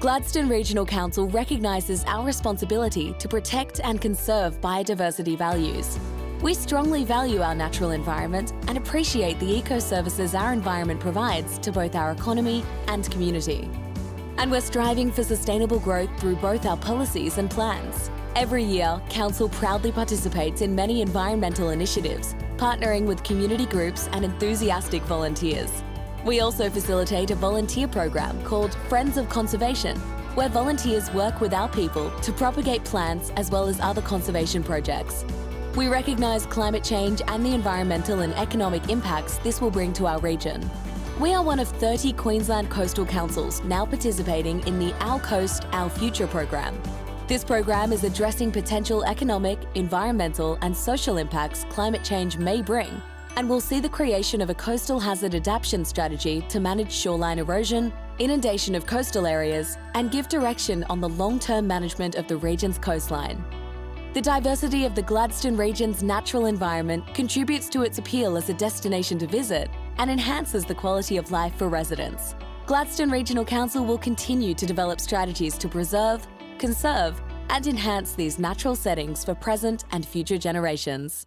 Gladstone Regional Council recognises our responsibility to protect and conserve biodiversity values. We strongly value our natural environment and appreciate the eco-services our environment provides to both our economy and community. And we're striving for sustainable growth through both our policies and plans. Every year, Council proudly participates in many environmental initiatives, partnering with community groups and enthusiastic volunteers. We also facilitate a volunteer program called Friends of Conservation, where volunteers work with our people to propagate plants as well as other conservation projects. We recognise climate change and the environmental and economic impacts this will bring to our region. We are one of 30 Queensland coastal councils now participating in the Our Coast, Our Future program. This program is addressing potential economic, environmental and social impacts climate change may bring, and will see the creation of a coastal hazard adaptation strategy to manage shoreline erosion, inundation of coastal areas, and give direction on the long-term management of the region's coastline. The diversity of the Gladstone region's natural environment contributes to its appeal as a destination to visit and enhances the quality of life for residents. Gladstone Regional Council will continue to develop strategies to preserve, conserve, and enhance these natural settings for present and future generations.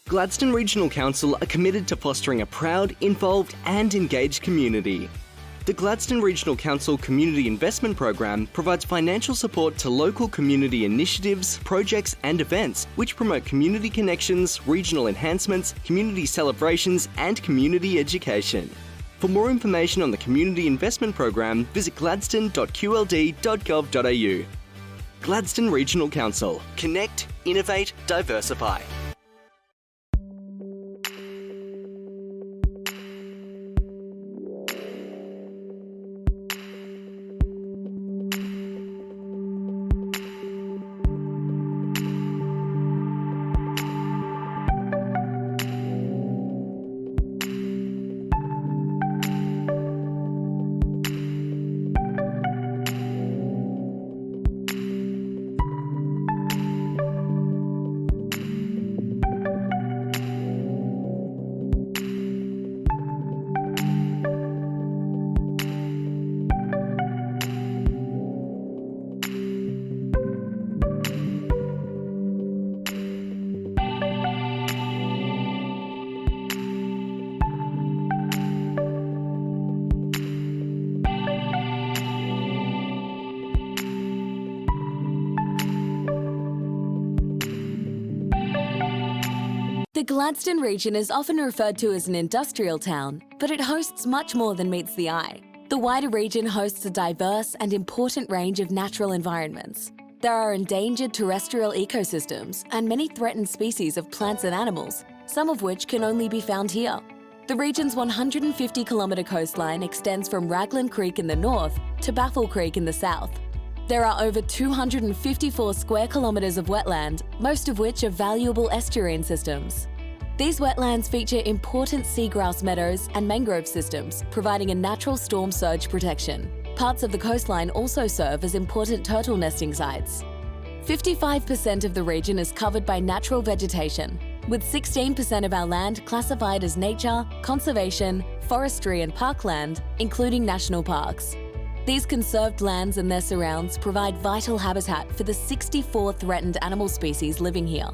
Gladstone Regional Council are committed to fostering a proud, involved and engaged community. The Gladstone Regional Council Community Investment Program provides financial support to local community initiatives, projects and events which promote community connections, regional enhancements, community celebrations and community education. For more information on the Community Investment Program, visit gladstone.qld.gov.au. Gladstone Regional Council. Connect, innovate, diversify. The Gladstone region is often referred to as an industrial town, but it hosts much more than meets the eye. The wider region hosts a diverse and important range of natural environments. There are endangered terrestrial ecosystems and many threatened species of plants and animals, some of which can only be found here. The region's 150-kilometre coastline extends from Raglan Creek in the north to Baffle Creek in the south. There are over 254 square kilometres of wetland, most of which are valuable estuarine systems. These wetlands feature important seagrass meadows and mangrove systems, providing a natural storm surge protection. Parts of the coastline also serve as important turtle nesting sites. 55% of the region is covered by natural vegetation, with 16% of our land classified as nature, conservation, forestry and parkland, including national parks. These conserved lands and their surrounds provide vital habitat for the 64 threatened animal species living here.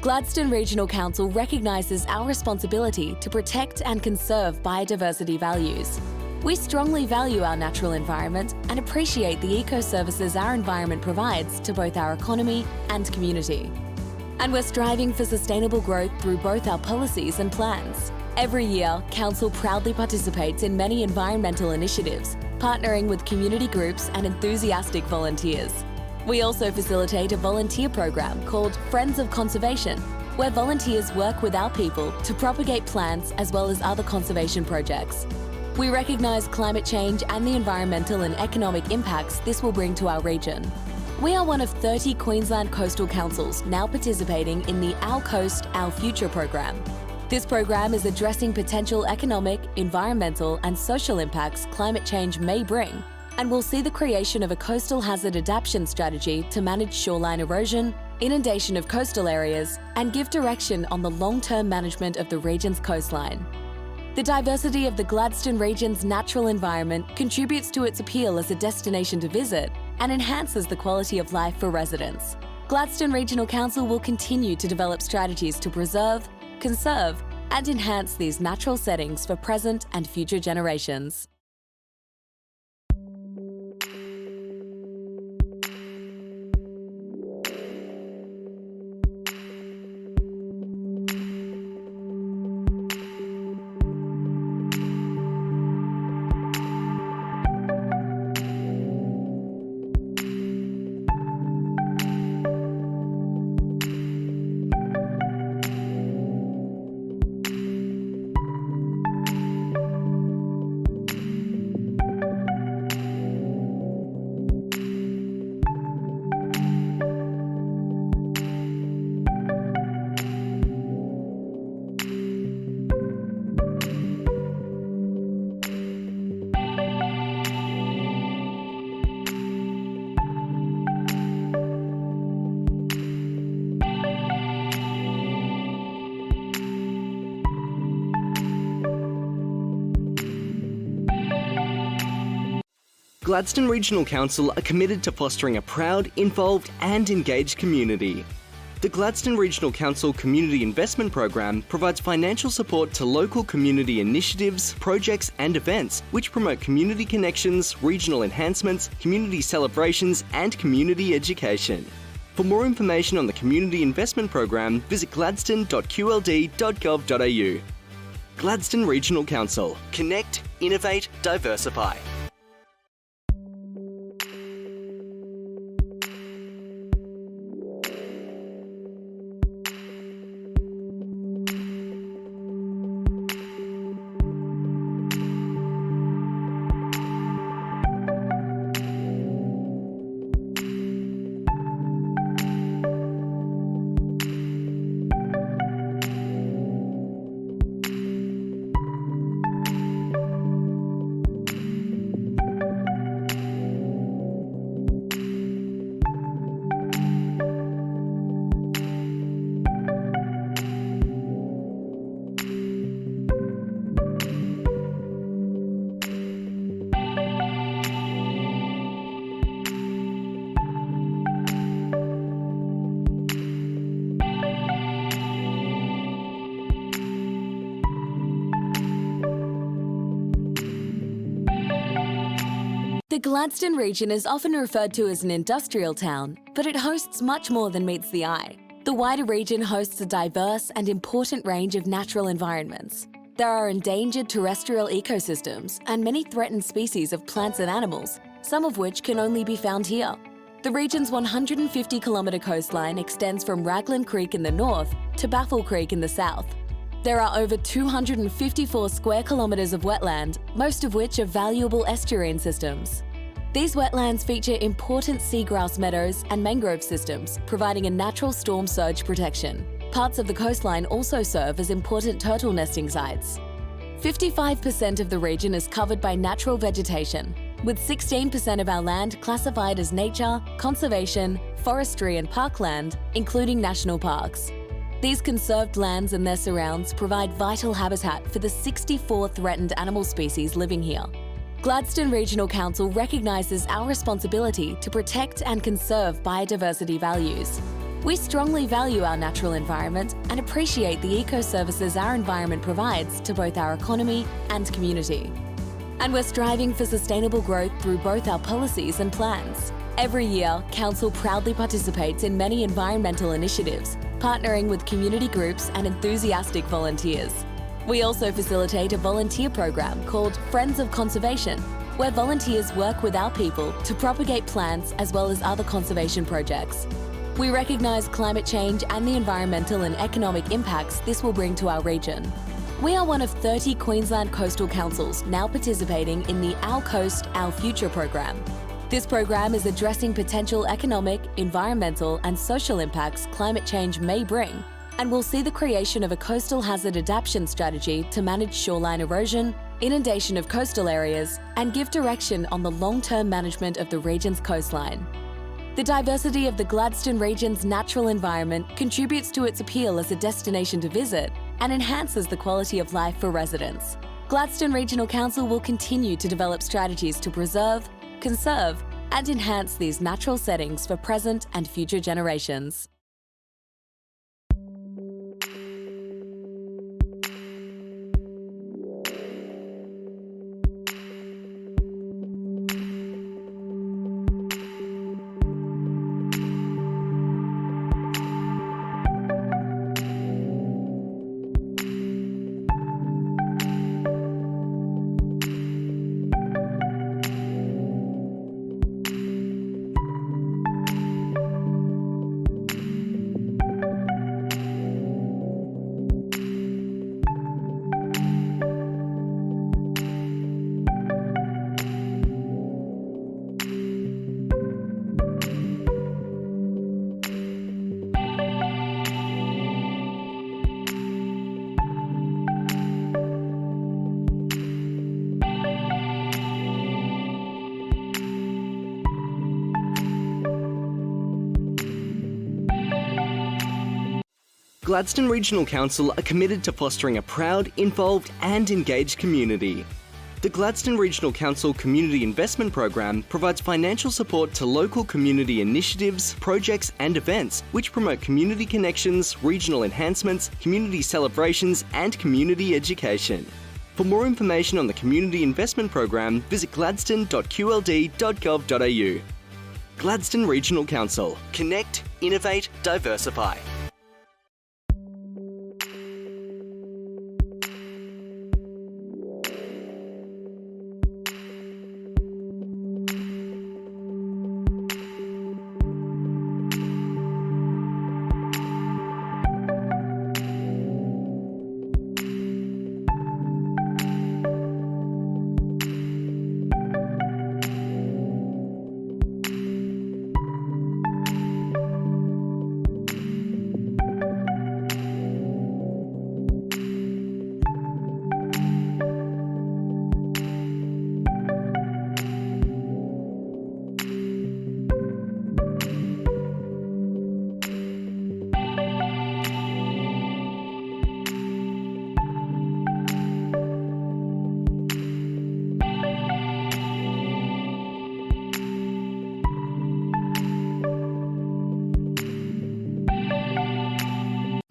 Gladstone Regional Council recognises our responsibility to protect and conserve biodiversity values. We strongly value our natural environment and appreciate the eco-services our environment provides to both our economy and community. And we're striving for sustainable growth through both our policies and plans. Every year, Council proudly participates in many environmental initiatives, partnering with community groups and enthusiastic volunteers. We also facilitate a volunteer program called Friends of Conservation, where volunteers work with our people to propagate plants as well as other conservation projects. We recognise climate change and the environmental and economic impacts this will bring to our region. We are one of 30 Queensland coastal councils now participating in the Our Coast, Our Future program. This program is addressing potential economic, environmental and social impacts climate change may bring, and will see the creation of a coastal hazard adaptation strategy to manage shoreline erosion, inundation of coastal areas, and give direction on the long-term management of the region's coastline. The diversity of the Gladstone region's natural environment contributes to its appeal as a destination to visit and enhances the quality of life for residents. Gladstone Regional Council will continue to develop strategies to preserve, conserve, and enhance these natural settings for present and future generations. Gladstone Regional Council are committed to fostering a proud, involved and engaged community. The Gladstone Regional Council Community Investment Program provides financial support to local community initiatives, projects and events which promote community connections, regional enhancements, community celebrations and community education. For more information on the Community Investment Program, visit gladstone.qld.gov.au. Gladstone Regional Council. Connect, innovate, diversify. The Gladstone region is often referred to as an industrial town, but it hosts much more than meets the eye. The wider region hosts a diverse and important range of natural environments. There are endangered terrestrial ecosystems and many threatened species of plants and animals, some of which can only be found here. The region's 150-kilometre coastline extends from Raglan Creek in the north to Baffle Creek in the south. There are over 254 square kilometres of wetland, most of which are valuable estuarine systems. These wetlands feature important seagrass meadows and mangrove systems, providing a natural storm surge protection. Parts of the coastline also serve as important turtle nesting sites. 55% of the region is covered by natural vegetation, with 16% of our land classified as nature, conservation, forestry and parkland, including national parks. These conserved lands and their surrounds provide vital habitat for the 64 threatened animal species living here. Gladstone Regional Council recognises our responsibility to protect and conserve biodiversity values. We strongly value our natural environment and appreciate the eco-services our environment provides to both our economy and community. And we're striving for sustainable growth through both our policies and plans. Every year, Council proudly participates in many environmental initiatives, partnering with community groups and enthusiastic volunteers. We also facilitate a volunteer program called Friends of Conservation, where volunteers work with our people to propagate plants as well as other conservation projects. We recognise climate change and the environmental and economic impacts this will bring to our region. We are one of 30 Queensland coastal councils now participating in the Our Coast, Our Future program. This program is addressing potential economic, environmental and social impacts climate change may bring, and will see the creation of a coastal hazard adaptation strategy to manage shoreline erosion, inundation of coastal areas, and give direction on the long-term management of the region's coastline. The diversity of the Gladstone region's natural environment contributes to its appeal as a destination to visit and enhances the quality of life for residents. Gladstone Regional Council will continue to develop strategies to preserve, conserve, and enhance these natural settings for present and future generations. Gladstone Regional Council are committed to fostering a proud, involved and engaged community. The Gladstone Regional Council Community Investment Program provides financial support to local community initiatives, projects and events which promote community connections, regional enhancements, community celebrations and community education. For more information on the Community Investment Program, visit gladstone.qld.gov.au. Gladstone Regional Council. Connect, innovate, diversify.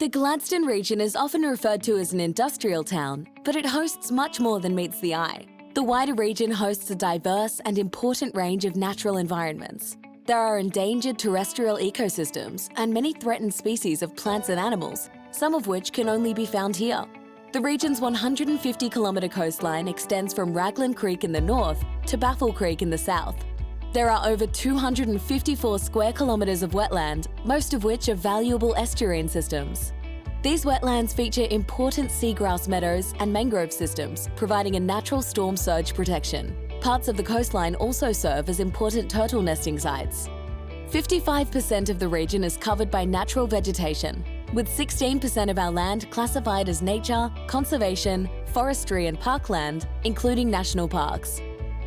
The Gladstone region is often referred to as an industrial town, but it hosts much more than meets the eye. The wider region hosts a diverse and important range of natural environments. There are endangered terrestrial ecosystems and many threatened species of plants and animals, some of which can only be found here. The region's 150-kilometre coastline extends from Raglan Creek in the north to Baffle Creek in the south. There are over 254 square kilometres of wetland, most of which are valuable estuarine systems. These wetlands feature important seagrass meadows and mangrove systems, providing a natural storm surge protection. Parts of the coastline also serve as important turtle nesting sites. 55% of the region is covered by natural vegetation, with 16% of our land classified as nature, conservation, forestry and parkland, including national parks.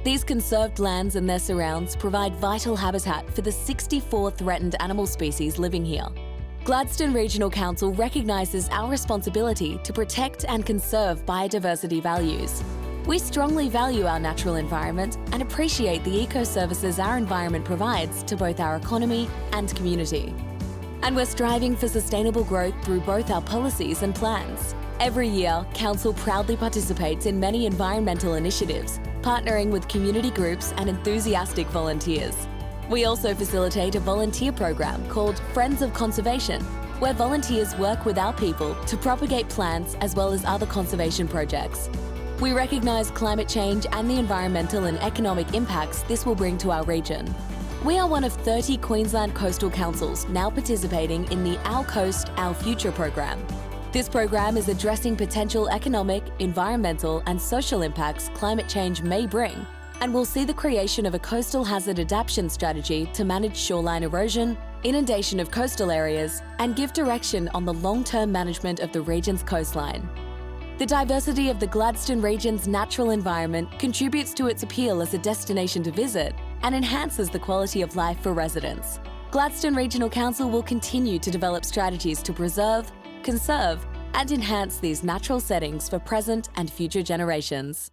These conserved lands and their surrounds provide vital habitat for the 64 threatened animal species living here. Gladstone Regional Council recognises our responsibility to protect and conserve biodiversity values. We strongly value our natural environment and appreciate the eco-services our environment provides to both our economy and community. And we're striving for sustainable growth through both our policies and plans. Every year, Council proudly participates in many environmental initiatives, partnering with community groups and enthusiastic volunteers. We also facilitate a volunteer program called Friends of Conservation, where volunteers work with our people to propagate plants as well as other conservation projects. We recognise climate change and the environmental and economic impacts this will bring to our region. We are one of 30 Queensland coastal councils now participating in the Our Coast, Our Future program. This program is addressing potential economic, environmental and social impacts climate change may bring, and will see the creation of a coastal hazard adaptation strategy to manage shoreline erosion, inundation of coastal areas, and give direction on the long-term management of the region's coastline. The diversity of the Gladstone region's natural environment contributes to its appeal as a destination to visit and enhances the quality of life for residents. Gladstone Regional Council will continue to develop strategies to preserve, conserve, and enhance these natural settings for present and future generations.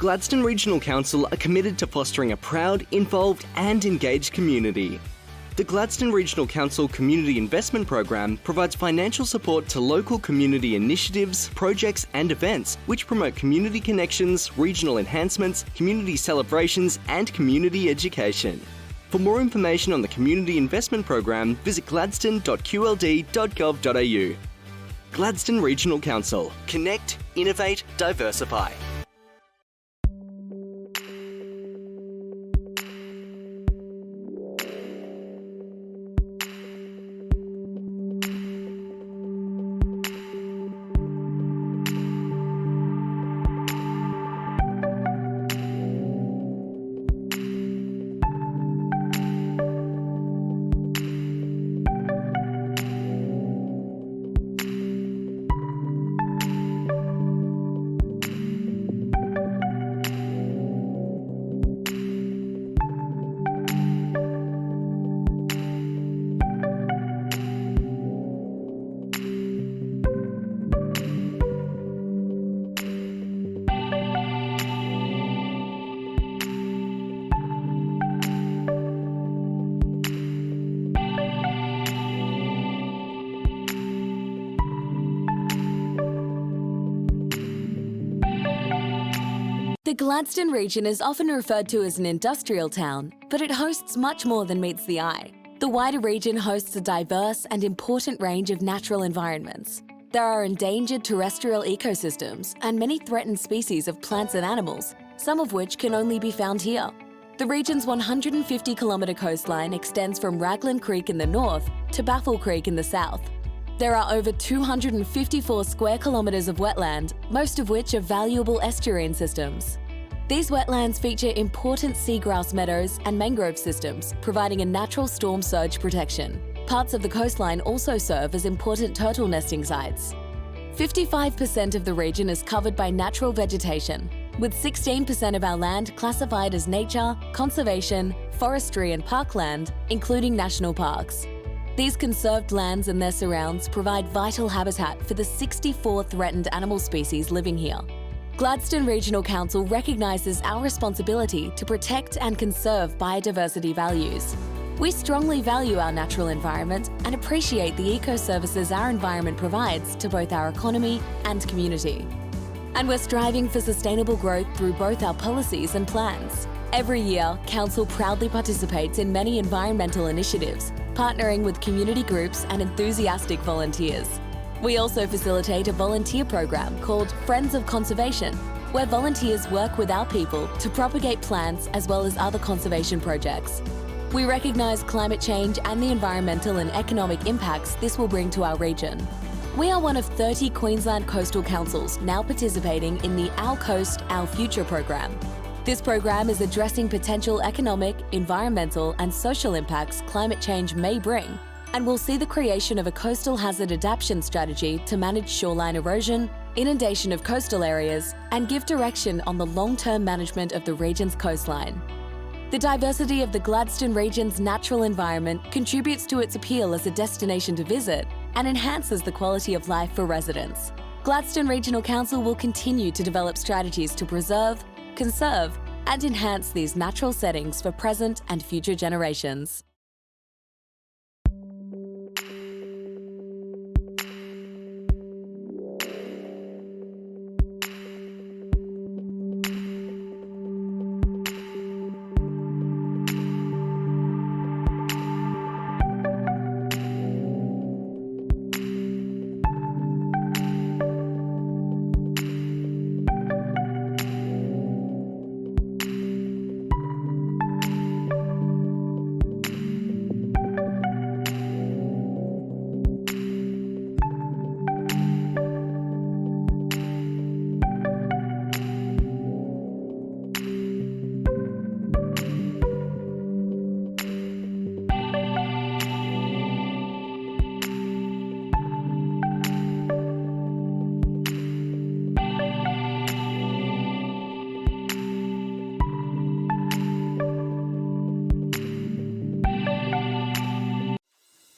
Gladstone Regional Council are committed to fostering a proud, involved and engaged community. The Gladstone Regional Council Community Investment Program provides financial support to local community initiatives, projects and events which promote community connections, regional enhancements, community celebrations and community education. For more information on the Community Investment Program, visit gladstone.qld.gov.au. Gladstone Regional Council. Connect, innovate, diversify. The Gladstone region is often referred to as an industrial town, but it hosts much more than meets the eye. The wider region hosts a diverse and important range of natural environments. There are endangered terrestrial ecosystems and many threatened species of plants and animals, some of which can only be found here. The region's 150-kilometre coastline extends from Raglan Creek in the north to Baffle Creek in the south. There are over 254 square kilometres of wetland, most of which are valuable estuarine systems. These wetlands feature important seagrass meadows and mangrove systems, providing a natural storm surge protection. Parts of the coastline also serve as important turtle nesting sites. 55% of the region is covered by natural vegetation, with 16% of our land classified as nature, conservation, forestry and parkland, including national parks. These conserved lands and their surrounds provide vital habitat for the 64 threatened animal species living here. Gladstone Regional Council recognises our responsibility to protect and conserve biodiversity values. We strongly value our natural environment and appreciate the eco-services our environment provides to both our economy and community. And we're striving for sustainable growth through both our policies and plans. Every year, Council proudly participates in many environmental initiatives, partnering with community groups and enthusiastic volunteers. We also facilitate a volunteer program called Friends of Conservation, where volunteers work with our people to propagate plants as well as other conservation projects. We recognise climate change and the environmental and economic impacts this will bring to our region. We are one of 30 Queensland coastal councils now participating in the Our Coast, Our Future program. This program is addressing potential economic, environmental and social impacts climate change may bring, and will see the creation of a coastal hazard adaptation strategy to manage shoreline erosion, inundation of coastal areas, and give direction on the long-term management of the region's coastline. The diversity of the Gladstone region's natural environment contributes to its appeal as a destination to visit and enhances the quality of life for residents. Gladstone Regional Council will continue to develop strategies to preserve, conserve, and enhance these natural settings for present and future generations.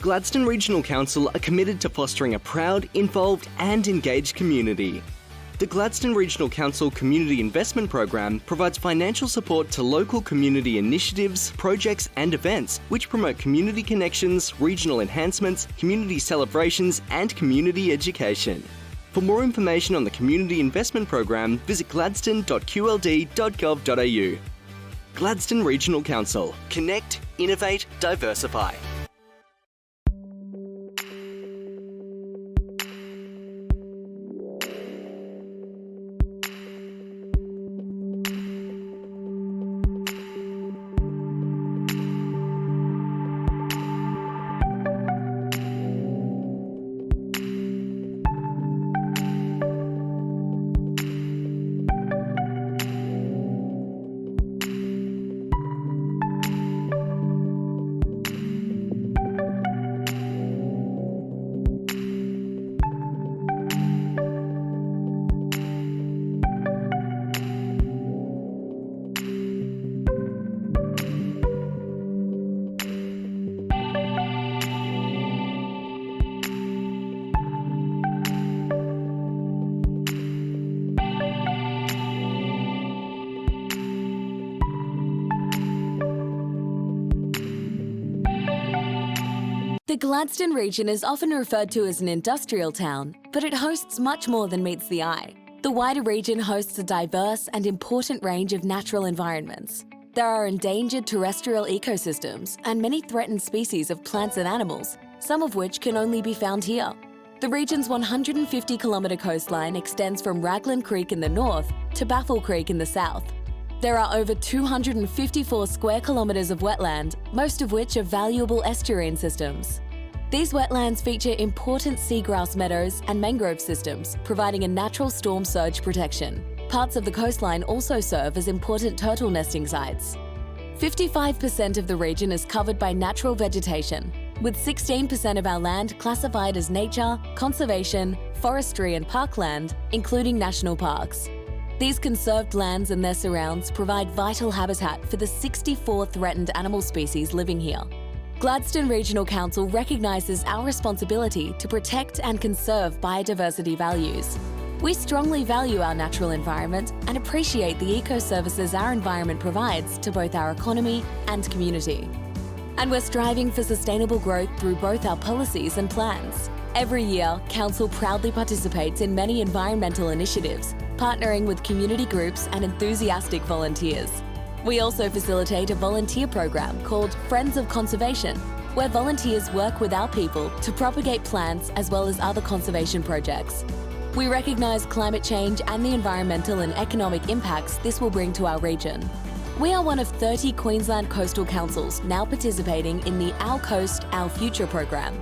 Gladstone Regional Council are committed to fostering a proud, involved and engaged community. The Gladstone Regional Council Community Investment Program provides financial support to local community initiatives, projects and events which promote community connections, regional enhancements, community celebrations and community education. For more information on the Community Investment Program, visit gladstone.qld.gov.au. Gladstone Regional Council. Connect, innovate, diversify. The Gladstone region is often referred to as an industrial town, but it hosts much more than meets the eye. The wider region hosts a diverse and important range of natural environments. There are endangered terrestrial ecosystems and many threatened species of plants and animals, some of which can only be found here. The region's 150-kilometre coastline extends from Raglan Creek in the north to Baffle Creek in the south. There are over 254 square kilometres of wetland, most of which are valuable estuarine systems. These wetlands feature important seagrass meadows and mangrove systems, providing a natural storm surge protection. Parts of the coastline also serve as important turtle nesting sites. 55% of the region is covered by natural vegetation, with 16% of our land classified as nature, conservation, forestry and parkland, including national parks. These conserved lands and their surrounds provide vital habitat for the 64 threatened animal species living here. Gladstone Regional Council recognises our responsibility to protect and conserve biodiversity values. We strongly value our natural environment and appreciate the eco-services our environment provides to both our economy and community. And we're striving for sustainable growth through both our policies and plans. Every year, Council proudly participates in many environmental initiatives, partnering with community groups and enthusiastic volunteers. We also facilitate a volunteer program called Friends of Conservation, where volunteers work with our people to propagate plants as well as other conservation projects. We recognise climate change and the environmental and economic impacts this will bring to our region. We are one of 30 Queensland coastal councils now participating in the Our Coast, Our Future program.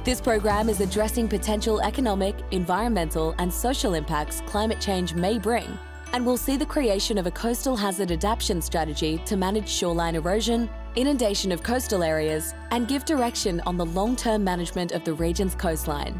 This program is addressing potential economic, environmental and social impacts climate change may bring, and will see the creation of a coastal hazard adaptation strategy to manage shoreline erosion, inundation of coastal areas, and give direction on the long-term management of the region's coastline.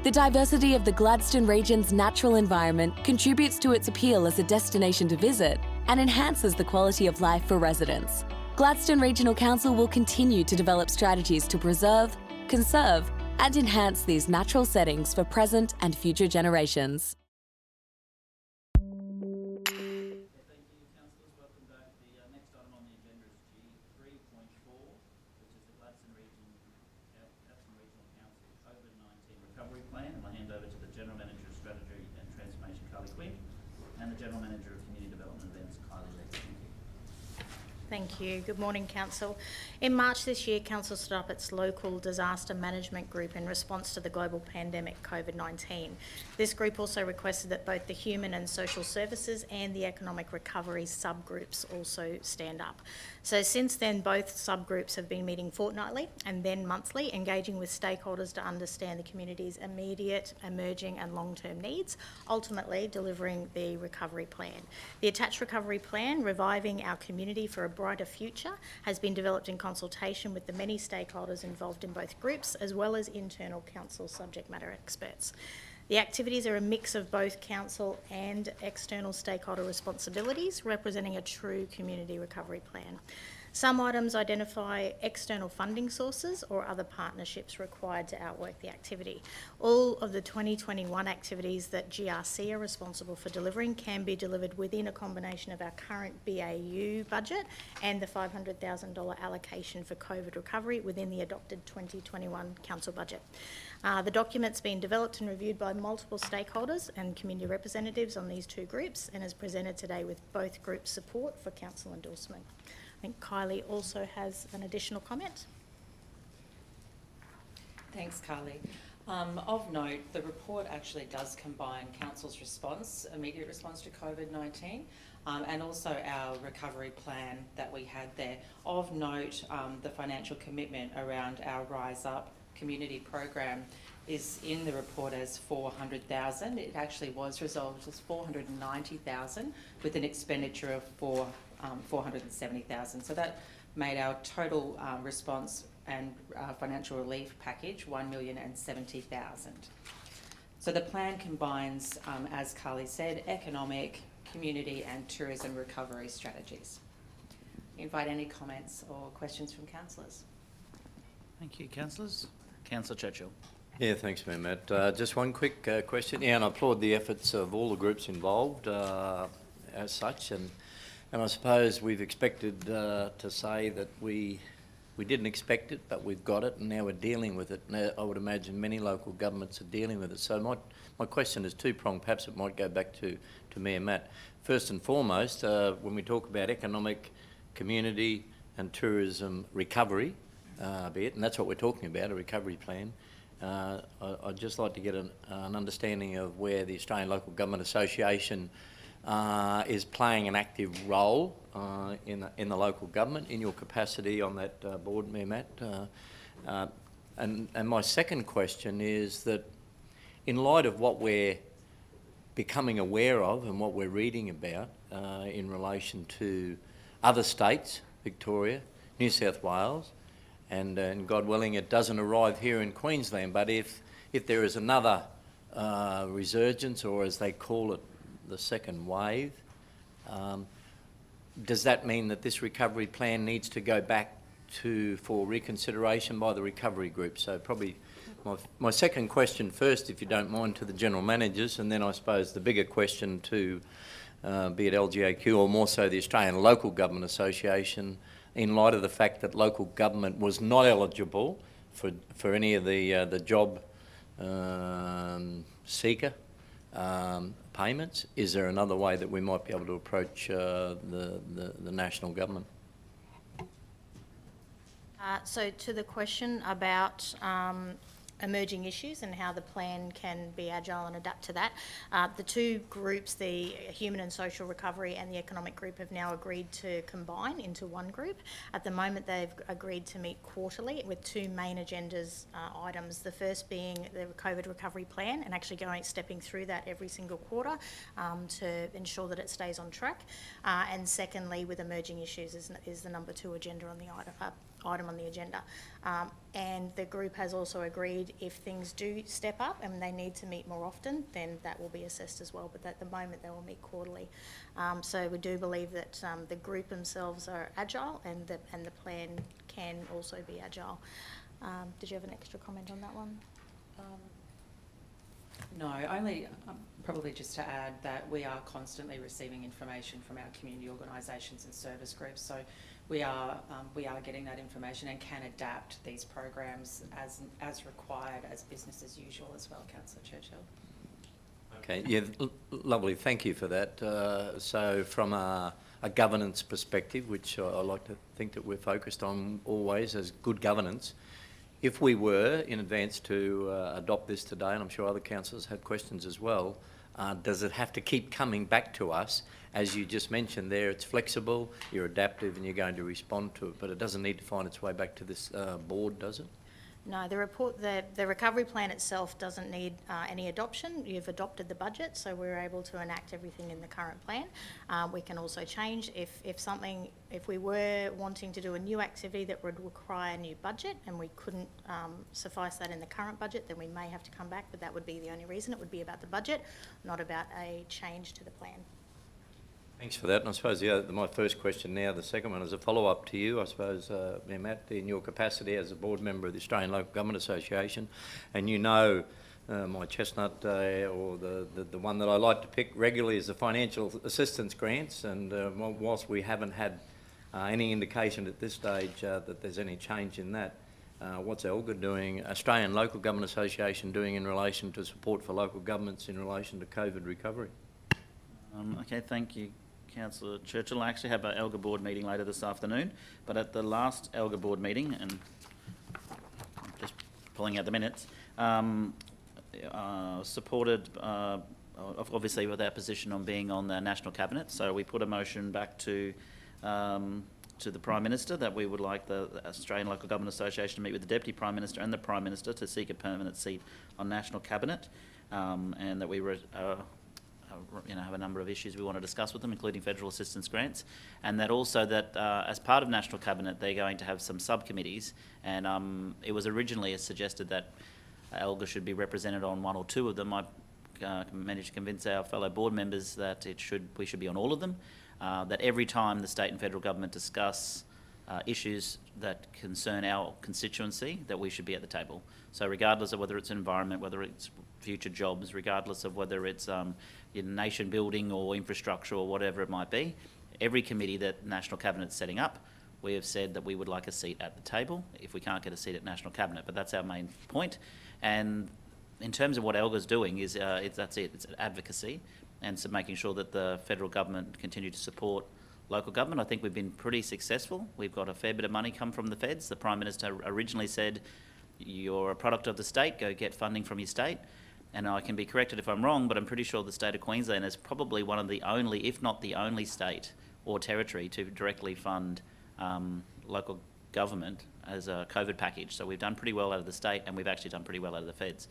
The diversity of the Gladstone region's natural environment contributes to its appeal as a destination to visit and enhances the quality of life for residents. Gladstone Regional Council will continue to develop strategies to preserve, conserve, and enhance these natural settings for present and future generations. Thank you. Good morning, Council. In March this year, Council set up its local disaster management group in response to the global pandemic COVID-19. This group also requested that both the human and social services and the economic recovery subgroups also stand up. So since then, both subgroups have been meeting fortnightly and then monthly, engaging with stakeholders to understand the community's immediate, emerging and long-term needs, ultimately delivering the recovery plan. The attached recovery plan, Reviving Our Community for a Brighter Future, has been developed in consultation with the many stakeholders involved in both groups, as well as internal council subject matter experts. The activities are a mix of both council and external stakeholder responsibilities, representing a true community recovery plan. Some items identify external funding sources or other partnerships required to outwork the activity. All of the 2021 activities that GRC are responsible for delivering can be delivered within a combination of our current BAU budget and the $500,000 allocation for COVID recovery within the adopted 2021 council budget. The document's been developed and reviewed by multiple stakeholders and community representatives on these two groups and is presented today with both groups' support for council endorsement. I think Kylie also has an additional comment. Thanks, Carly. Of note, the report actually does combine Council's response, immediate response to COVID-19, and also our recovery plan that we had there. Of note, the financial commitment around our Rise Up community program is in the report as $400,000. It actually was resolved as $490,000 with an expenditure of $470,000. So that made our total response and financial relief package $1,070,000. So the plan combines, as Carly said, economic, community and tourism recovery strategies. I invite any comments or questions from councillors. Thank you, councillors. Councillor Churchill. Yeah, thanks, Mayor Matt. Just one quick question. Yeah, and I applaud the efforts of all the groups involved as such, and I suppose we've expected to say that we didn't expect it, but we've got it, and now we're dealing with it. Now, I would imagine many local governments are dealing with it. So my question is two-pronged. Perhaps it might go back to Mayor Matt. First and foremost, when we talk about economic, community and tourism recovery, be it, and that's what we're talking about, a recovery plan, I'd just like to get an understanding of where the Australian Local Government Association is playing an active role in the local government in your capacity on that board, Mayor Matt. And my second question is that in light of what we're becoming aware of and what we're reading about in relation to other states, Victoria, New South Wales, and God willing it doesn't arrive here in Queensland, but if there is another resurgence, or as they call it, the second wave, does that mean that this recovery plan needs to go back for reconsideration by the recovery group? So probably my second question first, if you don't mind, to the general managers, and then I suppose the bigger question to be it LGAQ or more so the Australian Local Government Association, in light of the fact that local government was not eligible for any of the job seeker payments. Is there another way that we might be able to approach the national government? So to the question about emerging issues and how the plan can be agile and adapt to that, the two groups, the human and social recovery and the economic group, have now agreed to combine into one group. At the moment they've agreed to meet quarterly with two main agendas items, the first being the COVID recovery plan and actually stepping through that every single quarter to ensure that it stays on track, and secondly with emerging issues is the number 2 agenda on the item on the agenda. And the group has also agreed if things do step up and they need to meet more often, then that will be assessed as well, but at the moment they will meet quarterly. So we do believe that the group themselves are agile and the plan can also be agile. Did you have an extra comment on that one? No, only probably just to add that we are constantly receiving information from our community organisations and service groups. So we are getting that information and can adapt these programs as required, as business as usual as well, Councillor Churchill. Okay, yeah, lovely, thank you for that. So from a governance perspective, which I like to think that we're focused on always as good governance, if we were in advance to adopt this today, and I'm sure other councillors have questions as well, does it have to keep coming back to us? As you just mentioned there, it's flexible, you're adaptive and you're going to respond to it, but it doesn't need to find its way back to this board, does it? No, the recovery plan itself doesn't need any adoption. You've adopted the budget, so we're able to enact everything in the current plan. We can also change if we were wanting to do a new activity that would require a new budget and we couldn't suffice that in the current budget, then we may have to come back, but that would be the only reason. It would be about the budget, not about a change to the plan. Thanks for that. And I suppose my first question now, the second one, is a follow-up to you, I suppose, Matt, in your capacity as a board member of the Australian Local Government Association, and you know my chestnut, or the one that I like to pick regularly, is the financial assistance grants, and whilst we haven't had any indication at this stage that there's any change in that, what's ALGA doing, Australian Local Government Association doing in relation to support for local governments in relation to COVID recovery? Okay, thank you, Councillor Churchill. I actually have an ALGA board meeting later this afternoon, but at the last ALGA board meeting, and I'm just pulling out the minutes, supported, obviously with our position on being on the National Cabinet, so we put a motion back to the Prime Minister that we would like the Australian Local Government Association to meet with the Deputy Prime Minister and the Prime Minister to seek a permanent seat on National Cabinet, and that we have a number of issues we want to discuss with them, including federal assistance grants, and that also that as part of National Cabinet they're going to have some subcommittees, and it was originally suggested that ALGA should be represented on one or two of them. I managed to convince our fellow board members that we should be on all of them, that every time the state and federal government discuss issues that concern our constituency, that we should be at the table. So regardless of whether it's environment, whether it's future jobs, regardless of whether it's nation building or infrastructure or whatever it might be, every committee that National Cabinet's setting up, we have said that we would like a seat at the table if we can't get a seat at National Cabinet. But that's our main point. And in terms of what ALGA's doing, that's it. It's advocacy and so making sure that the federal government continue to support local government. I think we've been pretty successful. We've got a fair bit of money come from the feds. The Prime Minister originally said, you're a product of the state, go get funding from your state. And I can be corrected if I'm wrong, but I'm pretty sure the state of Queensland is probably one of the only, if not the only state or territory to directly fund local government as a COVID package. So we've done pretty well out of the state, and we've actually done pretty well out of the feds.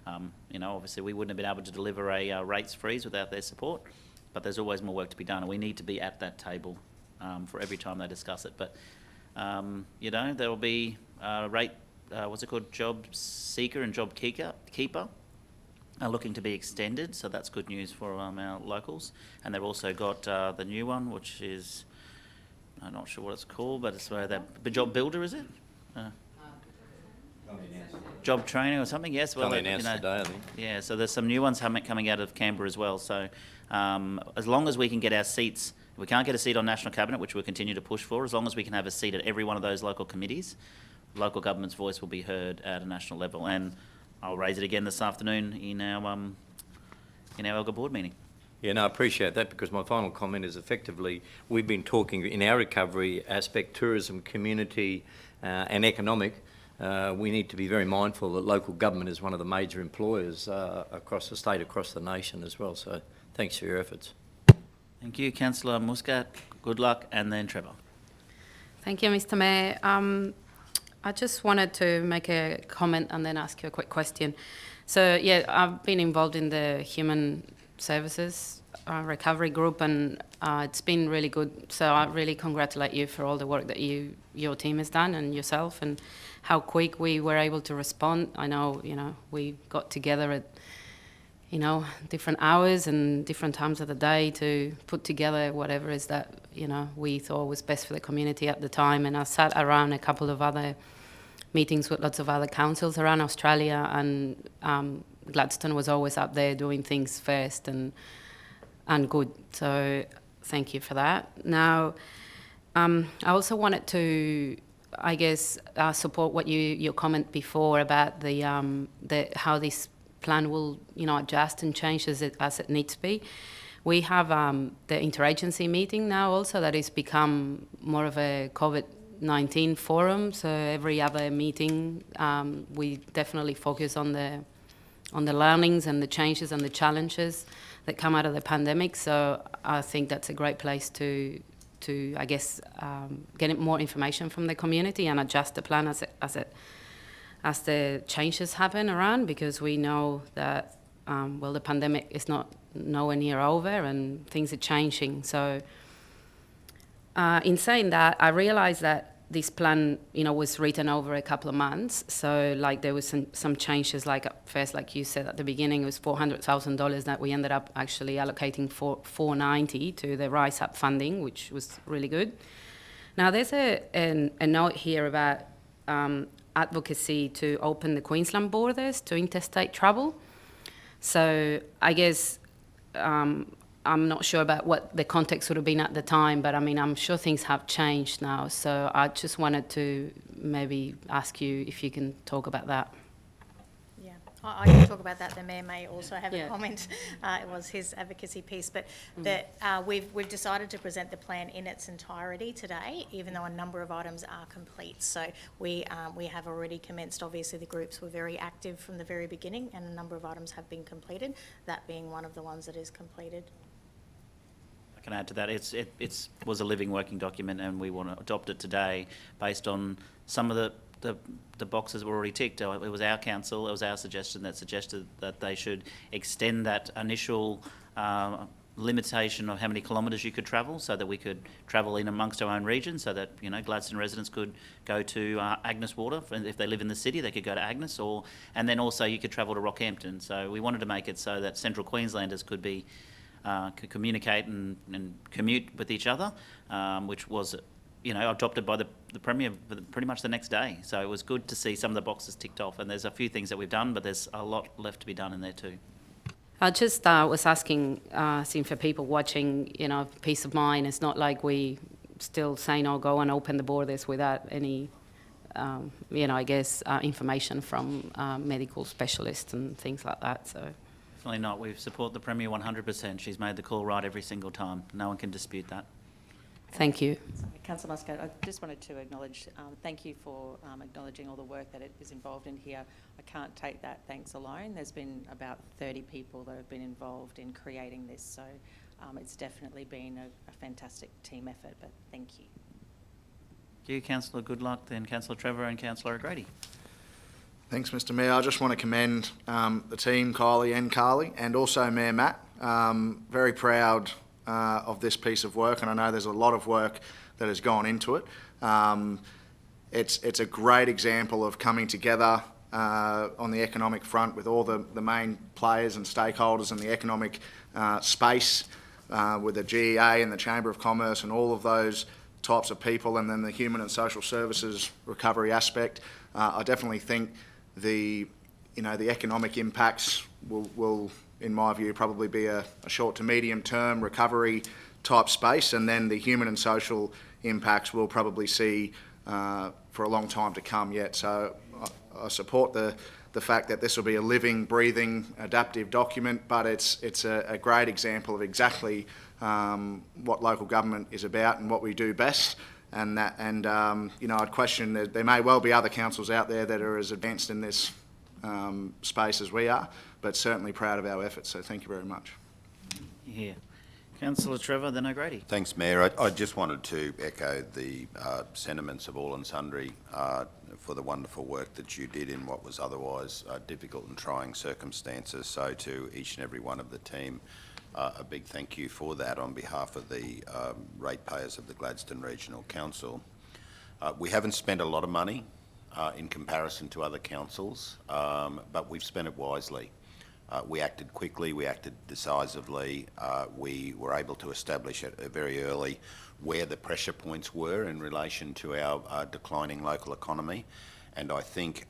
Obviously we wouldn't have been able to deliver a rates freeze without their support, but there's always more work to be done, and we need to be at that table for every time they discuss it. But, there will be job seeker and job keeper are looking to be extended, so that's good news for our locals. And they've also got the new one, which is, I'm not sure what it's called, but it's where the job builder, is it? Job training or something, yes. Well, announced today, I think. Yeah, so there's some new ones coming out of Canberra as well. So as long as we can get our seats, if we can't get a seat on National Cabinet, which we'll continue to push for, as long as we can have a seat at every one of those local committees, local government's voice will be heard at a national level. And I'll raise it again this afternoon in our Elgar board meeting. Yeah, no, I appreciate that, because my final comment is effectively we've been talking in our recovery aspect, tourism, community and economic. We need to be very mindful that local government is one of the major employers across the state, across the nation as well. So thanks for your efforts. Thank you, Councillor Muscat. Good luck, and then Trevor. Thank you, Mr. Mayor. I just wanted to make a comment and then ask you a quick question. So, yeah, I've been involved in the Human Services Recovery Group, and it's been really good. So I really congratulate you for all the work that your team has done, and yourself, and how quick we were able to respond. I know, we got together at, different hours and different times of the day to put together whatever is that, we thought was best for the community at the time. And I sat around a couple of other meetings with lots of other councils around Australia, and Gladstone was always up there doing things first and good. So thank you for that. Now, I also wanted to, support what your comment before about the how this plan will, adjust and change as it needs to be. We have the interagency meeting now also that has become more of a COVID-19 forum. So every other meeting, we definitely focus on the learnings and the changes and the challenges that come out of the pandemic. So I think that's a great place to get more information from the community and adjust the plan as the changes happen around, because we know that the pandemic is nowhere near over and things are changing. So in saying that, I realised that this plan, was written over a couple of months. So there was some changes, first, like you said at the beginning, it was $400,000 that we ended up actually allocating for $490 to the Rise Up funding, which was really good. Now there's a note here about advocacy to open the Queensland borders to interstate travel. So I guess I'm not sure about what the context would have been at the time, but I'm sure things have changed now. So I just wanted to maybe ask you if you can talk about that. Yeah, I can talk about that. The Mayor may also have a comment. It was his advocacy piece, but we've decided to present the plan in its entirety today, even though a number of items are complete. So we have already commenced. Obviously, the groups were very active from the very beginning, and a number of items have been completed, that being one of the ones that is completed. I can add to that. It was a living working document, and we want to adopt it today based on some of the boxes were already ticked. It was our council, it was our suggestion that suggested that they should extend that initial limitation of how many kilometres you could travel, so that we could travel in amongst our own region, so that Gladstone residents could go to Agnes Water. If they live in the city, they could go to Agnes, and then also you could travel to Rockhampton. So we wanted to make it so that Central Queenslanders could be could communicate and commute with each other, which was, adopted by the Premier pretty much the next day. So it was good to see some of the boxes ticked off, and there's a few things that we've done, but there's a lot left to be done in there too. I just was asking, for people watching, peace of mind. It's not like we still saying, go and open the borders without any, information from medical specialists and things like that. So. Definitely not. We support the Premier 100%. She's made the call right every single time. No one can dispute that. Thank you. Councillor Muscat, I just wanted to acknowledge, thank you for acknowledging all the work that is involved in here. I can't take that thanks alone. There's been about 30 people that have been involved in creating this, so it's definitely been a fantastic team effort, but thank you. Thank you, Councillor Goodluck, then Councillor Trevor and Councillor O'Grady. Thanks, Mr Mayor. I just want to commend the team, Kylie and Carly, and also Mayor Matt. Very proud of this piece of work, and I know there's a lot of work that has gone into it. It's a great example of coming together on the economic front with all the main players and stakeholders in the economic space, with the GEA and the Chamber of Commerce and all of those types of people, and then the human and social services recovery aspect. I definitely think the economic impacts will, in my view, probably be a short to medium term recovery type space, and then the human and social impacts we'll probably see for a long time to come yet. So I support the fact that this will be a living, breathing, adaptive document, but it's a great example of exactly what local government is about and what we do best. I'd question that there may well be other councils out there that are as advanced in this space as we are, but certainly proud of our efforts. So thank you very much. Yeah. Councillor Trevor, then O'Grady. Thanks, Mayor. I just wanted to echo the sentiments of all and sundry for the wonderful work that you did in what was otherwise difficult and trying circumstances. So to each and every one of the team, a big thank you for that on behalf of the ratepayers of the Gladstone Regional Council. We haven't spent a lot of money in comparison to other councils, but we've spent it wisely. We acted quickly, we acted decisively, we were able to establish very early where the pressure points were in relation to our declining local economy, and I think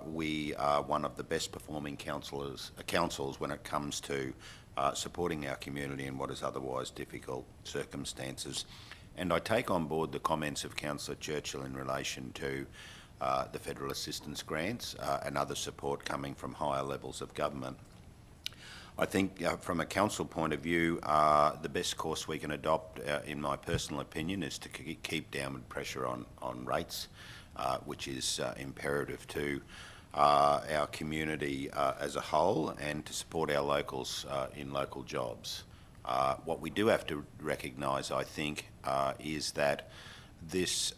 we are one of the best performing councils when it comes to supporting our community in what is otherwise difficult circumstances. And I take on board the comments of Councillor Churchill in relation to the federal assistance grants and other support coming from higher levels of government. I think from a council point of view, the best course we can adopt, in my personal opinion, is to keep downward pressure on rates, which is imperative to our community as a whole and to support our locals in local jobs. What we do have to recognise, I think, is that this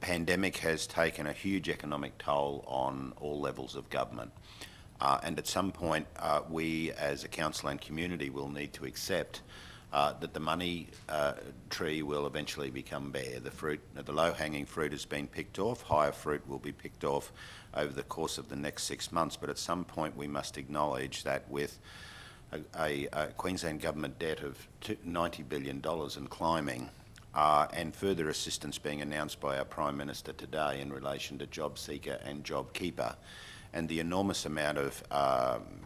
pandemic has taken a huge economic toll on all levels of government. And at some point, we as a council and community will need to accept that the money tree will eventually become bare. The low-hanging fruit has been picked off. Higher fruit will be picked off over the course of the next 6 months. But at some point, we must acknowledge that with a Queensland government debt of $90 billion and climbing, and further assistance being announced by our Prime Minister today in relation to JobSeeker and JobKeeper, and the enormous amount of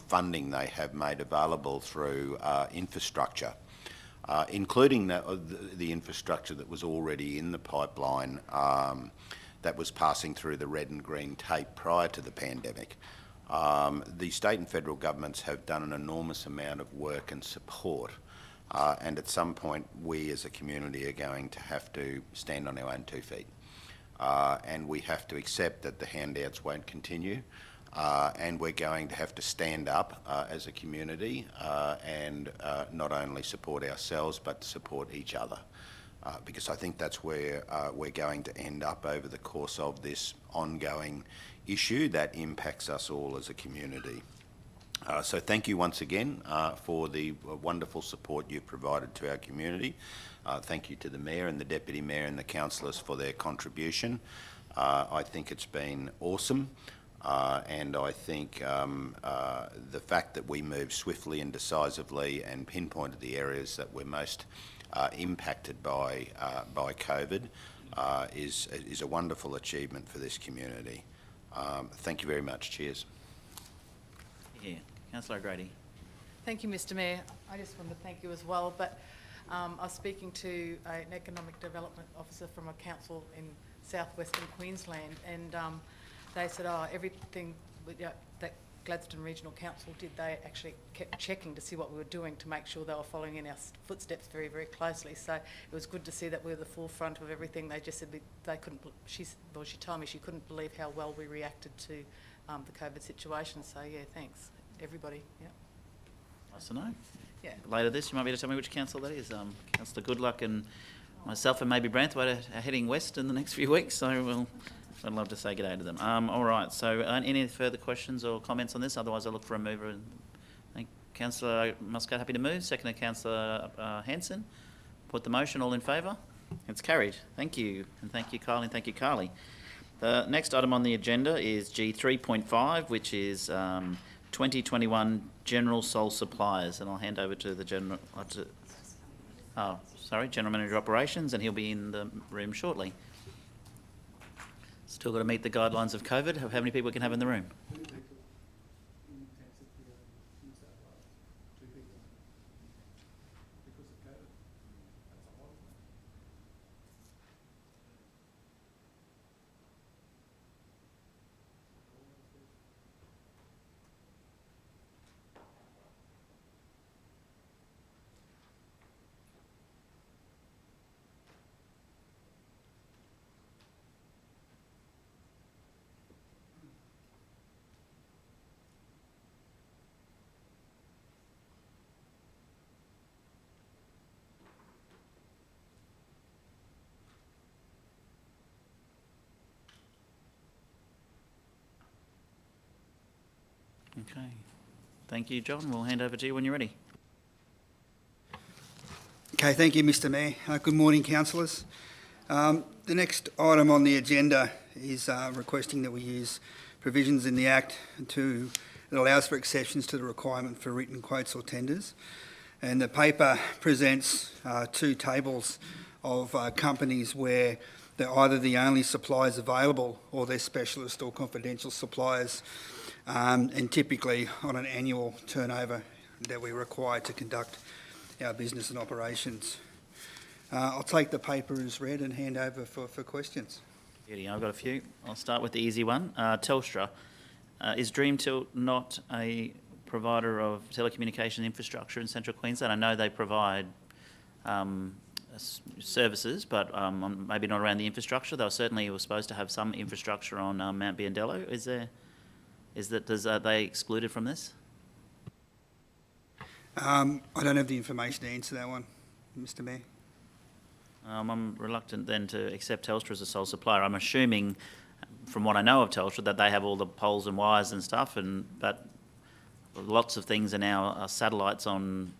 funding they have made available through infrastructure, including the infrastructure that was already in the pipeline that was passing through the red and green tape prior to the pandemic. The state and federal governments have done an enormous amount of work and support, and at some point we as a community are going to have to stand on our own 2 feet, and we have to accept that the handouts won't continue. And we're going to have to stand up as a community and not only support ourselves but support each other, because I think that's where we're going to end up over the course of this ongoing issue that impacts us all as a community. So thank you once again for the wonderful support you've provided to our community. Thank you to the Mayor and the Deputy Mayor and the councillors for their contribution. I think it's been awesome. And I think the fact that we moved swiftly and decisively and pinpointed the areas that were most impacted by COVID is a wonderful achievement for this community. Thank you very much. Cheers. Yeah. Councillor O'Grady. Thank you, Mr Mayor. I just want to thank you as well, but I was speaking to an economic development officer from a council in southwestern Queensland, and they said, everything that Gladstone Regional Council did, they actually kept checking to see what we were doing to make sure they were following in our footsteps very, very closely. So it was good to see that we were the forefront of everything. They just said they couldn't, she told me she couldn't believe how well we reacted to the COVID situation. So yeah, thanks, everybody. Yeah. Nice to know. Yeah. Later this, you might be able to tell me which council that is. Councillor Goodluck and myself and maybe Branthwaite are heading west in the next few weeks, so I'd love to say good day to them. All right, so any further questions or comments on this? Otherwise, I'll look for a mover. Councillor Muscat, happy to move. Seconded, Councillor Hanson. Put the motion. All in favour? It's carried. Thank you. And thank you, Kylie, and thank you, Carly. The next item on the agenda is G3.5, which is 2021 General Sole Suppliers. And I'll hand over to the General Manager of Operations, and he'll be in the room shortly. Still got to meet the guidelines of COVID. How many people we can have in the room? Okay. Thank you, John. We'll hand over to you when you're ready. Okay, thank you, Mr Mayor. Good morning, councillors. The next item on the agenda is requesting that we use provisions in the Act that allows for exceptions to the requirement for written quotes or tenders. And the paper presents two tables of companies where they're either the only suppliers available or they're specialist or confidential suppliers, and typically on an annual turnover that we're required to conduct our business and operations. I'll take the paper as read and hand over for questions. I've got a few. I'll start with the easy one. Telstra. Is DreamTilt not a provider of telecommunication infrastructure in Central Queensland? I know they provide services, but maybe not around the infrastructure. They were supposed to have some infrastructure on Mount Biendello. Are they excluded from this? I don't have the information to answer that one, Mr Mayor. I'm reluctant then to accept Telstra as a sole supplier. I'm assuming, from what I know of Telstra, that they have all the poles and wires and stuff, but lots of things are now satellites on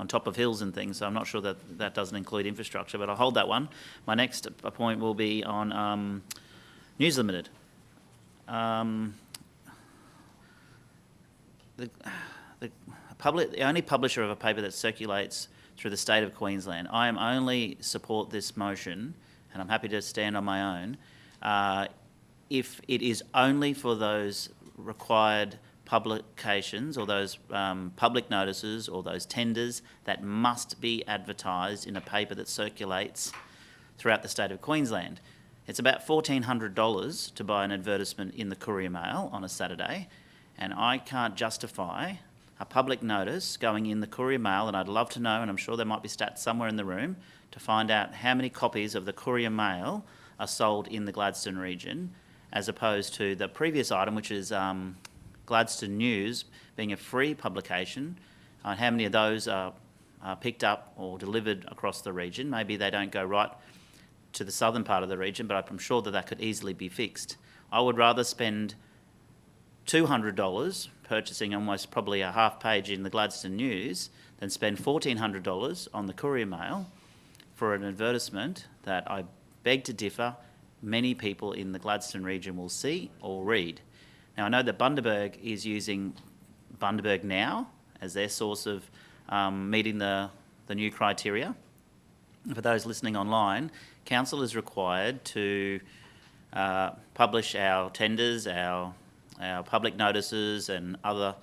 top of hills and things, so I'm not sure that doesn't include infrastructure, but I'll hold that one. My next point will be on News Limited. The only publisher of a paper that circulates through the state of Queensland. I am only support this motion, and I'm happy to stand on my own, if it is only for those required publications or those public notices or those tenders that must be advertised in a paper that circulates throughout the state of Queensland. It's about $1,400 to buy an advertisement in the Courier Mail on a Saturday, and I can't justify a public notice going in the Courier Mail, and I'd love to know, and I'm sure there might be stats somewhere in the room, to find out how many copies of the Courier Mail are sold in the Gladstone region, as opposed to the previous item, which is Gladstone News being a free publication, how many of those are picked up or delivered across the region. Maybe they don't go right to the southern part of the region, but I'm sure that could easily be fixed. I would rather spend $200 purchasing almost probably a half page in the Gladstone News than spend $1,400 on the Courier Mail for an advertisement that I beg to differ many people in the Gladstone region will see or read. Now, I know that Bundaberg is using Bundaberg Now as their source of meeting the new criteria. For those listening online, Council is required to publish our tenders, our public notices and other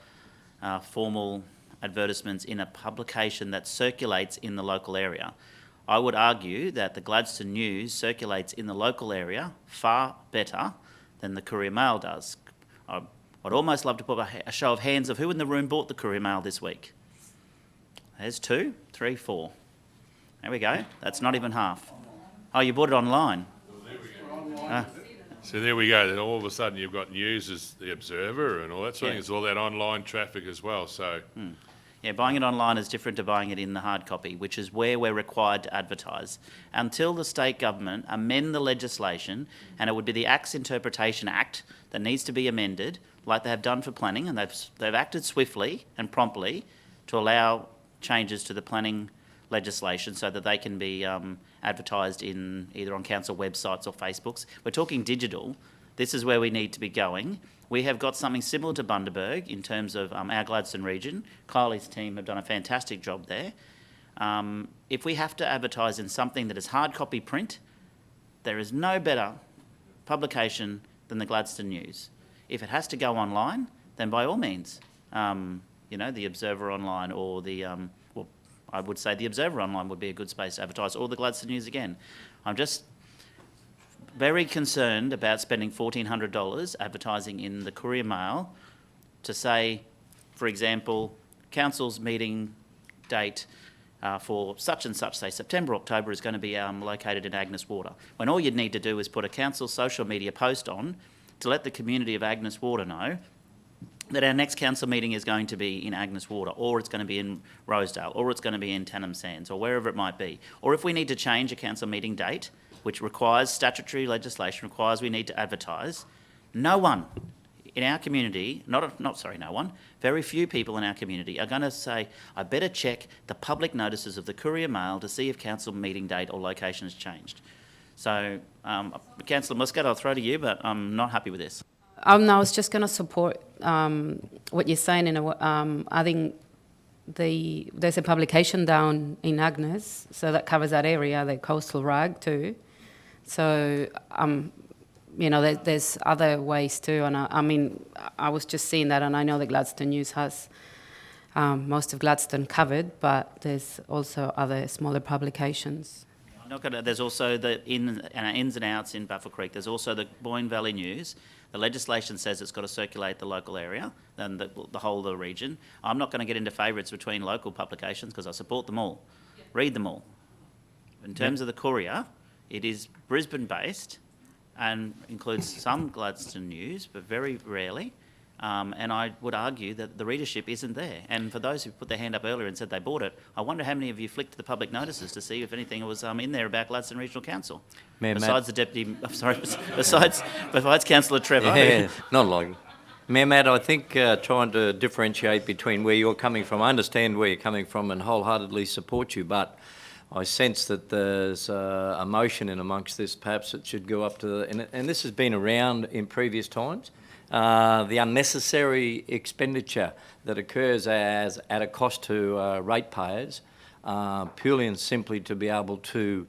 formal advertisements in a publication that circulates in the local area. I would argue that the Gladstone News circulates in the local area far better than the Courier Mail does. I'd almost love to put a show of hands of who in the room bought the Courier Mail this week. There's 2, 3, 4. There we go. That's not even half. Oh, you bought it online? So there we go. Then all of a sudden you've got News as the Observer and all that sort of thing. It's all that online traffic as well. So Yeah, buying it online is different to buying it in the hard copy, which is where we're required to advertise. Until the state government amend the legislation, and it would be the Acts Interpretation Act that needs to be amended, like they have done for planning, and they've acted swiftly and promptly to allow changes to the planning legislation so that they can be advertised in either on council websites or Facebooks. We're talking digital. This is where we need to be going. We have got something similar to Bundaberg in terms of our Gladstone region. Kylie's team have done a fantastic job there. If we have to advertise in something that is hard copy print, there is no better publication than the Gladstone News. If it has to go online, then by all means, the Observer Online or I would say the Observer Online would be a good space to advertise, or the Gladstone News again. I'm just very concerned about spending $1,400 advertising in the Courier Mail to say, for example, council's meeting date for such and such, say September, October, is going to be located in Agnes Water, when all you'd need to do is put a council social media post on to let the community of Agnes Water know that our next council meeting is going to be in Agnes Water, or it's going to be in Rosedale, or it's going to be in Tannum Sands, or wherever it might be. Or if we need to change a council meeting date, which requires statutory legislation, requires we need to advertise, no one in our community, very few people in our community are going to say, I better check the public notices of the Courier Mail to see if council meeting date or location has changed. So, Councillor Muscat, I'll throw to you, but I'm not happy with this. No, I was just going to support what you're saying. I think there's a publication down in Agnes, so that covers that area, the coastal rag too. So, there's other ways too. And I was just seeing that, and I know that Gladstone News has most of Gladstone covered, but there's also other smaller publications. There's also the ins and outs in Baffle Creek. There's also the Boyne Valley News. The legislation says it's got to circulate the local area and the whole of the region. I'm not going to get into favourites between local publications because I support them all. Yeah. Read them all. In terms of the Courier, it is Brisbane-based and includes some Gladstone News, but very rarely. And I would argue that the readership isn't there. And for those who put their hand up earlier and said they bought it, I wonder how many of you flicked the public notices to see if anything was in there about Gladstone Regional Council. Besides the deputy, besides Councillor Trevor. Yeah, not like. Mayor Matt, I think trying to differentiate between where you're coming from, I understand where you're coming from and wholeheartedly support you, but I sense that there's a motion in amongst this. Perhaps it should go up to, and this has been around in previous times. The unnecessary expenditure that occurs at a cost to ratepayers, purely and simply to be able to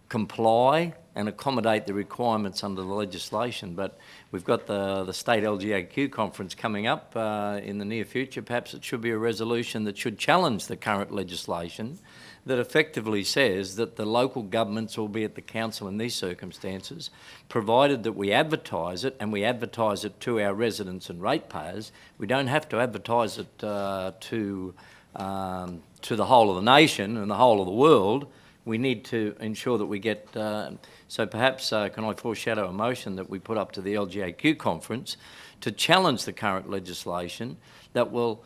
comply and accommodate the requirements under the legislation. But we've got the state LGAQ conference coming up in the near future. Perhaps it should be a resolution that should challenge the current legislation that effectively says that the local governments, albeit the council in these circumstances, provided that we advertise it and we advertise it to our residents and ratepayers, we don't have to advertise it to the whole of the nation and the whole of the world. We need to ensure that we get, so perhaps can I foreshadow a motion that we put up to the LGAQ conference to challenge the current legislation that will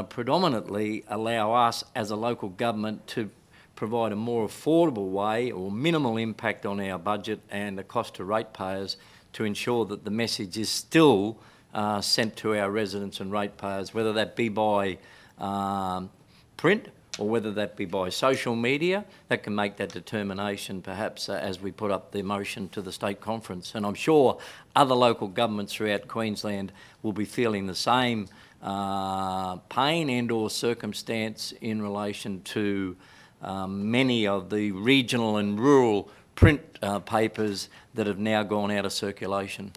predominantly allow us as a local government to provide a more affordable way or minimal impact on our budget and the cost to ratepayers to ensure that the message is still sent to our residents and ratepayers, whether that be by print or whether that be by social media. That can make that determination perhaps as we put up the motion to the state conference. And I'm sure other local governments throughout Queensland will be feeling the same pain and or circumstance in relation to many of the regional and rural print papers that have now gone out of circulation.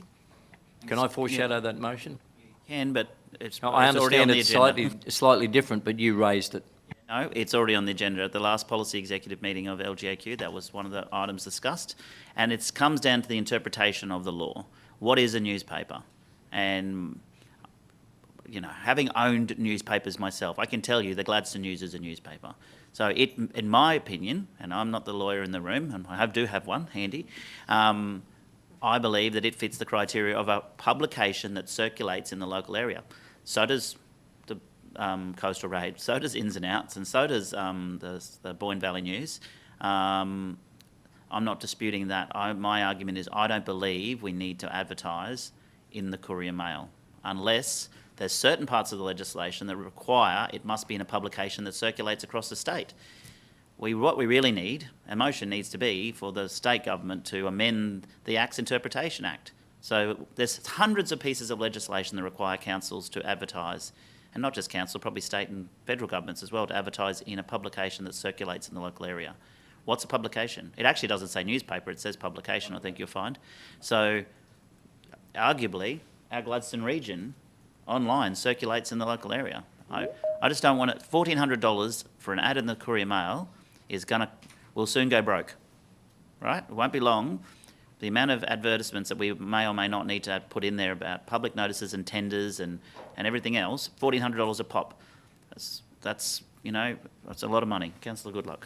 Can I foreshadow that motion? You can, but it's I understand it's it's slightly different, but you raised it. No, it's already on the agenda. At the last policy executive meeting of LGAQ, that was one of the items discussed. And it comes down to the interpretation of the law. What is a newspaper? And having owned newspapers myself, I can tell you the Gladstone News is a newspaper. So in my opinion, and I'm not the lawyer in the room, and I do have one handy, I believe that it fits the criteria of a publication that circulates in the local area. So does the Coastal Raid, so does Ins and Outs, and so does the Boyne Valley News. I'm not disputing that. My argument is I don't believe we need to advertise in the Courier Mail unless there's certain parts of the legislation that require it must be in a publication that circulates across the state. What we really need, a motion needs to be for the state government to amend the Acts Interpretation Act. So there's hundreds of pieces of legislation that require councils to advertise, and not just council, probably state and federal governments as well, to advertise in a publication that circulates in the local area. What's a publication? It actually doesn't say newspaper, it says publication, I think you'll find. So arguably, our Gladstone region online circulates in the local area. I just don't want it. $1,400 for an ad in the Courier Mail will soon go broke, right? It won't be long. The amount of advertisements that we may or may not need to put in there about public notices and tenders and everything else, $1,400 a pop. That's a lot of money. Councillor Goodluck.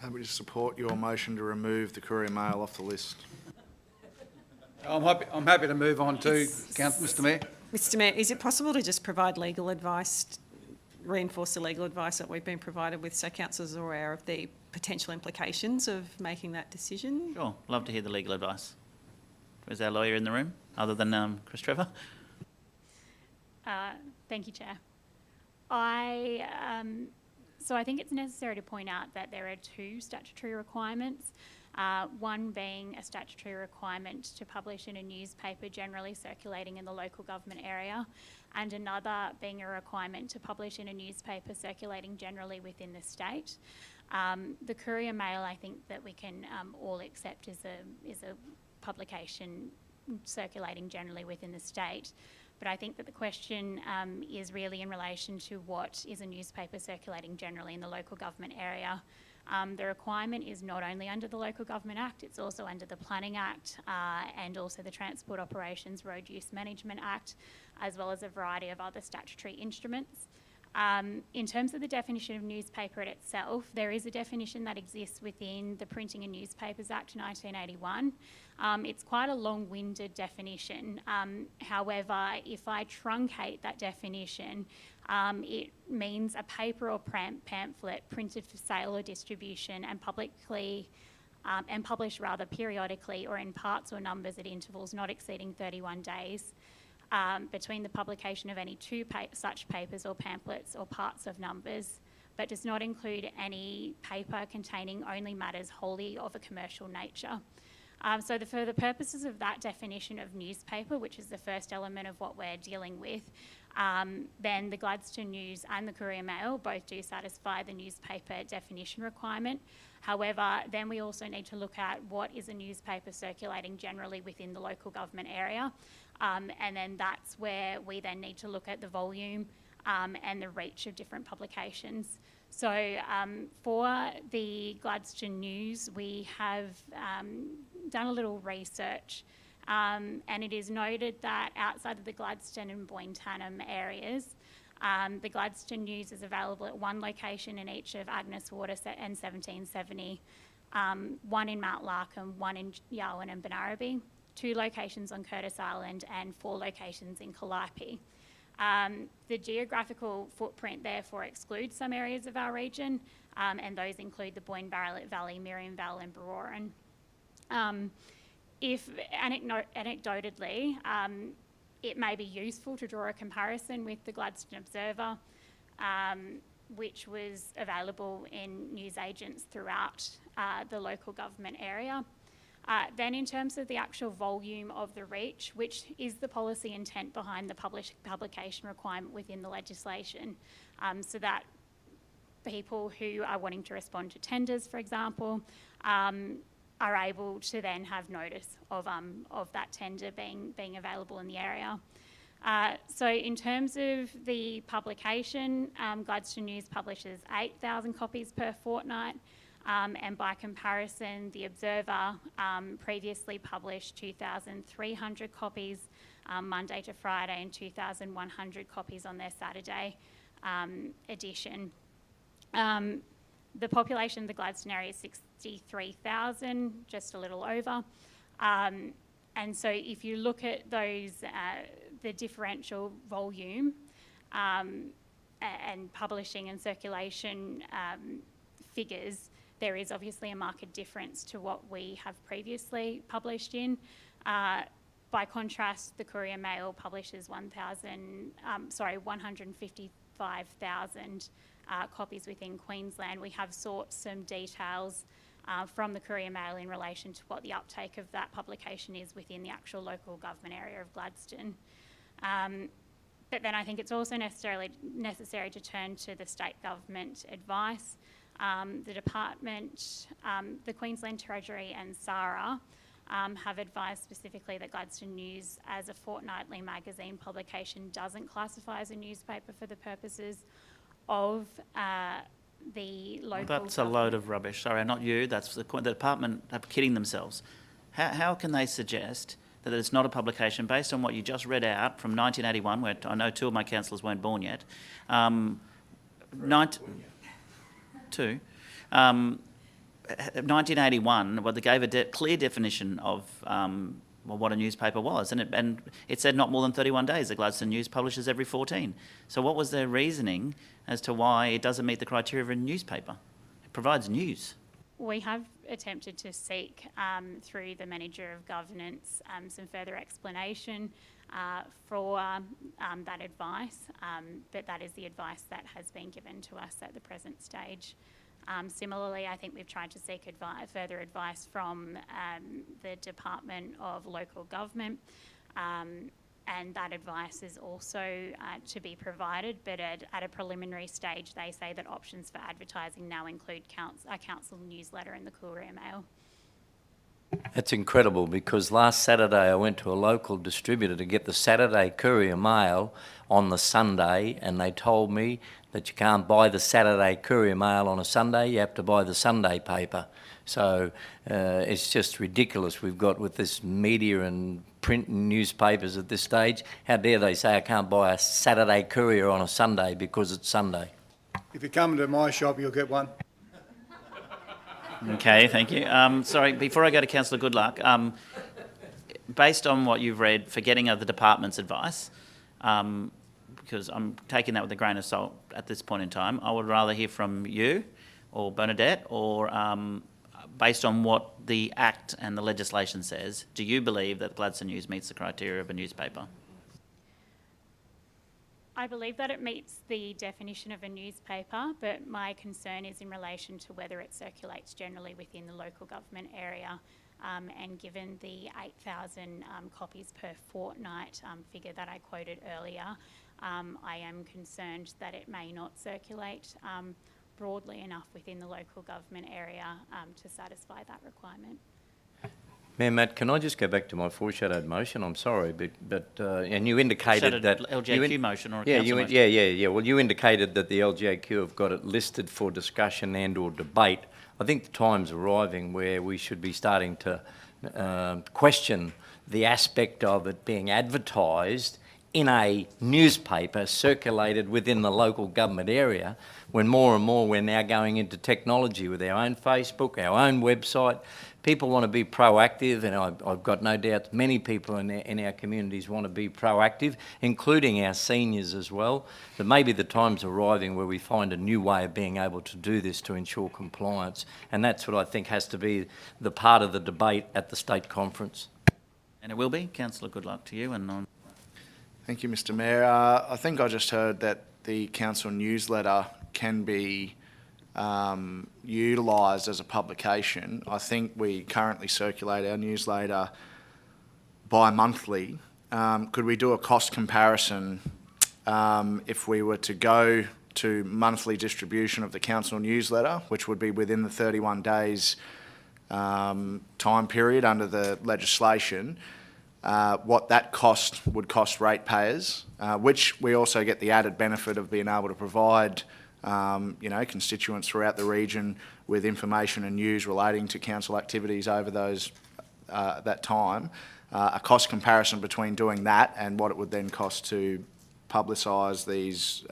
Happy to support your motion to remove the Courier Mail off the list. I'm happy to move on to Mr Mayor. Mr Mayor, is it possible to just provide legal advice, reinforce the legal advice that we've been provided with so councillors are aware of the potential implications of making that decision? Sure, love to hear the legal advice. Is our lawyer in the room, other than Chris Trevor? Thank you, Chair. So I think it's necessary to point out that there are two statutory requirements. One being a statutory requirement to publish in a newspaper generally circulating in the local government area, and another being a requirement to publish in a newspaper circulating generally within the state. The Courier Mail, I think that we can all accept is a publication circulating generally within the state. But I think that the question is really in relation to what is a newspaper circulating generally in the local government area. The requirement is not only under the Local Government Act, it's also under the Planning Act and also the Transport Operations Road Use Management Act, as well as a variety of other statutory instruments. In terms of the definition of newspaper itself, there is a definition that exists within the Printing and Newspapers Act 1981. It's quite a long-winded definition. However, if I truncate that definition, it means a paper or pamphlet printed for sale or distribution and published periodically or in parts or numbers at intervals not exceeding 31 days. Between the publication of any two such papers or pamphlets or parts of numbers, but does not include any paper containing only matters wholly of a commercial nature. So for the purposes of that definition of newspaper, which is the first element of what we're dealing with, then the Gladstone News and the Courier Mail both do satisfy the newspaper definition requirement. However, then we also need to look at what is a newspaper circulating generally within the local government area. And then that's where we then need to look at the volume and the reach of different publications. So for the Gladstone News, we have done a little research and it is noted that outside of the Gladstone and Boyne-Tanham areas, the Gladstone News is available at one location in each of Agnes Water and 1770, one in Mount Larkham, one in Yarwun and Bunarabi, 2 locations on Curtis Island and 4 locations in Calliope. The geographical footprint therefore excludes some areas of our region, and those include the Boyne Valley, Miriam Vale and Baroran. If anecdotally, it may be useful to draw a comparison with the Gladstone Observer, which was available in newsagents throughout the local government area. Then in terms of the actual volume of the reach, which is the policy intent behind the publication requirement within the legislation, so that people who are wanting to respond to tenders, for example, are able to then have notice of that tender being available in the area. So in terms of the publication, Gladstone News publishes 8,000 copies per fortnight. And by comparison, the Observer previously published 2,300 copies Monday to Friday and 2,100 copies on their Saturday edition. The population of the Gladstone area is 63,000, just a little over. And so if you look at those, the differential volume, and publishing and circulation figures, there is obviously a marked difference to what we have previously published in. By contrast, the Courier Mail publishes 155,000 copies within Queensland. We have sought some details from the Courier Mail in relation to what the uptake of that publication is within the actual local government area of Gladstone. But then I think it's also necessary to turn to the state government advice. The department, the Queensland Treasury and SARA have advised specifically that Gladstone News as a fortnightly magazine publication doesn't classify as a newspaper for the purposes of the local That's a load of rubbish. Sorry, not you. That's the department are kidding themselves. How can they suggest that it's not a publication based on what you just read out from 1981, where I know two of my councillors weren't born yet, 1981, well, they gave a clear definition of what a newspaper was, and it said not more than 31 days. The Gladstone News publishes every 14. So what was their reasoning as to why it doesn't meet the criteria of a newspaper? It provides news. We have attempted to seek, through the Manager of Governance, some further explanation for that advice, but that is the advice that has been given to us at the present stage. Similarly, I think we've tried to seek further advice from the Department of Local Government, and that advice is also to be provided, but at a preliminary stage they say that options for advertising now include a council newsletter and the Courier Mail. That's incredible, because last Saturday I went to a local distributor to get the Saturday Courier Mail on the Sunday, and they told me that you can't buy the Saturday Courier Mail on a Sunday, you have to buy the Sunday paper. So it's just ridiculous we've got with this media and print and newspapers at this stage. How dare they say I can't buy a Saturday Courier on a Sunday because it's Sunday? If you come to my shop, you'll get one. Okay, thank you. Sorry, before I go to Councillor Goodluck, based on what you've read, forgetting of the department's advice, because I'm taking that with a grain of salt at this point in time, I would rather hear from you or Bernadette, or based on what the Act and the legislation says, do you believe that Gladstone News meets the criteria of a newspaper? I believe that it meets the definition of a newspaper, but my concern is in relation to whether it circulates generally within the local government area. And given the 8,000 copies per fortnight figure that I quoted earlier, I am concerned that it may not circulate broadly enough within the local government area to satisfy that requirement. Mayor Matt, can I just go back to my foreshadowed motion? I'm sorry, but and you indicated that LGAQ motion or a yeah, council motion? Yeah. Well, you indicated that the LGAQ have got it listed for discussion and/or debate. I think the time's arriving where we should be starting to question the aspect of it being advertised in a newspaper circulated within the local government area, when more and more we're now going into technology with our own Facebook, our own website. People want to be proactive, and I've got no doubt many people in our communities want to be proactive, including our seniors as well. But maybe the time's arriving where we find a new way of being able to do this to ensure compliance, and that's what I think has to be the part of the debate at the state conference. And it will be. Councillor, good luck to you. And Thank you, Mr Mayor. I think I just heard that the council newsletter can be utilised as a publication. I think we currently circulate our newsletter bi-monthly. Could we do a cost comparison if we were to go to monthly distribution of the council newsletter, which would be within the 31 days time period under the legislation, what that cost would cost ratepayers, which we also get the added benefit of being able to provide constituents throughout the region with information and news relating to council activities over that time. A cost comparison between doing that and what it would then cost to publicise these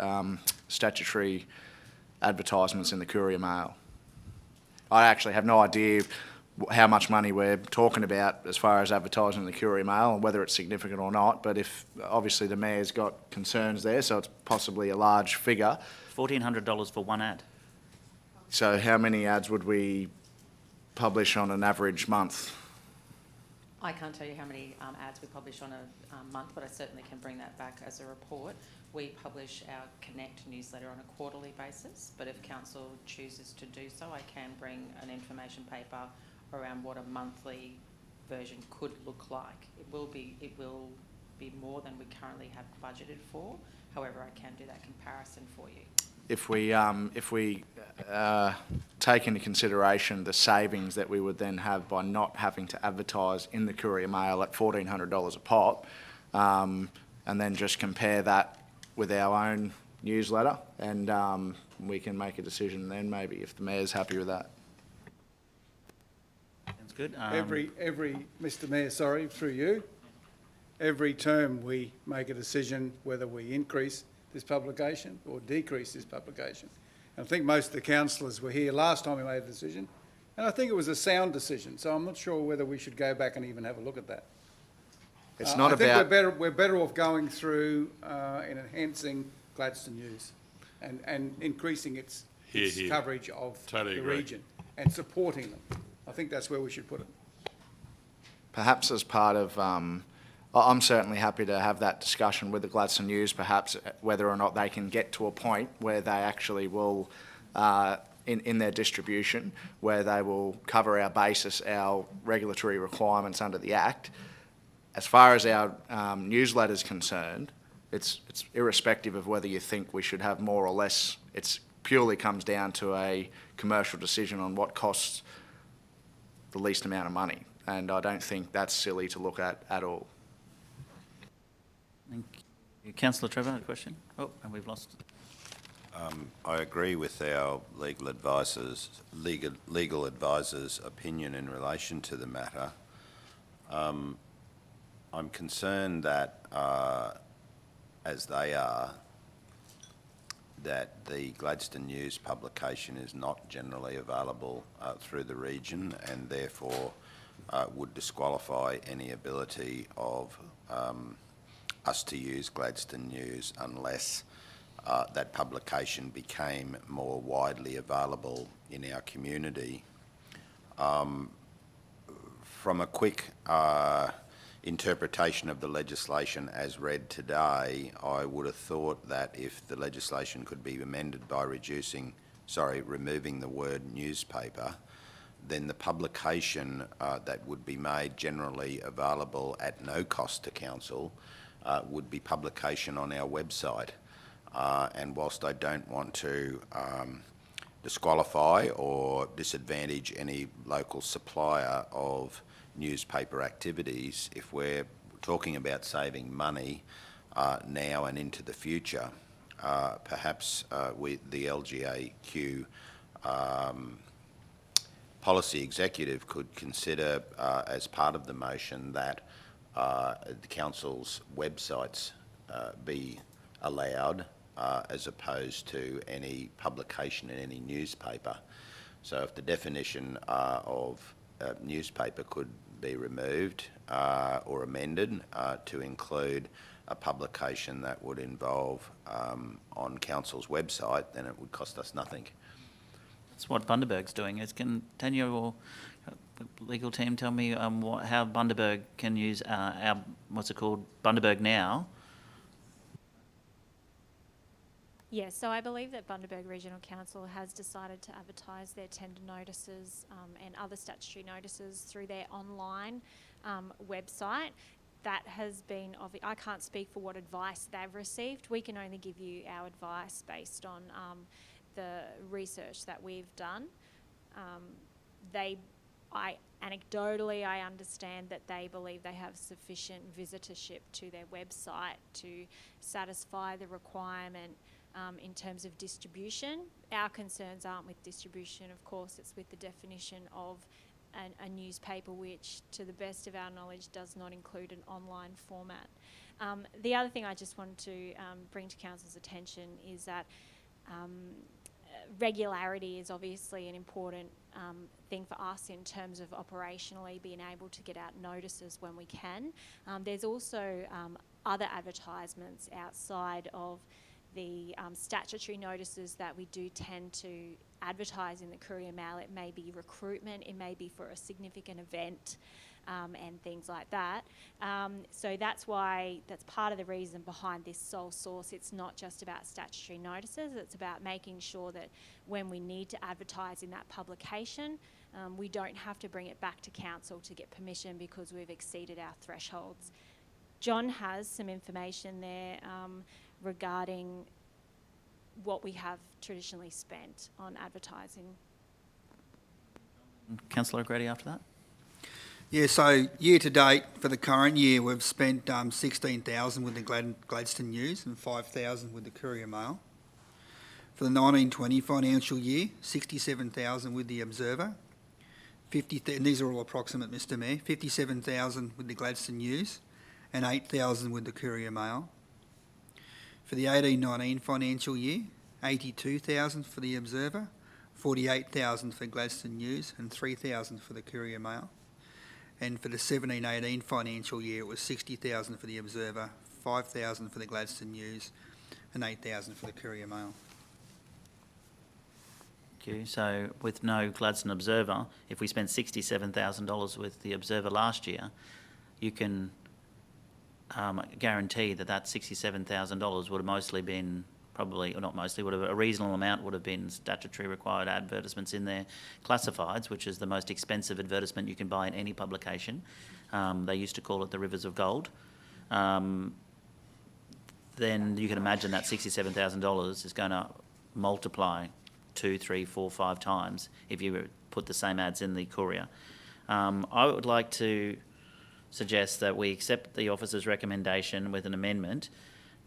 statutory advertisements in the Courier Mail. I actually have no idea how much money we're talking about as far as advertising the Courier Mail and whether it's significant or not. But if obviously the Mayor's got concerns there, so it's possibly a large figure. $1,400 for one ad. So how many ads would we publish on an average month? I can't tell you how many ads we publish on a month, but I certainly can bring that back as a report. We publish our Connect newsletter on a quarterly basis, but if council chooses to do so, I can bring an information paper around what a monthly version could look like. It will be more than we currently have budgeted for. However, I can do that comparison for you. If we take into consideration the savings that we would then have by not having to advertise in the Courier Mail at $1,400 a pop, and then just compare that with our own newsletter, and we can make a decision then maybe if the Mayor's happy with that. Sounds good. Mr Mayor, sorry, through you, every term we make a decision whether we increase this publication or decrease this publication. And I think most of the councillors were here last time we made a decision, and I think it was a sound decision, so I'm not sure whether we should go back and even have a look at that. It's not I about... think we're better off going through and enhancing Gladstone News and increasing its coverage of the region and supporting them. I think that's where we should put it. Perhaps as part of... I'm certainly happy to have that discussion with the Gladstone News, perhaps whether or not they can get to a point where they actually will, in their distribution, where they will cover our basis, our regulatory requirements under the Act. As far as our newsletter is concerned, it's irrespective of whether you think we should have more or less. It purely comes down to a commercial decision on what costs the least amount of money, and I don't think that's silly to look at all. Thank you. Councillor Trevor, a question? Oh, and we've lost. I agree with our legal advisor's opinion in relation to the matter. I'm concerned that, as they are, that the Gladstone News publication is not generally available through the region, and therefore would disqualify any ability of us to use Gladstone News unless that publication became more widely available in our community. From a quick interpretation of the legislation as read today, I would have thought that if the legislation could be amended by removing the word newspaper, then the publication that would be made generally available at no cost to council would be publication on our website. And whilst I don't want to disqualify or disadvantage any local supplier of newspaper activities, if we're talking about saving money now and into the future, perhaps the LGAQ policy executive could consider as part of the motion that the council's websites be allowed as opposed to any publication in any newspaper. So if the definition of newspaper could be removed or amended to include a publication that would involve on council's website, then it would cost us nothing. That's what Bundaberg's doing. Can Tanya or legal team tell me how Bundaberg can use our, what's it called, Bundaberg Now? Yes, so I believe that Bundaberg Regional Council has decided to advertise their tender notices and other statutory notices through their online website. That has been, I can't speak for what advice they've received. We can only give you our advice based on the research that we've done. Anecdotally, I understand that they believe they have sufficient visitorship to their website to satisfy the requirement in terms of distribution. Our concerns aren't with distribution, of course, it's with the definition of a newspaper which, to the best of our knowledge, does not include an online format. The other thing I just wanted to bring to Council's attention is that regularity is obviously an important thing for us in terms of operationally being able to get out notices when we can. There's also other advertisements outside of the statutory notices that we do tend to advertise in the Courier Mail. It may be recruitment, it may be for a significant event, and things like that. So that's part of the reason behind this sole source. It's not just about statutory notices, it's about making sure that when we need to advertise in that publication, we don't have to bring it back to council to get permission because we've exceeded our thresholds. John has some information there regarding what we have traditionally spent on advertising. Councillor O'Grady after that. Yeah, so year to date for the current year, we've spent 16,000 with the Gladstone News and 5,000 with the Courier Mail. For the 1920 financial year, 67,000 with the Observer, and these are all approximate, Mr Mayor, 57,000 with the Gladstone News and 8,000 with the Courier Mail. For the 18-19 financial year, 82,000 for the Observer, 48,000 for Gladstone News and 3,000 for the Courier Mail. And for the 17-18 financial year, it was 60,000 for the Observer, 5,000 for the Gladstone News and 8,000 for the Courier Mail. Thank you. So with no Gladstone Observer, if we spent $67,000 with the Observer last year, you can guarantee that that $67,000 would have mostly been probably, or not mostly, would have a reasonable amount would have been statutory required advertisements in their classifieds, which is the most expensive advertisement you can buy in any publication. They used to call it the Rivers of Gold. Then you can imagine that $67,000 is going to multiply 2, 3, 4, 5 times if you put the same ads in the Courier. I would like to suggest that we accept the officer's recommendation with an amendment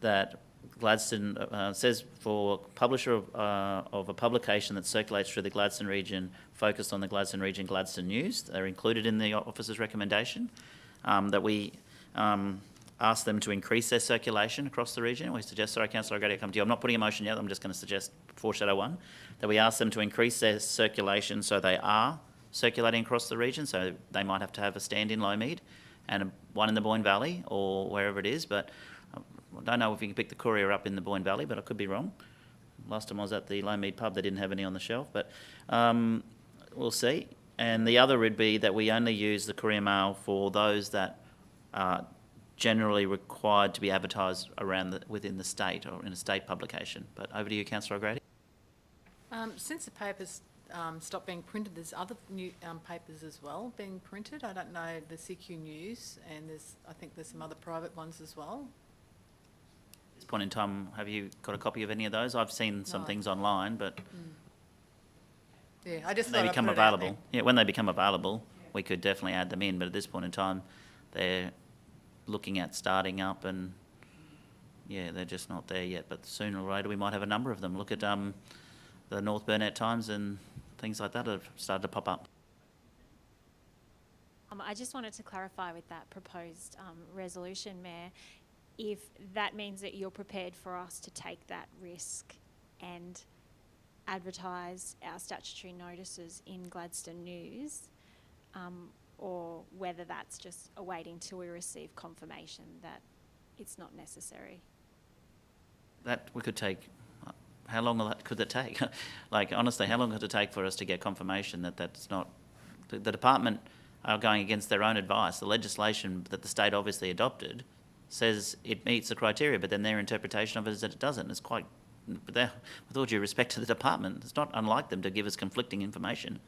that Gladstone says for publisher of a publication that circulates through the Gladstone region focused on the Gladstone region Gladstone News, they're included in the officer's recommendation, that we ask them to increase their circulation across the region. We suggest, sorry Councillor O'Grady, I'll come to you. I'm not putting a motion yet, I'm just going to suggest, foreshadow one, that we ask them to increase their circulation so they are circulating across the region, so they might have to have a stand in Low-Mead and one in the Boyne Valley or wherever it is, but I don't know if you can pick the Courier up in the Boyne Valley, but I could be wrong. Last time I was at the Low-Mead pub, they didn't have any on the shelf, but we'll see. And the other would be that we only use the Courier Mail for those that are generally required to be advertised around within the state or in a state publication. But over to you, Councillor O'Grady. Since the papers stopped being printed, there's other new papers as well being printed. I don't know, the CQ News, and I think there's some other private ones as well. At this point in time, have you got a copy of any of those? I've seen some things online, but yeah, I just when they become available. Yeah, when they become available, we could definitely add them in. But at this point in time, they're looking at starting up, and yeah, they're just not there yet. But sooner or later, we might have a number of them. Look at the North Burnett Times and things like that have started to pop up. I just wanted to clarify with that proposed resolution, Mayor, if that means that you're prepared for us to take that risk and advertise our statutory notices in Gladstone News, or whether that's just awaiting till we receive confirmation that it's not necessary. That we could take. How long could that take? Like, honestly, how long could it take for us to get confirmation that that's not... The department are going against their own advice. The legislation that the state obviously adopted says it meets the criteria, but then their interpretation of it is that it doesn't. It's quite... With all due respect to the department, it's not unlike them to give us conflicting information.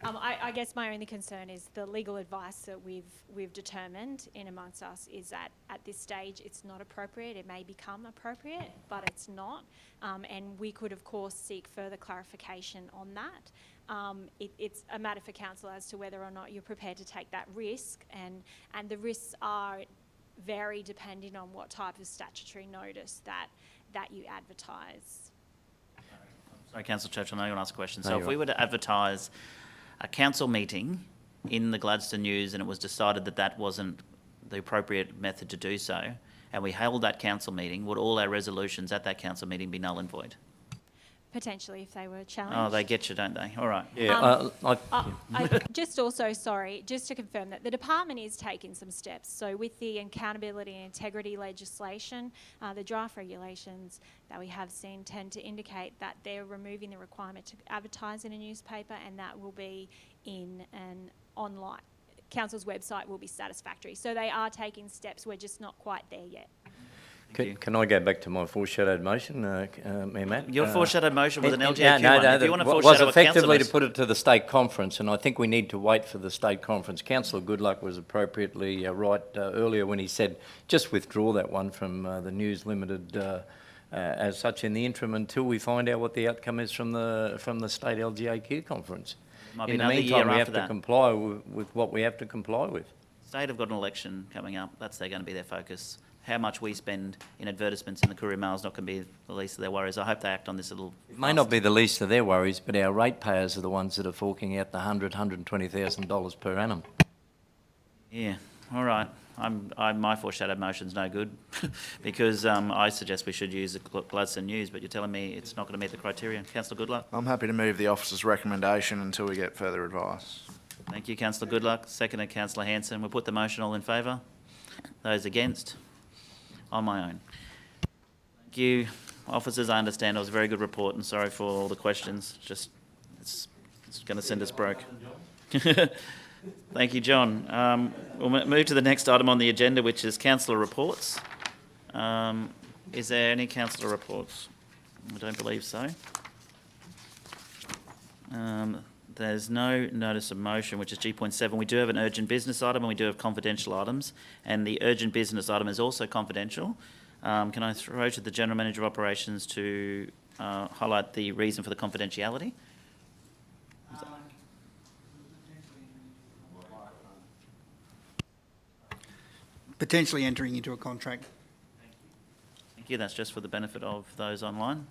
I guess my only concern is the legal advice that we've determined in amongst us is that at this stage it's not appropriate. It may become appropriate, but it's not. And we could, of course, seek further clarification on that. It's a matter for council as to whether or not you're prepared to take that risk, and the risks vary depending on what type of statutory notice that you advertise. Sorry, Councillor Churchill, I know you want to ask a question. So if we were to advertise a council meeting in the Gladstone News and it was decided that that wasn't the appropriate method to do so, and we held that council meeting, would all our resolutions at that council meeting be null and void? Potentially, if they were challenged. Oh, they get you, don't they? All right. Yeah, Just also, sorry, just to confirm that the department is taking some steps. So with the accountability and integrity legislation, the draft regulations that we have seen tend to indicate that they're removing the requirement to advertise in a newspaper, and that will be in an online. Council's website will be satisfactory. So they are taking steps. We're just not quite there yet. Can I go back to my foreshadowed motion, Mayor Matt? Your foreshadowed motion was an LGAQ one. If you want to was foreshadow effectively a to put it to the state conference, and I think we need to wait for the state conference. Councillor Goodluck was appropriately right earlier when he said just withdraw that one from the News Limited as such in the interim until we find out what the outcome is from the state LGAQ conference. Might be In the another meantime, year we after have to that. comply with what we have to comply with. State have got an election coming up. That's going to be their focus. How much we spend in advertisements in the Courier Mail is not going to be the least of their worries. I hope they act on this a little It may not be the least of their worries, but our ratepayers are the ones that are forking out the $120,000 per annum. Yeah, all right. My foreshadowed motion's no good because I suggest we should use the Gladstone News, but you're telling me it's not going to meet the criteria. Councillor Goodluck? I'm happy to move the officer's recommendation until we get further advice. Thank you, Councillor Goodluck. Seconded, Councillor Hanson. We'll put the motion all in favour. Those against? On my own. Thank you. Officers, I understand it was a very good report and sorry for all the questions. Just, it's going to send us broke. Thank you, John. We'll move to the next item on the agenda, which is councillor reports. Is there any councillor reports? I don't believe so. There's no notice of motion, which is G.7. We do have an urgent business item and we do have confidential items, and the urgent business item is also confidential. Can I throw to the General Manager of Operations to highlight the reason for the confidentiality? Potentially entering into a contract. Thank you. That's just for the benefit of those online.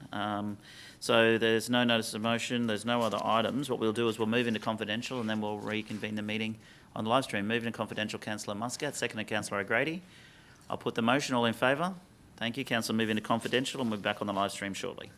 So there's no notice of motion. There's no other items. What we'll do is we'll move into confidential and then we'll reconvene the meeting on the live stream. Moving to confidential, Councillor Muscat, seconded Councillor O'Grady. I'll put the motion. All in favour? Thank you. Councillor, move into confidential and we'll be back on the live stream shortly.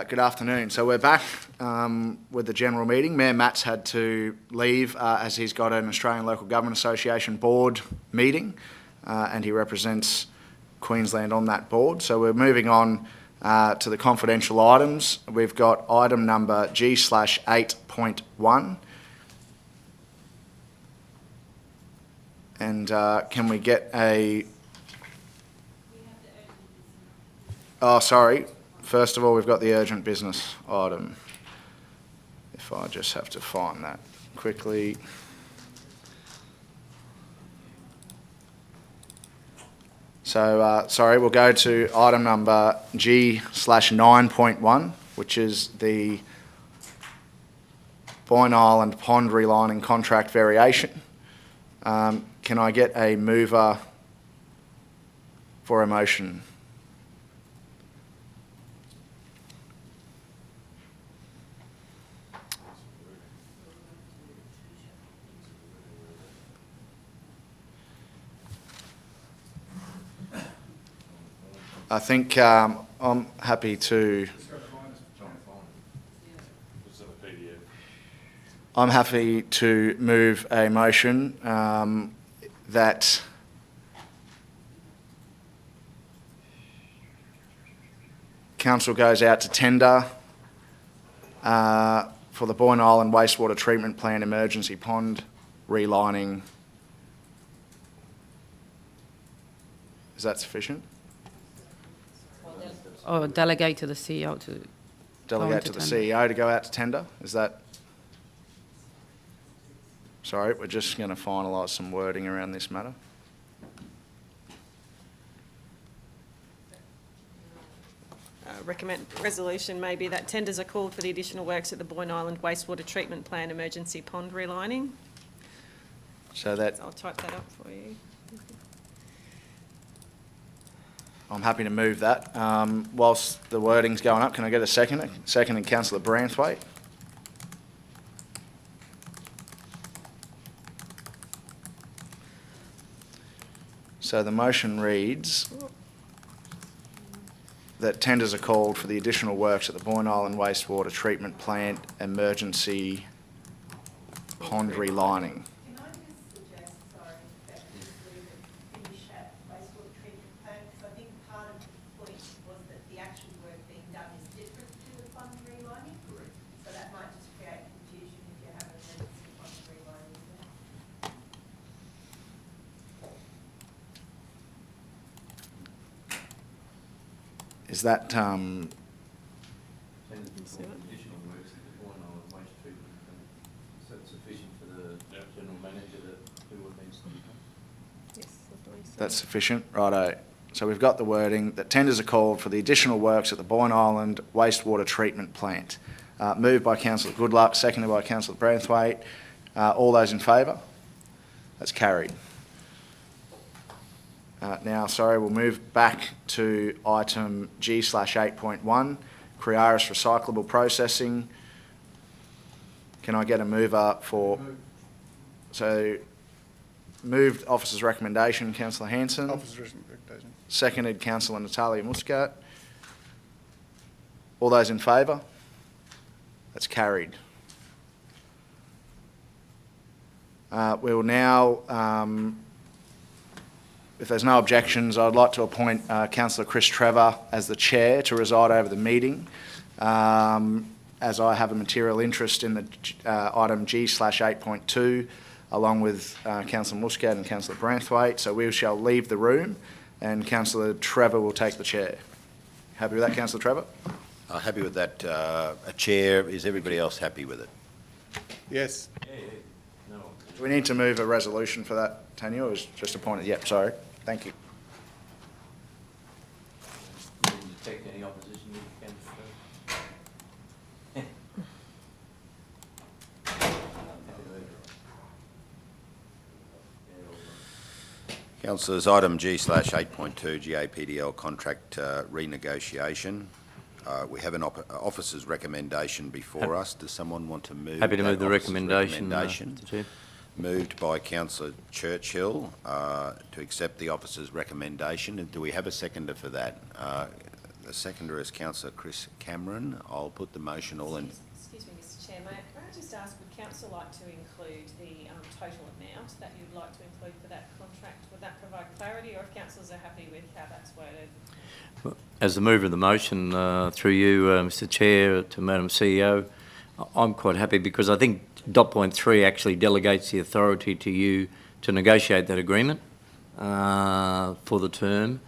Good afternoon. So we're back with the general meeting. Mayor Matt's had to leave as he's got an Australian Local Government Association board meeting and he represents Queensland on that board. So we're moving on to the confidential items. We've got item number G/8.1. And can we get a... Oh, sorry. First of all, we've got the urgent business item. If I just have to find that quickly. So, sorry, we'll go to item number G/9.1, which is the Boyne Island pond relining contract variation. Can I get a mover for a motion? I think I'm happy to... I'm happy to move a motion that Council goes out to tender for the Boyne Island Wastewater Treatment Plant emergency pond relining. Is that sufficient? Or delegate to the CEO to... Delegate to the CEO to go out to tender? Is that... Sorry, we're just going to finalise some wording around this matter. Recommend resolution maybe that tenders are called for the additional works at the Boyne Island Wastewater Treatment Plant emergency pond relining. So that... I'll type that up for you. I'm happy to move that. Whilst the wording's going up, can I get a second? Seconded Councillor Branthwaite. So the motion reads that tenders are called for the additional works at the Boyne Island Wastewater Treatment Plant emergency pond relining. Is that that's sufficient? Righto. So we've got the wording that tenders are called for the additional works at the Boyne Island Wastewater Treatment Plant. Moved by Councillor Goodluck, seconded by Councillor Branthwaite. All those in favour? That's carried. Now, sorry, we'll move back to item G/8.1, Criaris Recyclable Processing. Can I get a mover for... So, moved officer's recommendation, Councillor Hanson. Officer's recommendation. Seconded, Councillor Natalia Muscat. All those in favour? That's carried. We will now... if there's no objections, I'd like to appoint Councillor Chris Trevor as the chair to preside over the meeting, as I have a material interest in the item G/8.2, along with Councillor Muscat and Councillor Branthwaite. So we shall leave the room, and Councillor Trevor will take the chair. Happy with that, Councillor Trevor? Happy with that. A chair. Is everybody else happy with it? Yes. Do we need to move a resolution for that, Tanya, or is just appointed? Yep, sorry. Thank you. Detect any opposition you can. Councillors, item G/8.2, GAPDL contract renegotiation. We have an officer's recommendation before us. Does someone want to move? Happy to move the recommendation. Moved by Councillor Churchill to accept the officer's recommendation. And do we have a seconder for that? The seconder is Councillor Chris Cameron. I'll put the motion all in. Excuse me, Mr Chair, may I just ask, would council like to include the total amount that you'd like to include for that contract? Would that provide clarity, or if councillors are happy with how that's worded? As the mover of the motion, through you, Mr Chair, to Madam CEO, I'm quite happy because I think dot point 3 actually delegates the authority to you to negotiate that agreement for the term,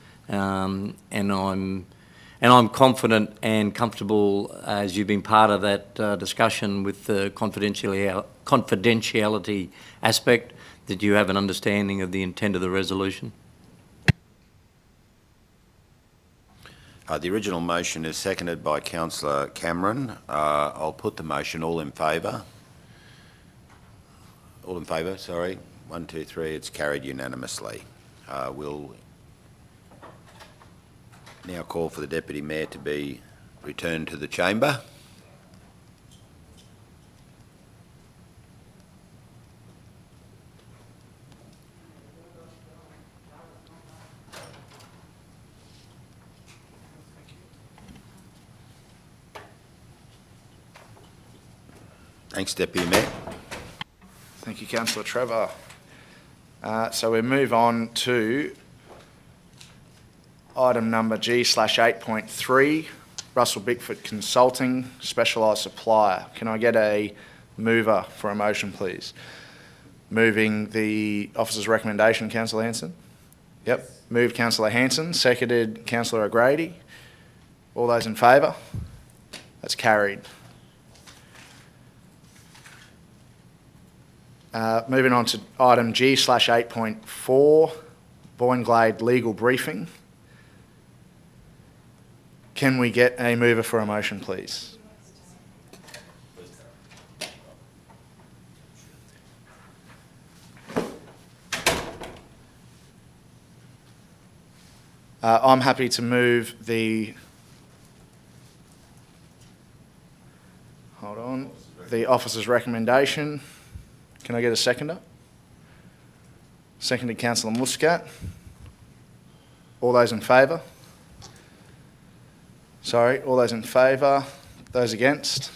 and I'm confident and comfortable, as you've been part of that discussion with the confidentiality aspect, that you have an understanding of the intent of the resolution. The original motion is seconded by Councillor Cameron. I'll put the motion. All in favour? All in favour, sorry. 1, 2, 3, it's carried unanimously. We'll now call for the Deputy Mayor to be returned to the chamber. Thanks, Deputy Mayor. Thank you, Councillor Trevor. So we move on to item number G/8.3, Russell Bickford Consulting, Specialised Supplier. Can I get a mover for a motion, please? Moving the officer's recommendation, Councillor Hanson? Yep. Moved Councillor Hanson, seconded Councillor O'Grady. All those in favour? That's carried. Moving on to item G/8.4, Boyne-Glade Legal Briefing. Can we get a mover for a motion, please? I'm happy to move the... Hold on. The officer's recommendation. Can I get a seconder? Seconded Councillor Muscat. All those in favour? Sorry, all those in favour? Those against?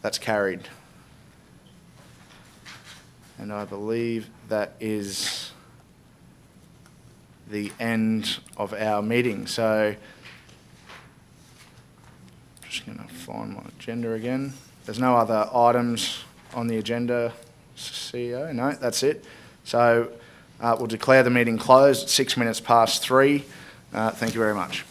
That's carried. And I believe that is the end of our meeting. So, just going to find my agenda again. There's no other items on the agenda, CEO? No, that's it. So we'll declare the meeting closed at 3:06. Thank you very much.